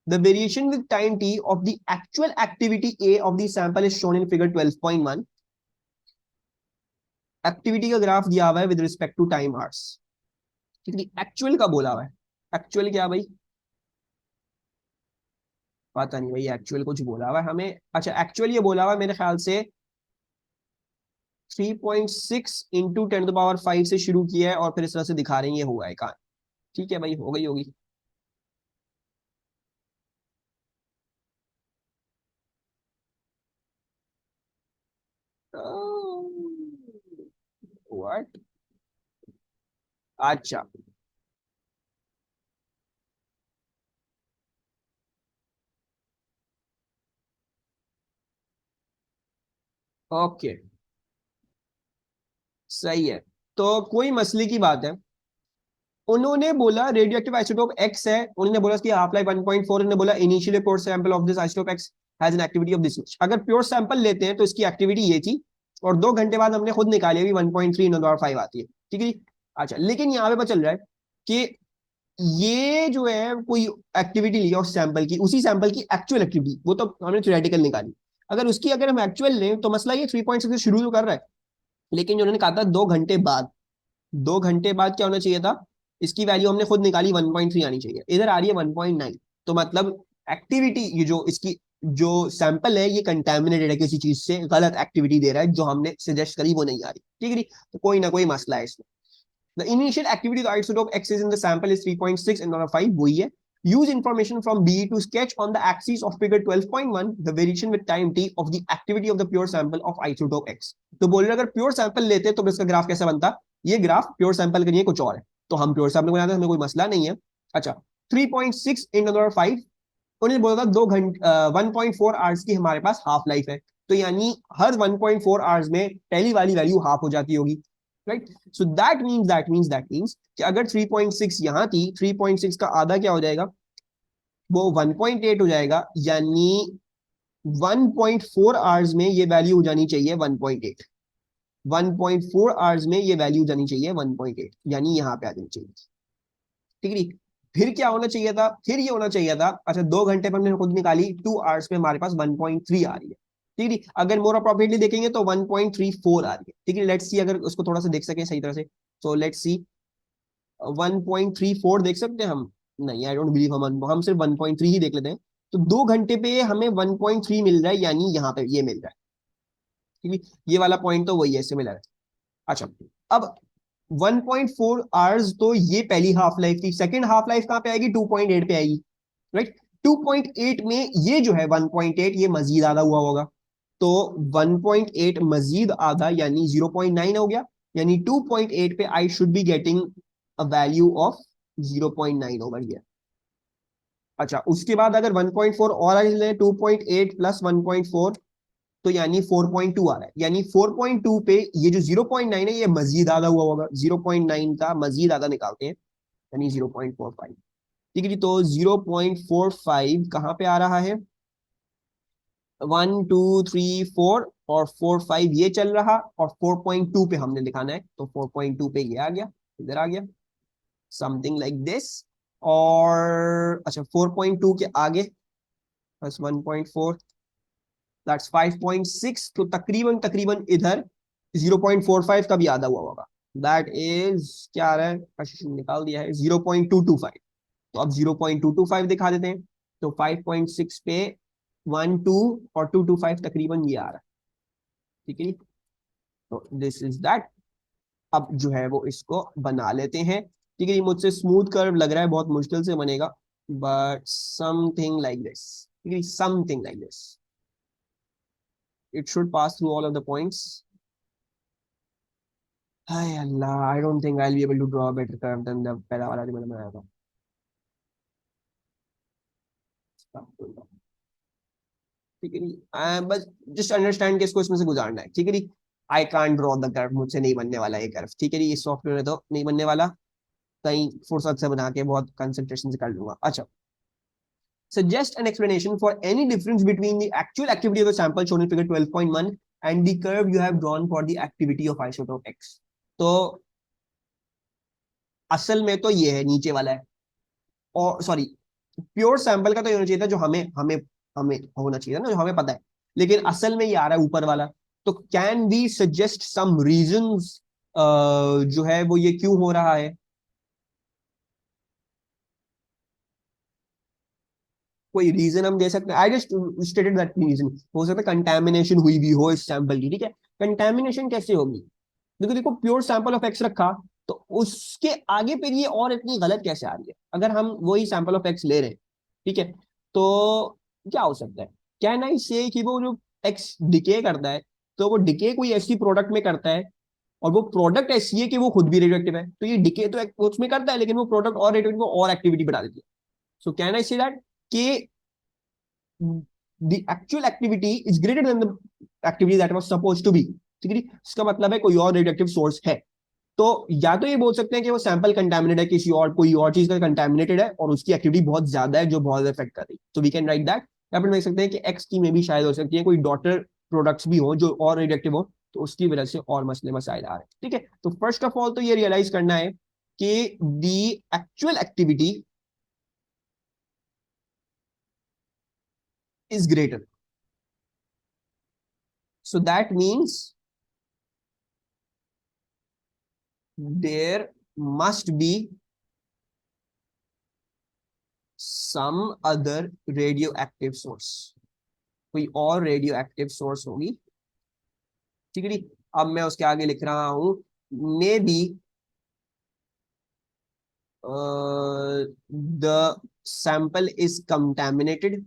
The variation with time t of the actual activity A of the sample is shown in figure 12.1। Activity का graph दिया हुआ है with respect to time hours. ठीक है, actual का बोला हुआ है। एक्चुअल क्या भाई? पता नहीं भाई, एक्चुअल कुछ बोला हुआ है हमें। अच्छा, एक्चुअल ये बोला हुआ है मेरे ख्याल से 3.6 इंटू 10⁵ से शुरू किया है, और फिर इस तरह से दिखा रही है हुआ है कहाँ। ठीक है भाई, हो गई होगी। व्हाट? अच्छा, ओके, सही है। तो कोई मसले की बात है, उन्होंने बोला रेडियो एक्टिव आइसोटोप एक्स है, उन्होंने बोला इसकी हाफ लाइफ 1.4, उन्होंने बोला initially pure sample of this isotope x has an activity of this much. अगर प्योर सैंपल लेते हैं तो इसकी एक्टिविटी ये थी, और 2 घंटे बाद हमने खुद निकाली, अभी 1.3 आती है, ठीक है। अच्छा, लेकिन यहाँ पे पता चल रहा है कि ये जो है कोई एक्टिविटी लिया उस सैंपल की, उसी सैंपल की एक्चुअल एक्टिविटी, वो तो हमने थ्योरेटिकल निकाली, अगर उसकी अगर हम एक्चुअल लें तो मसला ये 3.6 से शुरू तो कर रहा है, लेकिन जो उन्होंने कहा था 2 घंटे बाद, 2 घंटे बाद क्या होना चाहिए था, इसकी वैल्यू हमने खुद निकाली 1.3 आनी चाहिए, इधर आ रही है 1.9। तो मतलब एक्टिविटी, ये जो इसकी जो सैंपल है ये कंटेमिनेटेड है, किसी चीज से गलत एक्टिविटी दे रहा है, जो हमने सजेस्ट करी वो नहीं आ रही, ठीक है। तो कोई ना कोई मसला है इसमें। The initial activity of the isotope X is in the sample is 3.6 and not 5, वही है। Use information from B to sketch on the axis of figure 12.1 the variation with time t of the activity of the pure sample of isotope X। तो बोल रहे अगर pure sample लेते तो इसका graph कैसा बनता, ये ग्राफ प्योर सैंपल के लिए कुछ और है, तो हम प्योर सैंपल बनाते हैं, हमें कोई मसला नहीं है। अच्छा, 3.6 इन 5, उन्होंने बोला था 2 घंटे 1.4 आवर्स की हमारे पास हाफ लाइफ है, तो यानी हर 1.4 आवर्स में पहली वाली वैल्यू हाफ हो जाती होगी, राइट। सो दैट मीन्स कि अगर 3.6 यहाँ थी, 3.6 का आधा क्या हो जाएगा, वो 1.8 हो जाएगा, यानी 1.4 आवर्स में ये वैल्यू हो जानी चाहिए 1.8, 1.4 आवर्स में ये वैल्यू जानी चाहिए 1.8, यानी यहाँ पे आ जानी चाहिए, ठीक है। फिर क्या होना चाहिए था, फिर ये होना चाहिए था, अच्छा 2 घंटे पर हमने खुद निकाली, 2 आवर्स में हमारे पास 1.3 आ रही है, ठीक है। अगर मोर अप्रोप्रिएटली देखेंगे तो 1.34 आ रही है, ठीक है। लेट्स सी अगर उसको थोड़ा सा देख सके सही तरह से, तो लेट्स सी 1.34 देख सकते हैं हम, नहीं आई डोंट बिलीव, हम सिर्फ 1.3 ही देख लेते हैं। तो 2 घंटे पे हमें 1.3 मिल रहा है, यानी यहाँ पे ये मिल रहा है, ठीक है। ये वाला पॉइंट तो वही है, सिमिलर है। अच्छा, अब 1.4 आवर्स तो ये पहली हाफ लाइफ थी, सेकंड हाफ लाइफ कहां पे आएगी, 2.8 पे आएगी, राइट। 2.8 में ये जो है 1.8 ये मजीद आधा हुआ होगा, तो 1.8 मजीद आधा यानी 0.9 हो गया, यानी 2.8 पे I should be getting a value of 0.9 over here. अच्छा, उसके बाद अगर 1.4 और आ जाए, 2.8 प्लस 1.4, तो यानी 4.2 आ रहा है, यानी 4.2 पे ये जो 0.9 है ये मजीद आधा हुआ होगा, 0.9 का मजीद आधा निकालते हैं, यानी 0.45, ठीक है जी। तो 0.45 कहाँ पे आ रहा है, 1 2 3 4, और 4 5 ये चल रहा, और 4.2 पे हमने दिखाना है, तो 4.2 पे ये आ गया, इधर आ गया, समथिंग लाइक दिस। और अच्छा 4.2 के आगे बस 1.4, दैट्स 5.6, तो तकरीबन तकरीबन इधर 0.45 का भी आधा हुआ होगा, दैट इज क्या आ रहा है, कशिश ने निकाल दिया है, 0.225। तो अब 0.225 दिखा देते हैं, तो 5.6 पे 1 2 और 225 तकरीबन ये आ रहा है, ठीक है। तो दिस इज दैट। अब जो है वो इसको बना लेते हैं, ठीक है। मुझसे स्मूथ कर्व लग रहा है, बहुत मुश्किल से बनेगा, बट समथिंग लाइक दिस, ठीक है, something like this, it should pass through all of the points. हाय Allah, I don't think I will be able to draw a better curve than the पहला वाला जो मैंने बनाया था। ठीक है नहीं, बस जस्ट अंडरस्टैंड कि इसको इसमें से गुजारना है, ठीक है नहीं। I can't draw the curve, मुझसे नहीं बनने वाला ये कर्व, ठीक है नहीं, इस सॉफ्टवेयर में तो नहीं बनने वाला, कहीं फुर्सत से बना के बहुत कंसंट्रेशन से कर लूंगा। अच्छा, suggest an explanation for any difference between the actual activity of the sample shown in figure 12.1 and the curve you have drawn for the activity of isotope X। तो असल में तो ये है नीचे वाला है, और सॉरी, प्योर सैंपल का तो ये होना चाहिए था जो हमें हमें हमें होना चाहिए था ना, जो हमें पता है, लेकिन असल में ये आ रहा है ऊपर वाला। तो can we suggest some reasons, जो है वो ये क्यों हो रहा है, कोई रीजन हम दे सकते हैं, I just stated that reason. हो सकता है कंटेमिनेशन हुई भी हो इस सैंपल की, ठीक है। कंटेमिनेशन कैसे होगी, देखो देखो प्योर सैंपल ऑफ एक्स रखा, तो उसके आगे फिर ये और इतनी गलत कैसे आ रही है, अगर हम वही सैंपल ऑफ एक्स ले रहे हैं, ठीक है। तो क्या हो सकता है, कैन आई से कि वो जो एक्स डिके करता है, तो वो डिके कोई ऐसी प्रोडक्ट में करता है और वो प्रोडक्ट ऐसी है कि वो खुद भी रेडियो एक्टिव है, तो ये डिके तो उसमें करता है, लेकिन वो प्रोडक्ट और रेडियो को और एक्टिविटी बढ़ा देती है. So can I say that कि the actual activity is greater than the activity that was supposed to be. ठीक है, इसका मतलब है कोई और रेडियोएक्टिव सोर्स है. तो या तो ये बोल सकते हैं कि वो सैंपल कंटामिनेटेड है, किसी और कोई और चीज का कंटामिनेटेड है और उसकी एक्टिविटी बहुत ज्यादा है जो बहुत इफेक्ट कर रही है. तो वी कैन राइट दैट. या फिर देख सकते हैं कि एक्स की में भी शायद हो सकती है कोई डॉटर प्रोडक्ट्स भी हो जो और रेडियोएक्टिव हो, तो उसकी वजह से और मसले मसाइल आ रहे हैं. ठीक है, तो फर्स्ट ऑफ ऑल तो ये रियलाइज करना है कि the actual activity is greater. So that means there must be some other radioactive source. कोई और रेडियोएक्टिव सोर्स होगी. ठीक है. अब मैं उसके आगे लिख रहा हूं may be the sample is contaminated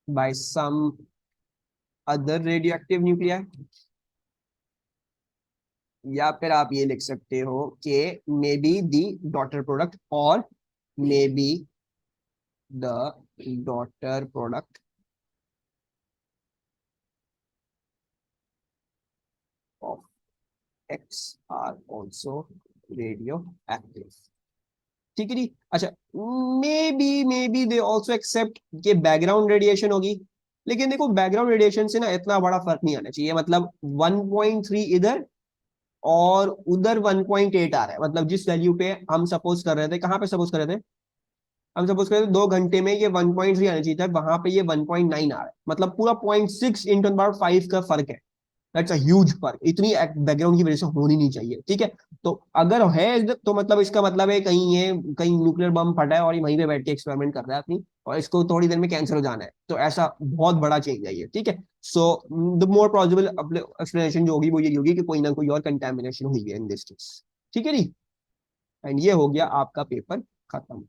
by some other radioactive nuclei. या फिर आप ये लिख सकते हो कि maybe the daughter product और maybe the daughter product of X are also radioactive. ठीक है जी. अच्छा, maybe they also accept के बैकग्राउंड रेडिएशन होगी. लेकिन देखो बैकग्राउंड रेडिएशन से ना इतना बड़ा फर्क नहीं आना चाहिए. मतलब 1.3 इधर और उधर 1.8 आ रहा है. मतलब जिस वैल्यू पे हम सपोज कर रहे थे, कहां पे सपोज कर रहे थे, हम सपोज कर रहे थे 2 घंटे में ये 1.3 आना चाहिए था, वहां पे ये 1.9 आ रहा है. मतलब पूरा 0.6 इंटू 5 का फर्क है. दैट्स अ ह्यूज फर्क. इतनी बैकग्राउंड की वजह से होनी नहीं चाहिए. ठीक है, तो अगर है तो मतलब इसका मतलब है कहीं ये कहीं न्यूक्लियर बम फटा है और ये वहीं पे बैठ के एक्सपेरिमेंट कर रहा है अपनी, और इसको थोड़ी देर में कैंसर हो जाना है. तो ऐसा बहुत बड़ा चेंज है ये. ठीक है, so the more plausible explanation जो होगी वो ये होगी कि कोई ना कोई और कंटेमिनेशन हुई है इन दिस केस. ठीक है जी. एंड ये हो गया आपका पेपर खत्म.